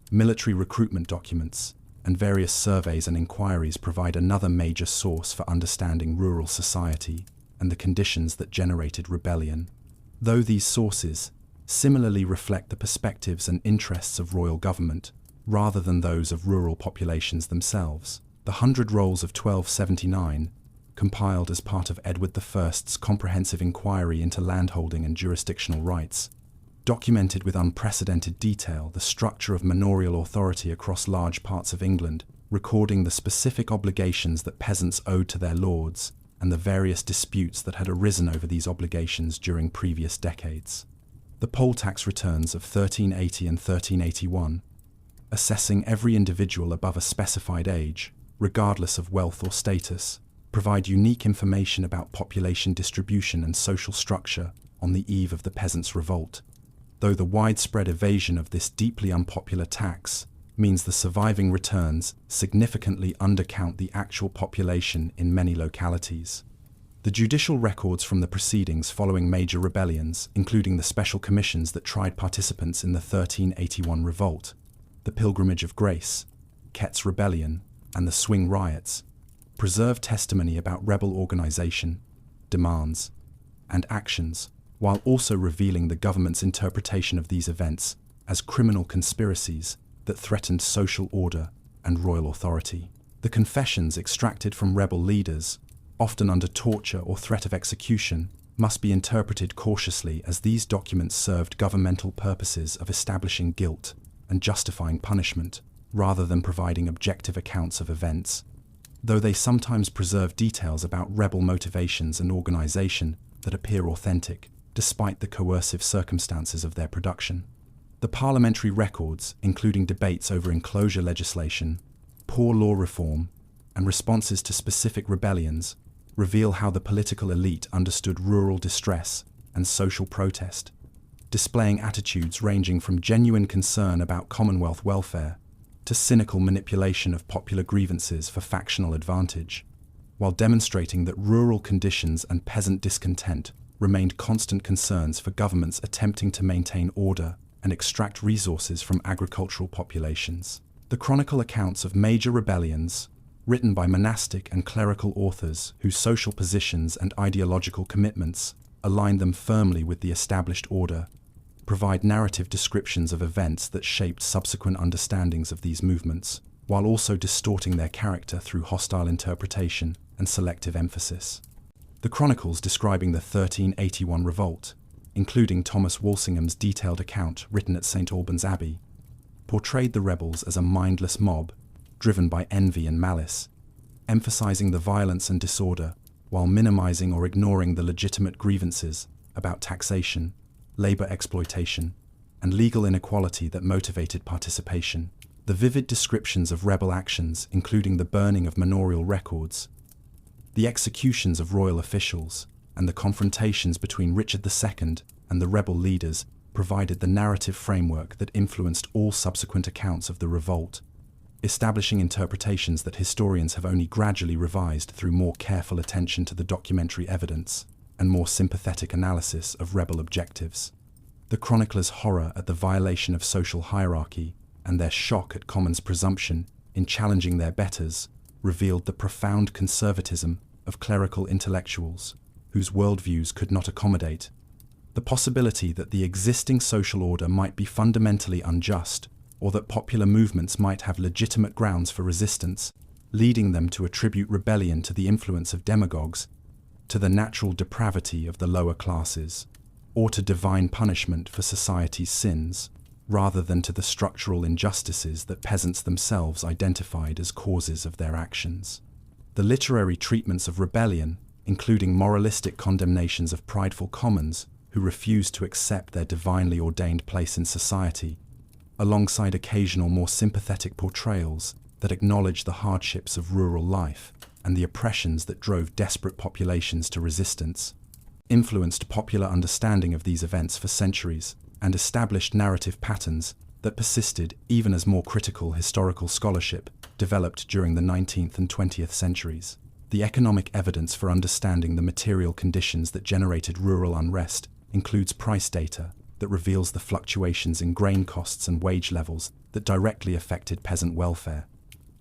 military recruitment documents, and various surveys and inquiries, provide another major source for understanding rural society and the conditions that generated rebellion. Though these sources similarly reflect the perspectives and interests of royal government rather than those of rural populations themselves, the 100 Rolls of 1279, compiled as part of Edward I's comprehensive inquiry into landholding and jurisdictional rights, documented with unprecedented detail the structure of manorial authority across large parts of England, recording the specific obligations that peasants owed to their lords and the various disputes that had arisen over these obligations during previous decades. The poll tax returns of 1380 and 1381, assessing every individual above a specified age, regardless of wealth or status, provide unique information about population distribution and social structure on the eve of the Peasants' Revolt, though the widespread evasion of this deeply unpopular tax means the surviving returns significantly undercount the actual population in many localities. The judicial records from the proceedings following major rebellions, including the special commissions that tried participants in the 1381 revolt, the Pilgrimage of Grace, Kett's Rebellion, and the Swing Riots, preserve testimony about rebel organization, demands, and actions, while also revealing the government's interpretation of these events as criminal conspiracies that threatened social order and royal authority. The confessions extracted from rebel leaders, often under torture or threat of execution, must be interpreted cautiously, as these documents served governmental purposes of establishing guilt and justifying punishment, rather than providing objective accounts of events, though they sometimes preserve details about rebel motivations and organization that appear authentic, despite the coercive circumstances of their production. The parliamentary records, including debates over enclosure legislation, poor law reform, and responses to specific rebellions, reveal how the political elite understood rural distress and social protest, displaying attitudes ranging from genuine concern about Commonwealth welfare to cynical manipulation of popular grievances for factional advantage, while demonstrating that rural conditions and peasant discontent remained constant concerns for governments attempting to maintain order and extract resources from agricultural populations. The chronicle accounts of major rebellions, written by monastic and clerical authors whose social positions and ideological commitments aligned them firmly with the established order, provide narrative descriptions of events that shaped subsequent understandings of these movements, while also distorting their character through hostile interpretation and selective emphasis. The chronicles describing the 1381 revolt, including Thomas Walsingham's detailed account written at St. Albans Abbey, portrayed the rebels as a mindless mob driven by envy and malice, emphasizing the violence and disorder while minimizing or ignoring the legitimate grievances about taxation, labor exploitation, and legal inequality that motivated participation. The vivid descriptions of rebel actions, including the burning of manorial records, the executions of royal officials, and the confrontations between Richard II and the rebel leaders, provided the narrative framework that influenced all subsequent accounts of the revolt, establishing interpretations that historians have only gradually revised through more careful attention to the documentary evidence and more sympathetic analysis of rebel objectives. The chroniclers' horror at the violation of social hierarchy and their shock at Common's presumption in challenging their betters revealed the profound conservatism of clerical intellectuals whose worldviews could not accommodate the possibility that the existing social order might be fundamentally unjust, or that popular movements might have legitimate grounds for resistance, leading them to attribute rebellion to the influence of demagogues, to the natural depravity of the lower classes, or to divine punishment for society's sins, rather than to the structural injustices that peasants themselves identified as causes of their actions. The literary treatments of rebellion, including moralistic condemnations of prideful commons who refused to accept their divinely ordained place in society, alongside occasional more sympathetic portrayals that acknowledge the hardships of rural life and the oppressions that drove desperate populations to resistance, influenced popular understanding of these events for centuries and established narrative patterns that persisted even as more critical historical scholarship developed during the 19th and 20th centuries. The economic evidence for understanding the material conditions that generated rural unrest includes price data that reveals the fluctuations in grain costs and wage levels that directly affected peasant welfare,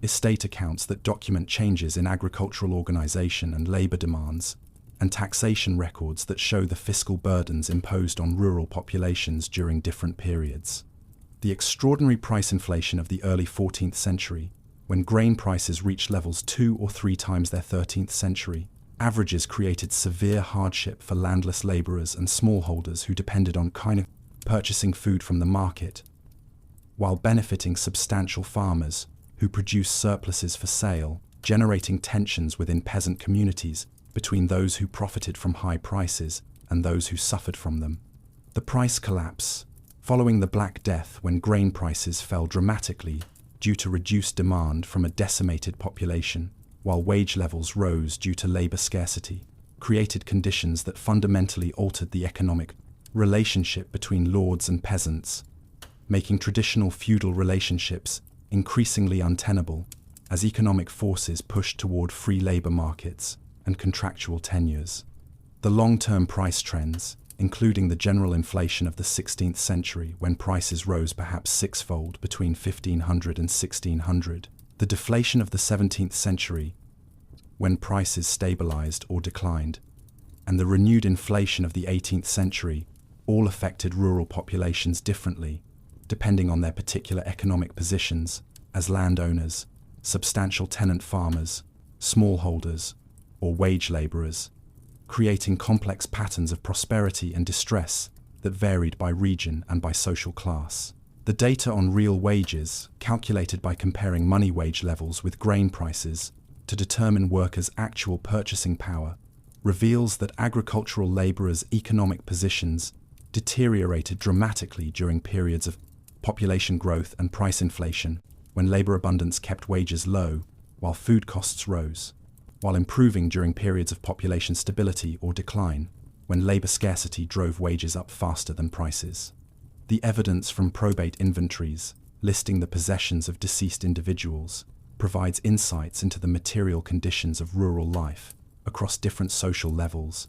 estate accounts that document changes in agricultural organization and labor demands, and taxation records that show the fiscal burdens imposed on rural populations during different periods. The extraordinary price inflation of the early 14th century, when grain prices reached levels 2 or 3 times their 13th century averages, created severe hardship for landless laborers and smallholders who depended on purchasing food from the market, while benefiting substantial farmers who produced surpluses for sale, generating tensions within peasant communities between those who profited from high prices and those who suffered from them. The price collapse, following the Black Death when grain prices fell dramatically due to reduced demand from a decimated population, while wage levels rose due to labor scarcity, created conditions that fundamentally altered the economic relationship between lords and peasants, making traditional feudal relationships increasingly untenable as economic forces pushed toward free labor markets and contractual tenures. The long-term price trends, including the general inflation of the 16th century when prices rose perhaps sixfold between 1500 and 1600, the deflation of the 17th century when prices stabilized or declined, and the renewed inflation of the 18th century all affected rural populations differently, depending on their particular economic positions as landowners, substantial tenant farmers, smallholders, or wage laborers, creating complex patterns of prosperity and distress that varied by region and by social class. The data on real wages, calculated by comparing money wage levels with grain prices to determine workers' actual purchasing power, reveals that agricultural laborers' economic positions deteriorated dramatically during periods of population growth and price inflation, when labor abundance kept wages low while food costs rose, while improving during periods of population stability or decline, when labor scarcity drove wages up faster than prices. The evidence from probate inventories, listing the possessions of deceased individuals, provides insights into the material conditions of rural life across different social levels,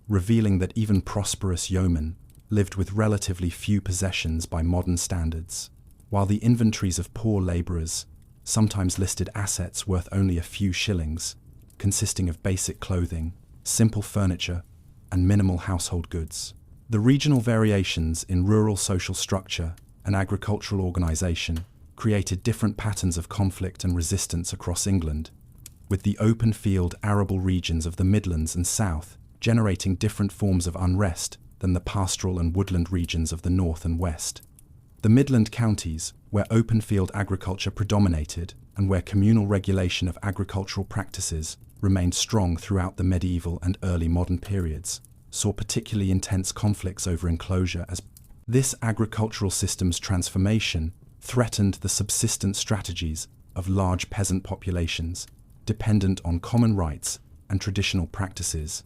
revealing that even prosperous yeomen lived with relatively few possessions by modern standards, while the inventories of poor laborers sometimes listed assets worth only a few shillings, consisting of basic clothing, simple furniture, and minimal household goods. The regional variations in rural social structure and agricultural organization created different patterns of conflict and resistance across England, with the open-field arable regions of the Midlands and South generating different forms of unrest than the pastoral and woodland regions of the North and West. The Midland counties, where open-field agriculture predominated and where communal regulation of agricultural practices remained strong throughout the medieval and early modern periods, saw particularly intense conflicts over enclosure as this agricultural system's transformation threatened the subsistence strategies of large peasant populations, dependent on common rights and traditional practices,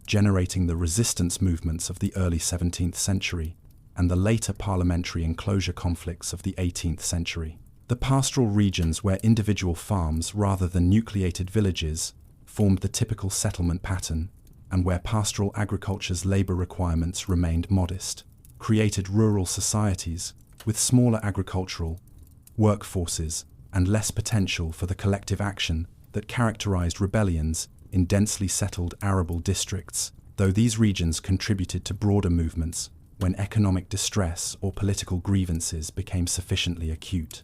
generating the resistance movements of the early 17th century and the later parliamentary enclosure conflicts of the 18th century. The pastoral regions where individual farms rather than nucleated villages formed the typical settlement pattern, and where pastoral agriculture's labor requirements remained modest, created rural societies with smaller agricultural workforces and less potential for the collective action that characterized rebellions in densely settled arable districts, though these regions contributed to broader movements when economic distress or political grievances became sufficiently acute.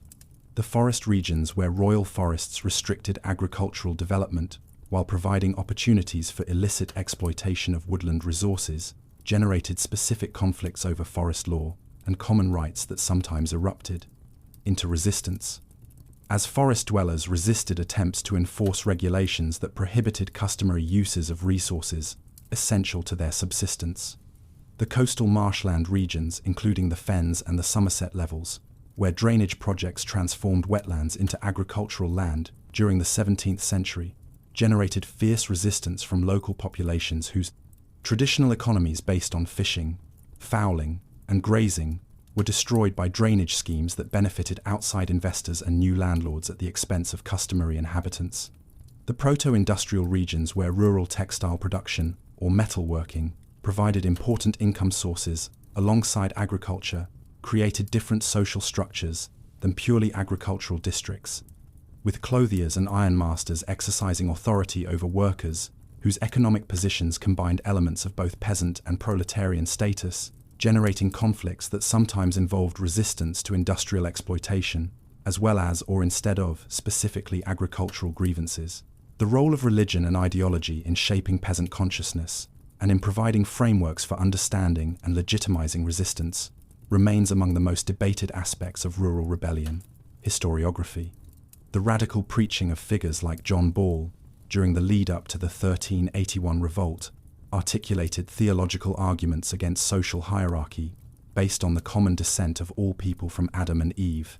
The forest regions where royal forests restricted agricultural development while providing opportunities for illicit exploitation of woodland resources generated specific conflicts over forest law and common rights that sometimes erupted into resistance. As forest dwellers resisted attempts to enforce regulations that prohibited customary uses of resources essential to their subsistence. The coastal marshland regions, including the Fens and the Somerset levels, where drainage projects transformed wetlands into agricultural land during the 17th century, generated fierce resistance from local populations whose traditional economies based on fishing, fowling, and grazing were destroyed by drainage schemes that benefited outside investors and new landlords at the expense of customary inhabitants. The proto-industrial regions where rural textile production or metalworking provided important income sources alongside agriculture created different social structures than purely agricultural districts, with clothiers and ironmasters exercising authority over workers whose economic positions combined elements of both peasant and proletarian status, generating conflicts that sometimes involved resistance to industrial exploitation, as well as or instead of specifically agricultural grievances. The role of religion and ideology in shaping peasant consciousness and in providing frameworks for understanding and legitimizing resistance remains among the most debated aspects of rural rebellion. Historiography. The radical preaching of figures like John Ball during the lead-up to the 1381 revolt articulated theological arguments against social hierarchy based on the common descent of all people from Adam and Eve,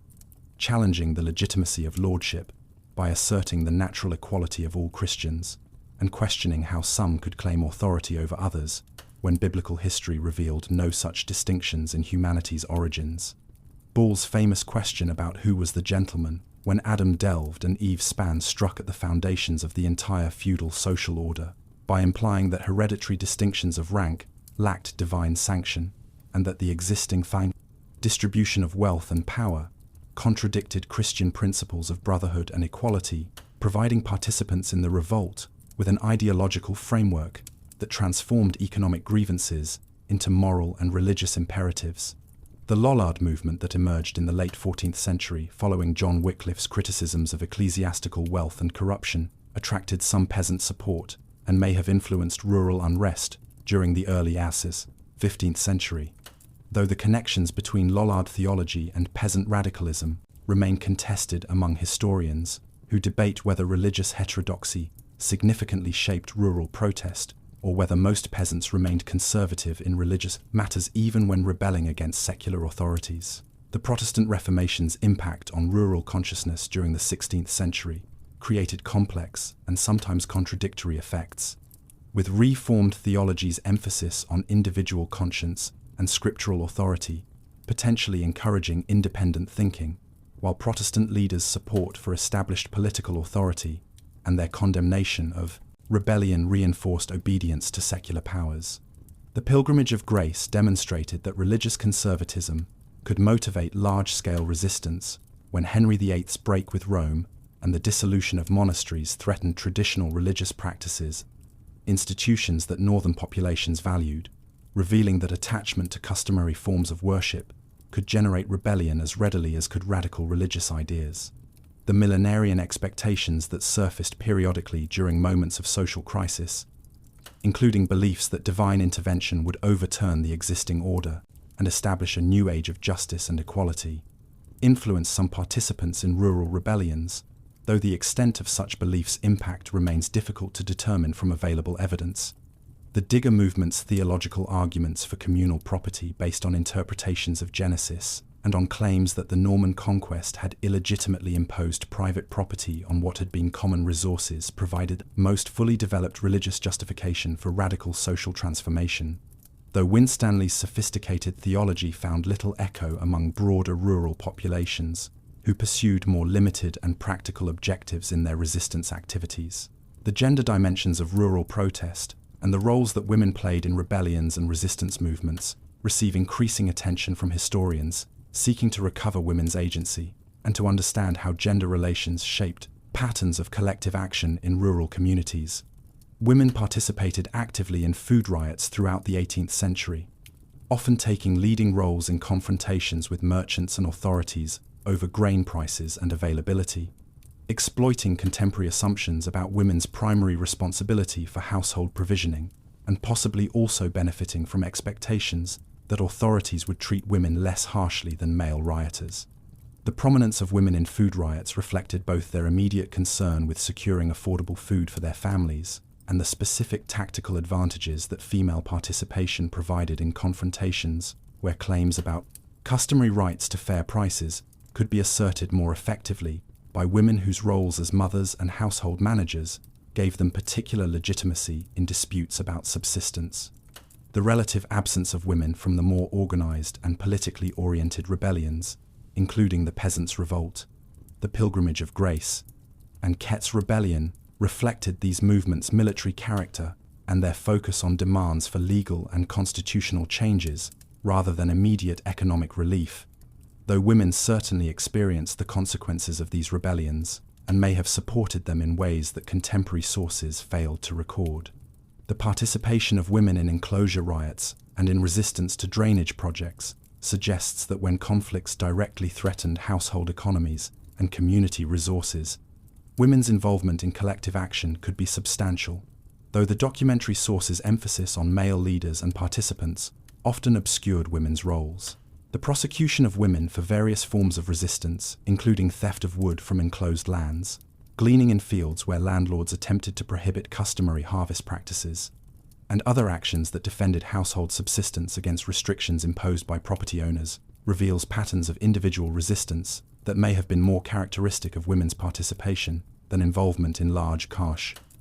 challenging the legitimacy of lordship by asserting the natural equality of all Christians and questioning how some could claim authority over others when biblical history revealed no such distinctions in humanity's origins. Ball's famous question about who was the gentleman when Adam delved and Eve's span struck at the foundations of the entire feudal social order by implying that hereditary distinctions of rank lacked divine sanction and that the existing fine distribution of wealth and power contradicted Christian principles of brotherhood and equality, providing participants in the revolt with an ideological framework that transformed economic grievances into moral and religious imperatives. The Lollard movement that emerged in the late 14th century following John Wycliffe's criticisms of ecclesiastical wealth and corruption attracted some peasant support, and may have influenced rural unrest during the early Assis, 15th century. Though the connections between Lollard theology and peasant radicalism remain contested among historians, who debate whether religious heterodoxy significantly shaped rural protest, or whether most peasants remained conservative in religious matters even when rebelling against secular authorities. The Protestant Reformation's impact on rural consciousness during the 16th century created complex and sometimes contradictory effects, with Reformed theology's emphasis on individual conscience and scriptural authority potentially encouraging independent thinking, while Protestant leaders' support for established political authority and their condemnation of rebellion reinforced obedience to secular powers. The Pilgrimage of Grace demonstrated that religious conservatism could motivate large-scale resistance when Henry VIII's break with Rome and the dissolution of monasteries threatened traditional religious practices, institutions that northern populations valued, revealing that attachment to customary forms of worship could generate rebellion as readily as could radical religious ideas. The millenarian expectations that surfaced periodically during moments of social crisis, including beliefs that divine intervention would overturn the existing order and establish a new age of justice and equality, influenced some participants in rural rebellions, though the extent of such beliefs' impact remains difficult to determine from available evidence. The Digger movement's theological arguments for communal property based on interpretations of Genesis and on claims that the Norman conquest had illegitimately imposed private property on what had been common resources provided most fully developed religious justification for radical social transformation, though Winstanley's sophisticated theology found little echo among broader rural populations, who pursued more limited and practical objectives in their resistance activities. The gender dimensions of rural protest and the roles that women played in rebellions and resistance movements receive increasing attention from historians seeking to recover women's agency and to understand how gender relations shaped patterns of collective action in rural communities. Women participated actively in food riots throughout the 18th century, often taking leading roles in confrontations with merchants and authorities over grain prices and availability, exploiting contemporary assumptions about women's primary responsibility for household provisioning, and possibly also benefiting from expectations that authorities would treat women less harshly than male rioters. The prominence of women in food riots reflected both their immediate concern with securing affordable food for their families and the specific tactical advantages that female participation provided in confrontations where claims about customary rights to fair prices could be asserted more effectively by women whose roles as mothers and household managers gave them particular legitimacy in disputes about subsistence. The relative absence of women from the more organized and politically oriented rebellions, including the Peasants' Revolt, the Pilgrimage of Grace, and Kett's Rebellion, reflected these movements' military character and their focus on demands for legal and constitutional changes rather than immediate economic relief, though women certainly experienced the consequences of these rebellions and may have supported them in ways that contemporary sources failed to record. The participation of women in enclosure riots and in resistance to drainage projects suggests that when conflicts directly threatened household economies and community resources, women's involvement in collective action could be substantial, though the documentary source's emphasis on male leaders and participants often obscured women's roles. The prosecution of women for various forms of resistance, including theft of wood from enclosed lands, gleaning in fields where landlords attempted to prohibit customary harvest practices, and other actions that defended household subsistence against restrictions imposed by property owners, reveals patterns of individual resistance that may have been more characteristic of women's participation than involvement in large,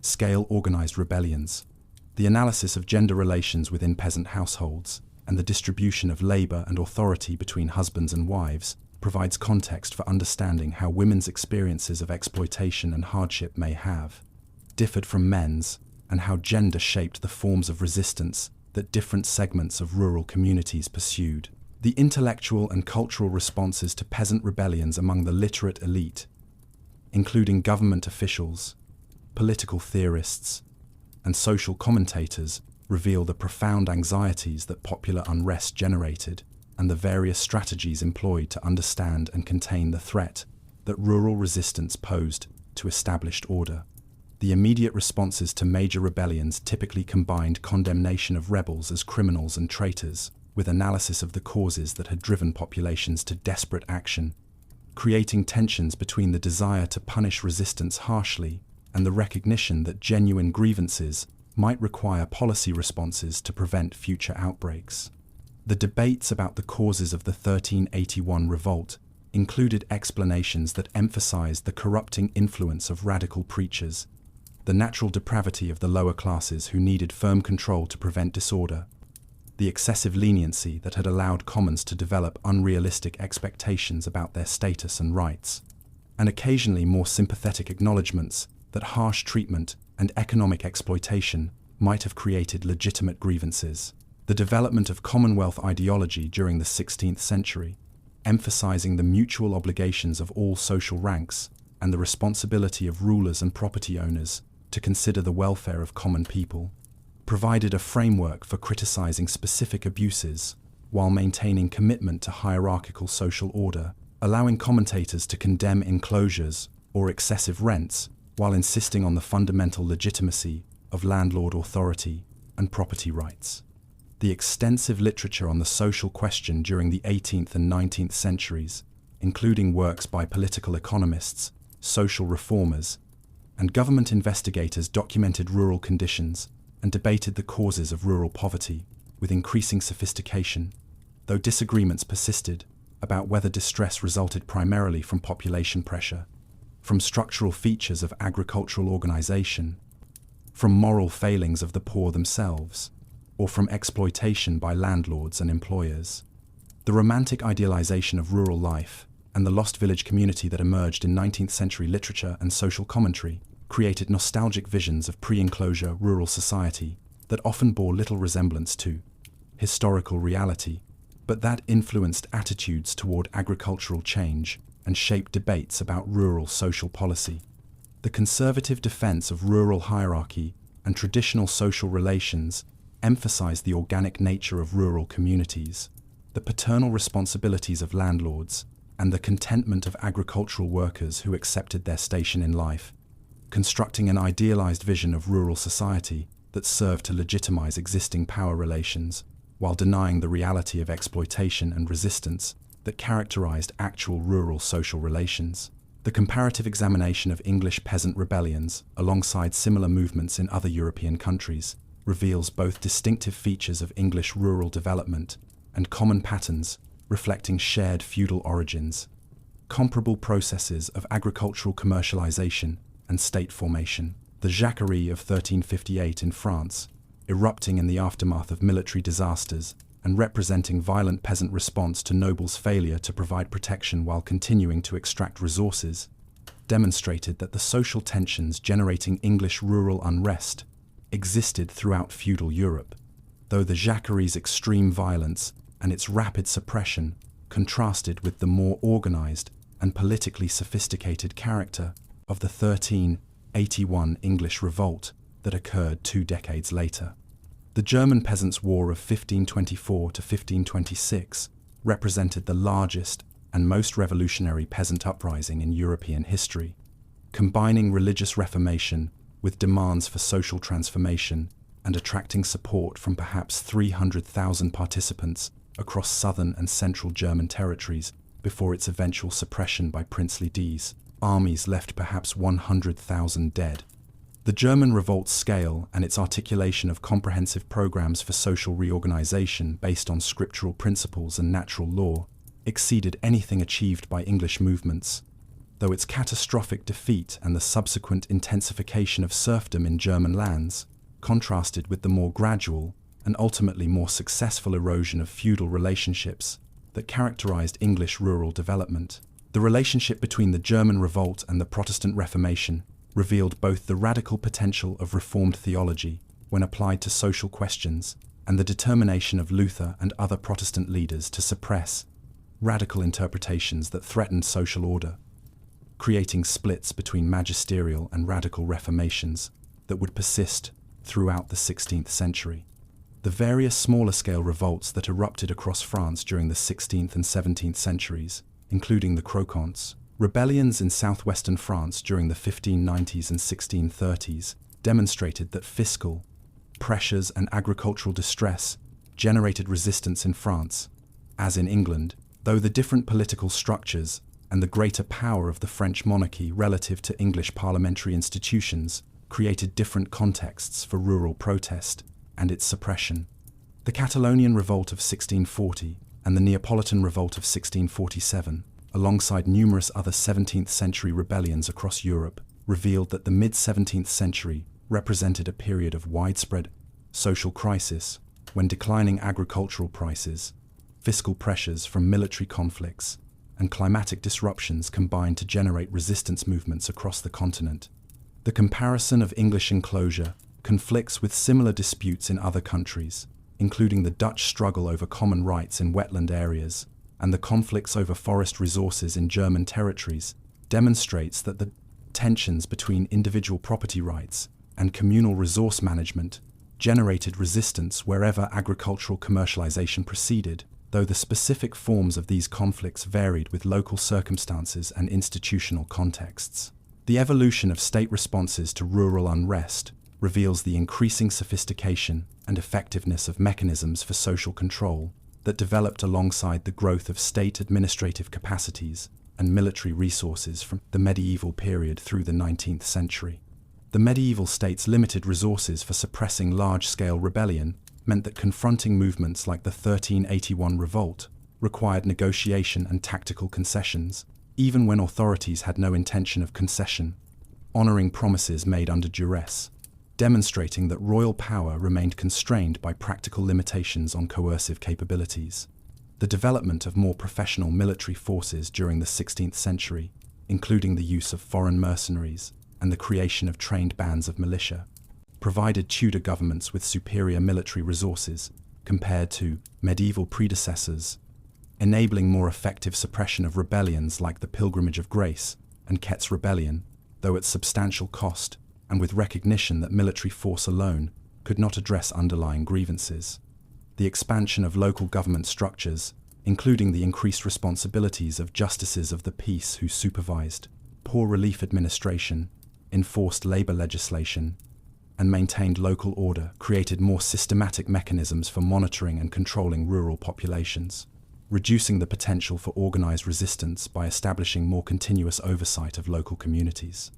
scale organized rebellions. The analysis of gender relations within peasant households and the distribution of labor and authority between husbands and wives provides context for understanding how women's experiences of exploitation and hardship may have differed from men's, and how gender shaped the forms of resistance that different segments of rural communities pursued. The intellectual and cultural responses to peasant rebellions among the literate elite, including government officials, political theorists, and social commentators, reveal the profound anxieties that popular unrest generated and the various strategies employed to understand and contain the threat that rural resistance posed to established order. The immediate responses to major rebellions typically combined condemnation of rebels as criminals and traitors, with analysis of the causes that had driven populations to desperate action, creating tensions between the desire to punish resistance harshly and the recognition that genuine grievances might require policy responses to prevent future outbreaks. The debates about the causes of the 1381 revolt included explanations that emphasized the corrupting influence of radical preachers, the natural depravity of the lower classes who needed firm control to prevent disorder, the excessive leniency that had allowed commons to develop unrealistic expectations about their status and rights, and occasionally more sympathetic acknowledgements that harsh treatment and economic exploitation might have created legitimate grievances. The development of Commonwealth ideology during the 16th century, emphasizing the mutual obligations of all social ranks and the responsibility of rulers and property owners to consider the welfare of common people, provided a framework for criticizing specific abuses while maintaining commitment to hierarchical social order, allowing commentators to condemn enclosures or excessive rents while insisting on the fundamental legitimacy of landlord authority and property rights. The extensive literature on the social question during the 18th and 19th centuries, including works by political economists, social reformers, and government investigators, documented rural conditions and debated the causes of rural poverty with increasing sophistication, though disagreements persisted about whether distress resulted primarily from population pressure, from structural features of agricultural organization, from moral failings of the poor themselves, or from exploitation by landlords and employers. The romantic idealization of rural life and the lost village community that emerged in 19th century literature and social commentary created nostalgic visions of pre-enclosure rural society that often bore little resemblance to historical reality, but that influenced attitudes toward agricultural change and shaped debates about rural social policy. The conservative defense of rural hierarchy and traditional social relations emphasized the organic nature of rural communities, the paternal responsibilities of landlords, and the contentment of agricultural workers who accepted their station in life, constructing an idealized vision of rural society that served to legitimize existing power relations while denying the reality of exploitation and resistance that characterized actual rural social relations. The comparative examination of English peasant rebellions, alongside similar movements in other European countries, reveals both distinctive features of English rural development and common patterns reflecting shared feudal origins, comparable processes of agricultural commercialization and state formation. The Jacquerie of 1358 in France, erupting in the aftermath of military disasters and representing violent peasant response to nobles' failure to provide protection while continuing to extract resources, demonstrated that the social tensions generating English rural unrest existed throughout feudal Europe, though the Jacquerie's extreme violence and its rapid suppression contrasted with the more organized and politically sophisticated character of the 1381 English revolt that occurred 2 decades later. The German Peasants' War of 1524 to 1526 represented the largest and most revolutionary peasant uprising in European history, combining religious reformation with demands for social transformation and attracting support from perhaps 300,000 participants across southern and central German territories before its eventual suppression by princely D's armies left perhaps 100,000 dead. The German revolt's scale and its articulation of comprehensive programs for social reorganization based on scriptural principles and natural law exceeded anything achieved by English movements, though its catastrophic defeat and the subsequent intensification of serfdom in German lands contrasted with the more gradual and ultimately more successful erosion of feudal relationships that characterized English rural development. The relationship between the German revolt and the Protestant Reformation revealed both the radical potential of Reformed theology when applied to social questions and the determination of Luther and other Protestant leaders to suppress radical interpretations that threatened social order, creating splits between magisterial and radical reformations that would persist throughout the 16th century. The various smaller-scale revolts that erupted across France during the 16th and 17th centuries, including the Croquants, Rebellions in southwestern France during the 1590s and 1630s demonstrated that fiscal pressures and agricultural distress generated resistance in France, as in England, though the different political structures and the greater power of the French monarchy relative to English parliamentary institutions created different contexts for rural protest and its suppression. The Catalonian Revolt of 1640 and the Neapolitan Revolt of 1647, alongside numerous other 17th-century rebellions across Europe, revealed that the mid-17th century represented a period of widespread social crisis when declining agricultural prices, fiscal pressures from military conflicts, and climatic disruptions combined to generate resistance movements across the continent. The comparison of English enclosure conflicts with similar disputes in other countries, including the Dutch struggle over common rights in wetland areas and the conflicts over forest resources in German territories, demonstrates that the tensions between individual property rights and communal resource management generated resistance wherever agricultural commercialization proceeded, though the specific forms of these conflicts varied with local circumstances and institutional contexts. The evolution of state responses to rural unrest reveals the increasing sophistication and effectiveness of mechanisms for social control that developed alongside the growth of state administrative capacities and military resources from the medieval period through the 19th century. The medieval state's limited resources for suppressing large-scale rebellion meant that confronting movements like the 1381 revolt required negotiation and tactical concessions, even when authorities had no intention of concession, honoring promises made under duress, demonstrating that royal power remained constrained by practical limitations on coercive capabilities. The development of more professional military forces during the 16th century, including the use of foreign mercenaries and the creation of trained bands of militia, provided Tudor governments with superior military resources compared to medieval predecessors, enabling more effective suppression of rebellions like the Pilgrimage of Grace and Kett's Rebellion, though at substantial cost and with recognition that military force alone could not address underlying grievances. The expansion of local government structures, including the increased responsibilities of justices of the peace who supervised poor relief administration, enforced labor legislation, and maintained local order, created more systematic mechanisms for monitoring and controlling rural populations, reducing the potential for organized resistance by establishing more continuous oversight of local communities.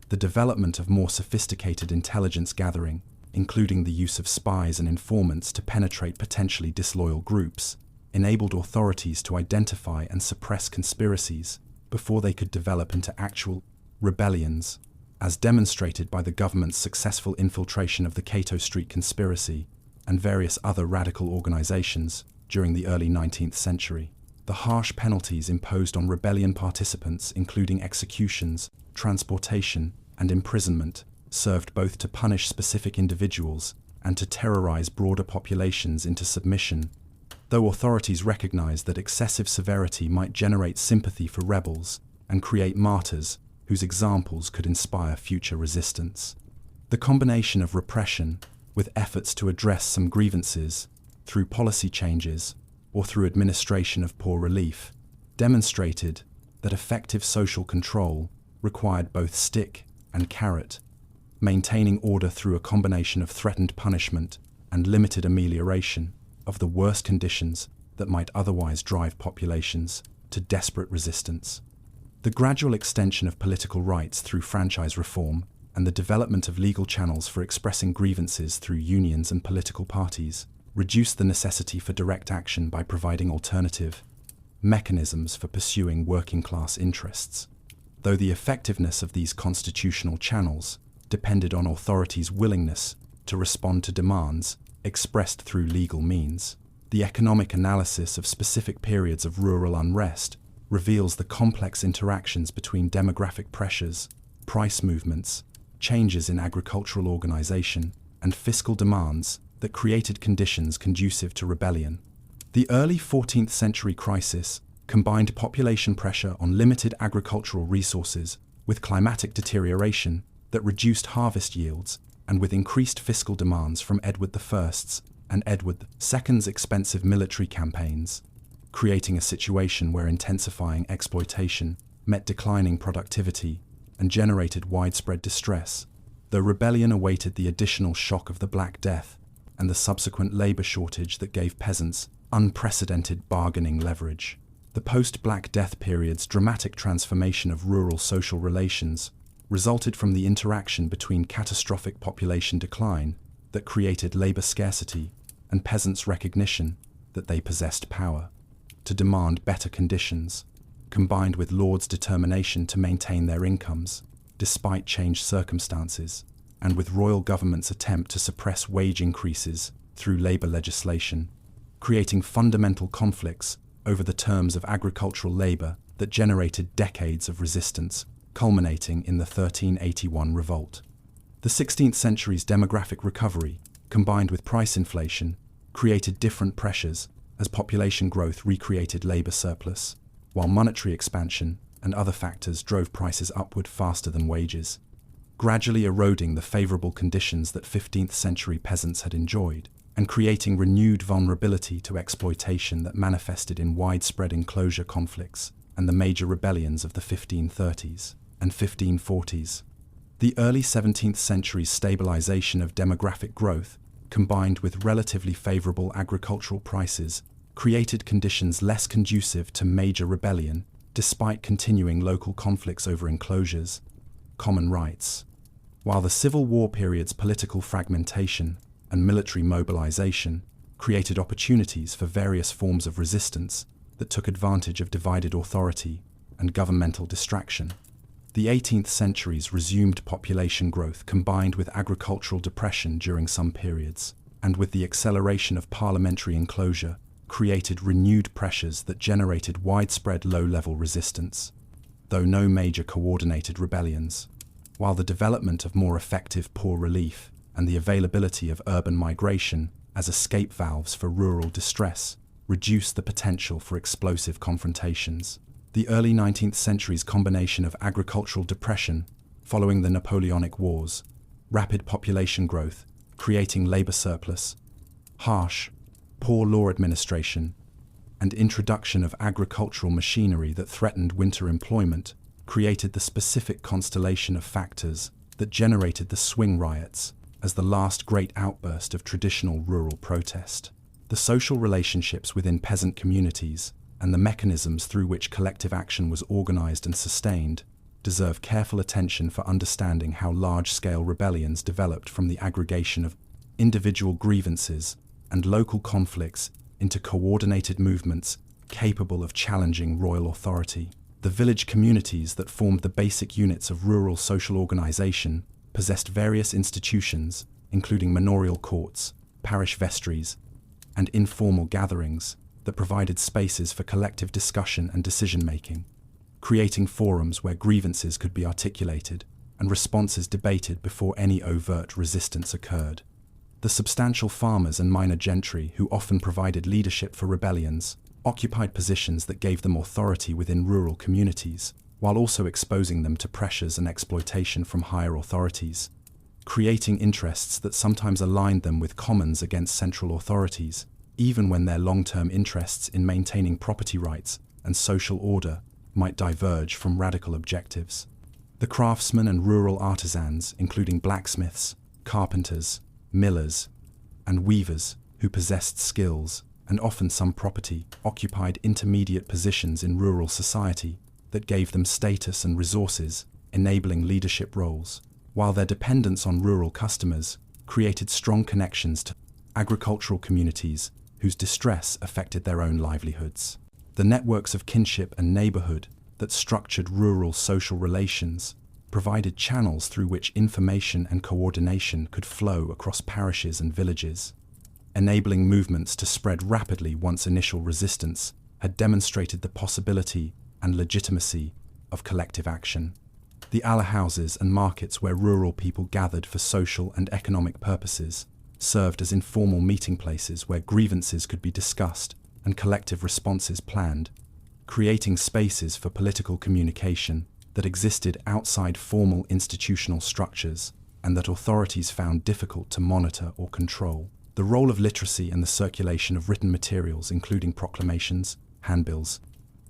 The development of more sophisticated intelligence gathering, including the use of spies and informants to penetrate potentially disloyal groups, enabled authorities to identify and suppress conspiracies before they could develop into actual rebellions, as demonstrated by the government's successful infiltration of the Cato Street conspiracy and various other radical organizations during the early 19th century. The harsh penalties imposed on rebellion participants, including executions, transportation, and imprisonment, served both to punish specific individuals and to terrorize broader populations into submission, though authorities recognized that excessive severity might generate sympathy for rebels and create martyrs whose examples could inspire future resistance. The combination of repression with efforts to address some grievances through policy changes or through administration of poor relief demonstrated that effective social control required both stick and carrot, maintaining order through a combination of threatened punishment and limited amelioration of the worst conditions that might otherwise drive populations to desperate resistance. The gradual extension of political rights through franchise reform and the development of legal channels for expressing grievances through unions and political parties reduced the necessity for direct action by providing alternative mechanisms for pursuing working-class interests, though the effectiveness of these constitutional channels depended on authorities' willingness to respond to demands expressed through legal means. The economic analysis of specific periods of rural unrest reveals the complex interactions between demographic pressures, price movements, changes in agricultural organization, and fiscal demands that created conditions conducive to rebellion. The early 14th century crisis combined population pressure on limited agricultural resources with climatic deterioration that reduced harvest yields and with increased fiscal demands from Edward I's and Edward II's expensive military campaigns, creating a situation where intensifying exploitation met declining productivity, and generated widespread distress, though rebellion awaited the additional shock of the Black Death and the subsequent labor shortage that gave peasants unprecedented bargaining leverage. The post-Black Death period's dramatic transformation of rural social relations resulted from the interaction between catastrophic population decline that created labor scarcity and peasants' recognition that they possessed power to demand better conditions, combined with lords' determination to maintain their incomes despite changed circumstances, and with royal government's attempt to suppress wage increases through labor legislation, creating fundamental conflicts over the terms of agricultural labor that generated decades of resistance, culminating in the 1381 revolt. The 16th century's demographic recovery, combined with price inflation, created different pressures as population growth recreated labor surplus, while monetary expansion and other factors drove prices upward faster than wages, gradually eroding the favorable conditions that 15th century peasants had enjoyed, and creating renewed vulnerability to exploitation that manifested in widespread enclosure conflicts and the major rebellions of the 1530s and 1540s. The early 17th century's stabilization of demographic growth, combined with relatively favorable agricultural prices, created conditions less conducive to major rebellion, despite continuing local conflicts over enclosures, common rights. While the Civil War period's political fragmentation and military mobilization created opportunities for various forms of resistance that took advantage of divided authority and governmental distraction, the 18th century's resumed population growth combined with agricultural depression during some periods, and with the acceleration of parliamentary enclosure, created renewed pressures that generated widespread low-level resistance, though no major coordinated rebellions, while the development of more effective poor relief and the availability of urban migration as escape valves for rural distress reduced the potential for explosive confrontations. The early 19th century's combination of agricultural depression following the Napoleonic Wars, rapid population growth, creating labor surplus, harsh, poor law administration, and introduction of agricultural machinery that threatened winter employment created the specific constellation of factors that generated the swing riots as the last great outburst of traditional rural protest. The social relationships within peasant communities and the mechanisms through which collective action was organized and sustained deserve careful attention for understanding how large-scale rebellions developed from the aggregation of individual grievances and local conflicts into coordinated movements capable of challenging royal authority. The village communities that formed the basic units of rural social organization possessed various institutions, including manorial courts, parish vestries, and informal gatherings that provided spaces for collective discussion and decision-making, creating forums where grievances could be articulated and responses debated before any overt resistance occurred. The substantial farmers and minor gentry, who often provided leadership for rebellions, occupied positions that gave them authority within rural communities, while also exposing them to pressures and exploitation from higher authorities, creating interests that sometimes aligned them with commons against central authorities, even when their long-term interests in maintaining property rights and social order might diverge from radical objectives. The craftsmen and rural artisans, including blacksmiths, carpenters, millers, and weavers who possessed skills and often some property, occupied intermediate positions in rural society that gave them status and resources, enabling leadership roles, while their dependence on rural customers created strong connections to agricultural communities whose distress affected their own livelihoods. The networks of kinship and neighborhood that structured rural social relations provided channels through which information and coordination could flow across parishes and villages, enabling movements to spread rapidly once initial resistance had demonstrated the possibility and legitimacy of collective action. The alahouses and markets where rural people gathered for social and economic purposes served as informal meeting places where grievances could be discussed and collective responses planned, creating spaces for political communication that existed outside formal institutional structures and that authorities found difficult to monitor or control. The role of literacy and the circulation of written materials, including proclamations, handbills,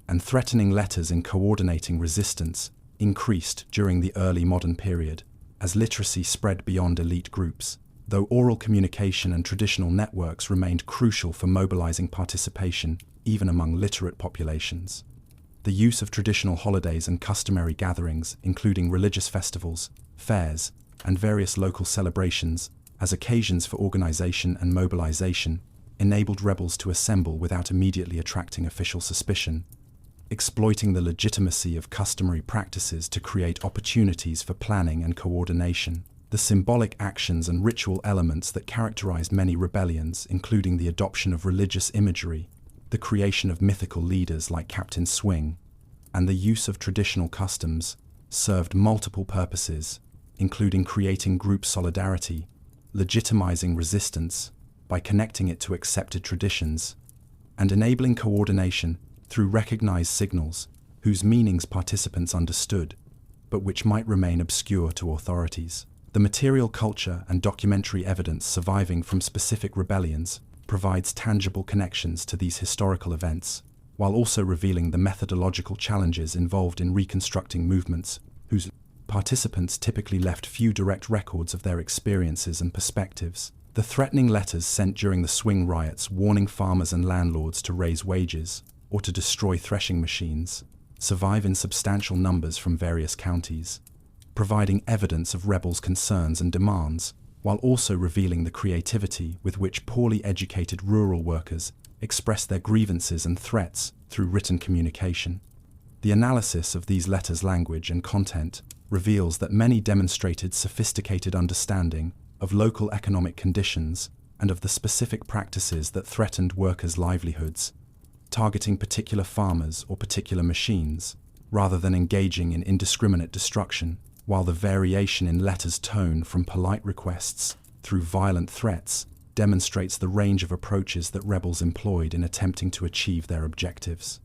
and threatening letters in coordinating resistance increased during the early modern period as literacy spread beyond elite groups, though oral communication and traditional networks remained crucial for mobilizing participation even among literate populations. The use of traditional holidays and customary gatherings, including religious festivals, fairs, and various local celebrations, as occasions for organization and mobilization, enabled rebels to assemble without immediately attracting official suspicion, exploiting the legitimacy of customary practices to create opportunities for planning and coordination. The symbolic actions and ritual elements that characterized many rebellions, including the adoption of religious imagery, the creation of mythical leaders like Captain Swing, and the use of traditional customs, served multiple purposes, including creating group solidarity, legitimizing resistance by connecting it to accepted traditions, and enabling coordination through recognized signals whose meanings participants understood, but which might remain obscure to authorities. The material culture and documentary evidence surviving from specific rebellions provides tangible connections to these historical events, while also revealing the methodological challenges involved in reconstructing movements whose participants typically left few direct records of their experiences and perspectives. The threatening letters sent during the swing riots warning farmers and landlords to raise wages or to destroy threshing machines survive in substantial numbers from various counties, providing evidence of rebels' concerns and demands, while also revealing the creativity with which poorly educated rural workers express their grievances and threats through written communication. The analysis of these letters' language and content reveals that many demonstrated sophisticated understanding of local economic conditions and of the specific practices that threatened workers' livelihoods, targeting particular farmers or particular machines, rather than engaging in indiscriminate destruction, while the variation in letters' tone from polite requests through violent threats demonstrates the range of approaches that rebels employed in attempting to achieve their objectives.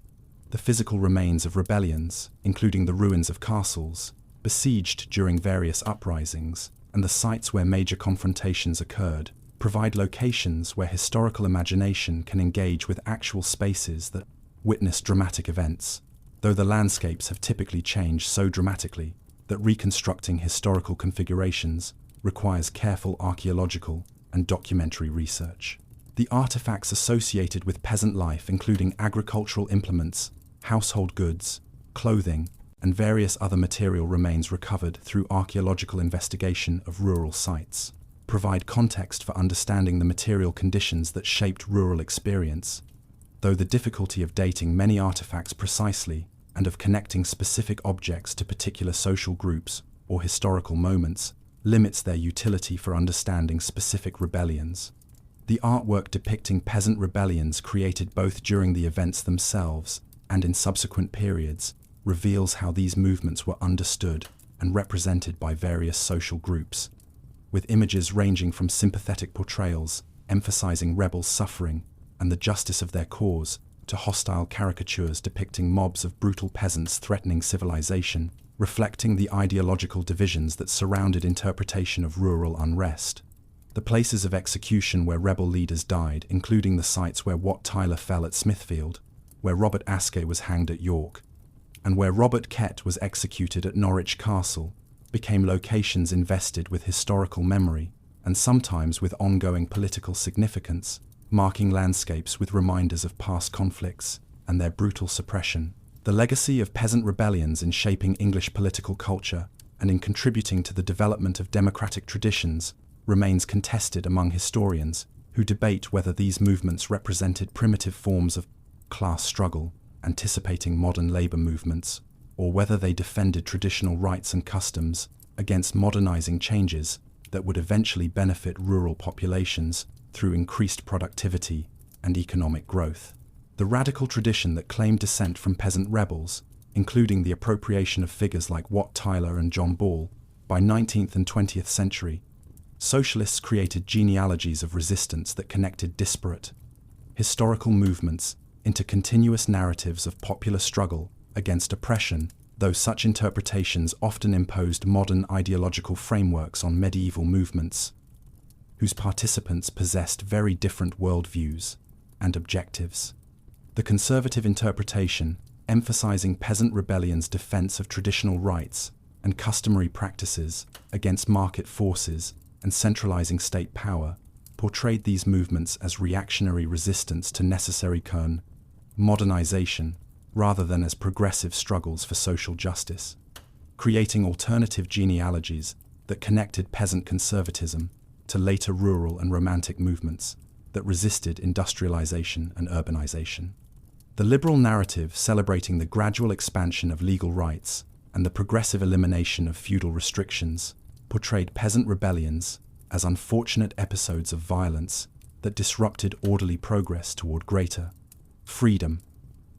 The physical remains of rebellions, including the ruins of castles, besieged during various uprisings, and the sites where major confrontations occurred, provide locations where historical imagination can engage with actual spaces that witness dramatic events, though the landscapes have typically changed so dramatically that reconstructing historical configurations requires careful archaeological and documentary research. The artifacts associated with peasant life, including agricultural implements, household goods, clothing, and various other material remains recovered through archaeological investigation of rural sites, provide context for understanding the material conditions that shaped rural experience, though the difficulty of dating many artifacts precisely and of connecting specific objects to particular social groups or historical moments limits their utility for understanding specific rebellions. The artwork depicting peasant rebellions created both during the events themselves and in subsequent periods reveals how these movements were understood and represented by various social groups, with images ranging from sympathetic portrayals emphasizing rebels' suffering and the justice of their cause to hostile caricatures depicting mobs of brutal peasants threatening civilization, reflecting the ideological divisions that surrounded interpretation of rural unrest. The places of execution where rebel leaders died, including the sites where Wat Tyler fell at Smithfield, where Robert Ascay was hanged at York, and where Robert Kett was executed at Norwich Castle, became locations invested with historical memory and sometimes with ongoing political significance, marking landscapes with reminders of past conflicts and their brutal suppression. The legacy of peasant rebellions in shaping English political culture and in contributing to the development of democratic traditions remains contested among historians who debate whether these movements represented primitive forms of class struggle anticipating modern labor movements, or whether they defended traditional rights and customs against modernizing changes that would eventually benefit rural populations through increased productivity and economic growth. The radical tradition that claimed descent from peasant rebels, including the appropriation of figures like Wat Tyler and John Ball, by 19th and 20th century, socialists created genealogies of resistance that connected disparate historical movements into continuous narratives of popular struggle against oppression, though such interpretations often imposed modern ideological frameworks on medieval movements, whose participants possessed very different worldviews and objectives. The conservative interpretation, emphasizing peasant rebellions' defense of traditional rights and customary practices against market forces and centralizing state power, portrayed these movements as reactionary resistance to necessary modernization rather than as progressive struggles for social justice, creating alternative genealogies that connected peasant conservatism to later rural and romantic movements that resisted industrialization and urbanization. The liberal narrative celebrating the gradual expansion of legal rights and the progressive elimination of feudal restrictions portrayed peasant rebellions as unfortunate episodes of violence that disrupted orderly progress toward greater freedom,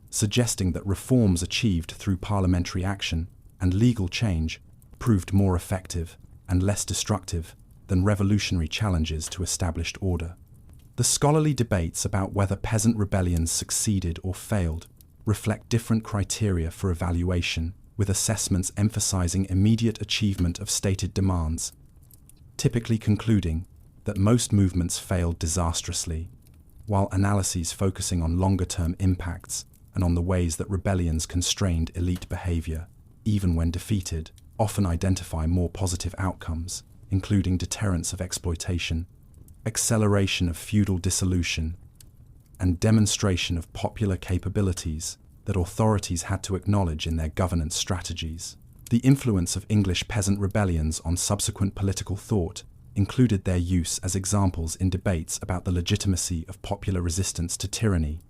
suggesting that reforms achieved through parliamentary action and legal change proved more effective and less destructive than revolutionary challenges to established order. The scholarly debates about whether peasant rebellions succeeded or failed reflect different criteria for evaluation, with assessments emphasizing immediate achievement of stated demands, typically concluding that most movements failed disastrously, while analyses focusing on longer-term impacts and on the ways that rebellions constrained elite behavior, even when defeated, often identify more positive outcomes, including deterrence of exploitation, acceleration of feudal dissolution, and demonstration of popular capabilities that authorities had to acknowledge in their governance strategies. The influence of English peasant rebellions on subsequent political thought included their use as examples in debates about the legitimacy of popular resistance to tyranny,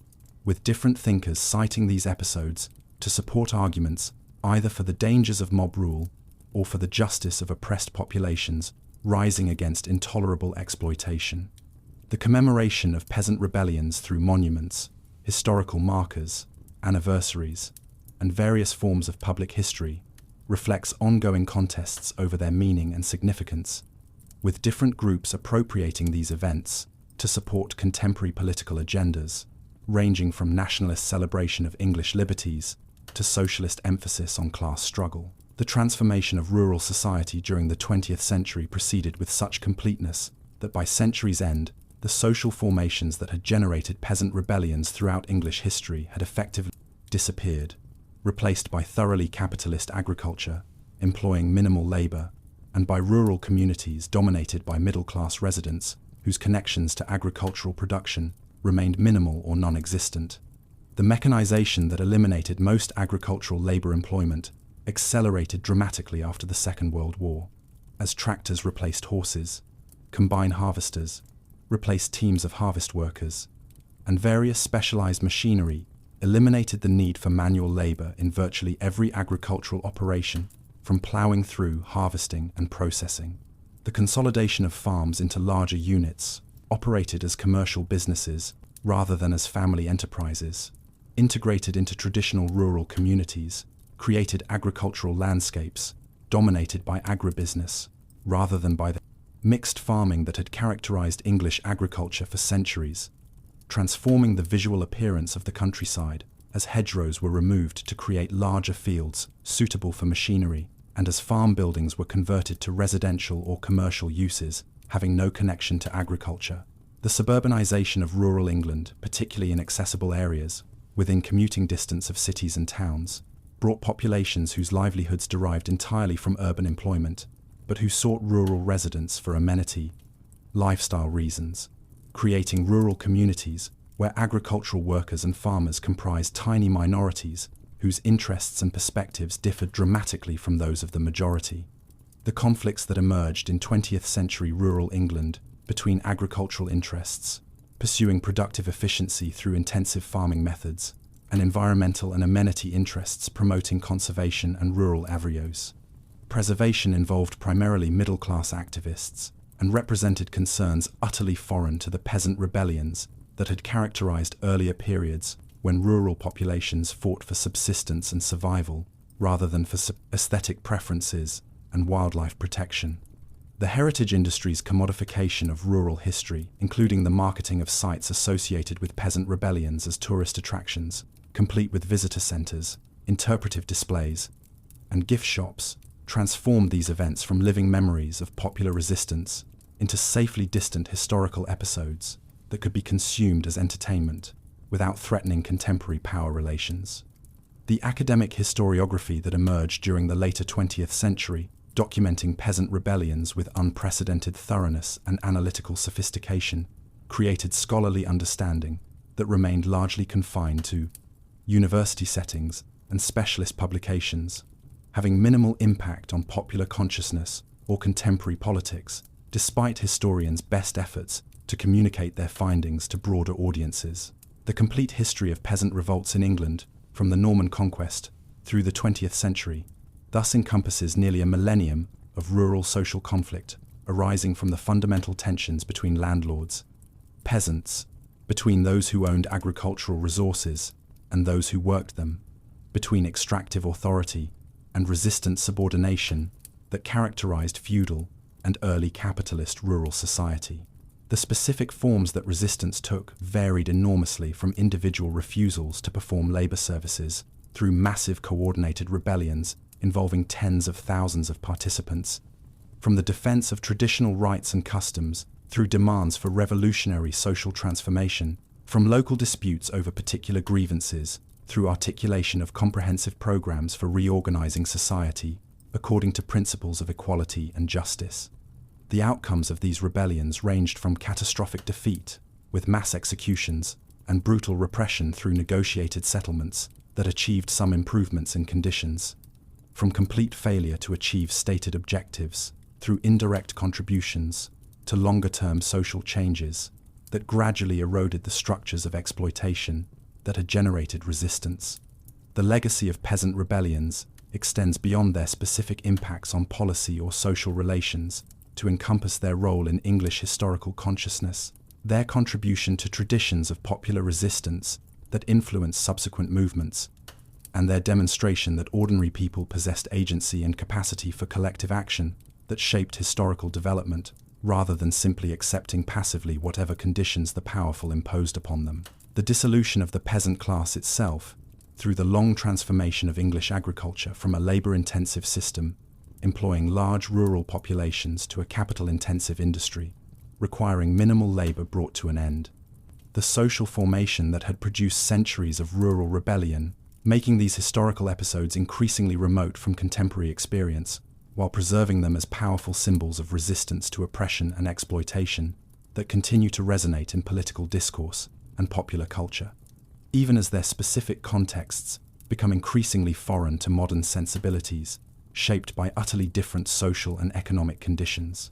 with different thinkers citing these episodes to support arguments either for the dangers of mob rule or for the justice of oppressed populations rising against intolerable exploitation. The commemoration of peasant rebellions through monuments, historical markers, anniversaries, and various forms of public history reflects ongoing contests over their meaning and significance, with different groups appropriating these events to support contemporary political agendas, ranging from nationalist celebration of English liberties to socialist emphasis on class struggle. The transformation of rural society during the 20th century proceeded with such completeness that by century's end, the social formations that had generated peasant rebellions throughout English history had effectively disappeared, replaced by thoroughly capitalist agriculture, employing minimal labor, and by rural communities dominated by middle-class residents whose connections to agricultural production remained minimal or non-existent. The mechanization that eliminated most agricultural labor employment accelerated dramatically after the Second World War, as tractors replaced horses, combine harvesters replaced teams of harvest workers, and various specialized machinery eliminated the need for manual labor in virtually every agricultural operation, from plowing through, harvesting, and processing. The consolidation of farms into larger units, operated as commercial businesses rather than as family enterprises, integrated into traditional rural communities, created agricultural landscapes dominated by agribusiness rather than by the mixed farming that had characterized English agriculture for centuries, transforming the visual appearance of the countryside as hedgerows were removed to create larger fields suitable for machinery, and as farm buildings were converted to residential or commercial uses having no connection to agriculture. The suburbanization of rural England, particularly in accessible areas, within commuting distance of cities and towns, brought populations whose livelihoods derived entirely from urban employment, but who sought rural residence for amenity, lifestyle reasons, creating rural communities where agricultural workers and farmers comprised tiny minorities whose interests and perspectives differed dramatically from those of the majority. The conflicts that emerged in 20th century rural England between agricultural interests, pursuing productive efficiency through intensive farming methods, and environmental and amenity interests promoting conservation and rural avarios. Preservation involved primarily middle-class activists and represented concerns utterly foreign to the peasant rebellions that had characterized earlier periods when rural populations fought for subsistence and survival rather than for aesthetic preferences and wildlife protection. The heritage industry's commodification of rural history, including the marketing of sites associated with peasant rebellions as tourist attractions, complete with visitor centers, interpretive displays, and gift shops, transformed these events from living memories of popular resistance into safely distant historical episodes that could be consumed as entertainment without threatening contemporary power relations. The academic historiography that emerged during the later 20th century, documenting peasant rebellions with unprecedented thoroughness and analytical sophistication, created scholarly understanding that remained largely confined to university settings and specialist publications, having minimal impact on popular consciousness or contemporary politics, despite historians' best efforts to communicate their findings to broader audiences. The complete history of peasant revolts in England, from the Norman conquest through the 20th century, thus encompasses nearly a millennium of rural social conflict arising from the fundamental tensions between landlords, peasants, between those who owned agricultural resources and those who worked them, between extractive authority and resistant subordination that characterized feudal and early capitalist rural society. The specific forms that resistance took varied enormously, from individual refusals to perform labor services through massive coordinated rebellions involving tens of thousands of participants, from the defense of traditional rights and customs through demands for revolutionary social transformation, from local disputes over particular grievances through articulation of comprehensive programs for reorganizing society according to principles of equality and justice. The outcomes of these rebellions ranged from catastrophic defeat, with mass executions, and brutal repression through negotiated settlements that achieved some improvements in conditions, from complete failure to achieve stated objectives through indirect contributions to longer-term social changes that gradually eroded the structures of exploitation that had generated resistance. The legacy of peasant rebellions extends beyond their specific impacts on policy or social relations to encompass their role in English historical consciousness, their contribution to traditions of popular resistance that influenced subsequent movements, and their demonstration that ordinary people possessed agency and capacity for collective action that shaped historical development, rather than simply accepting passively whatever conditions the powerful imposed upon them. The dissolution of the peasant class itself, through the long transformation of English agriculture from a labor-intensive system employing large rural populations to a capital-intensive industry, requiring minimal labor, brought to an end. The social formation that had produced centuries of rural rebellion, making these historical episodes increasingly remote from contemporary experience, while preserving them as powerful symbols of resistance to oppression and exploitation that continue to resonate in political discourse and popular culture, even as their specific contexts become increasingly foreign to modern sensibilities, shaped by utterly different social and economic conditions.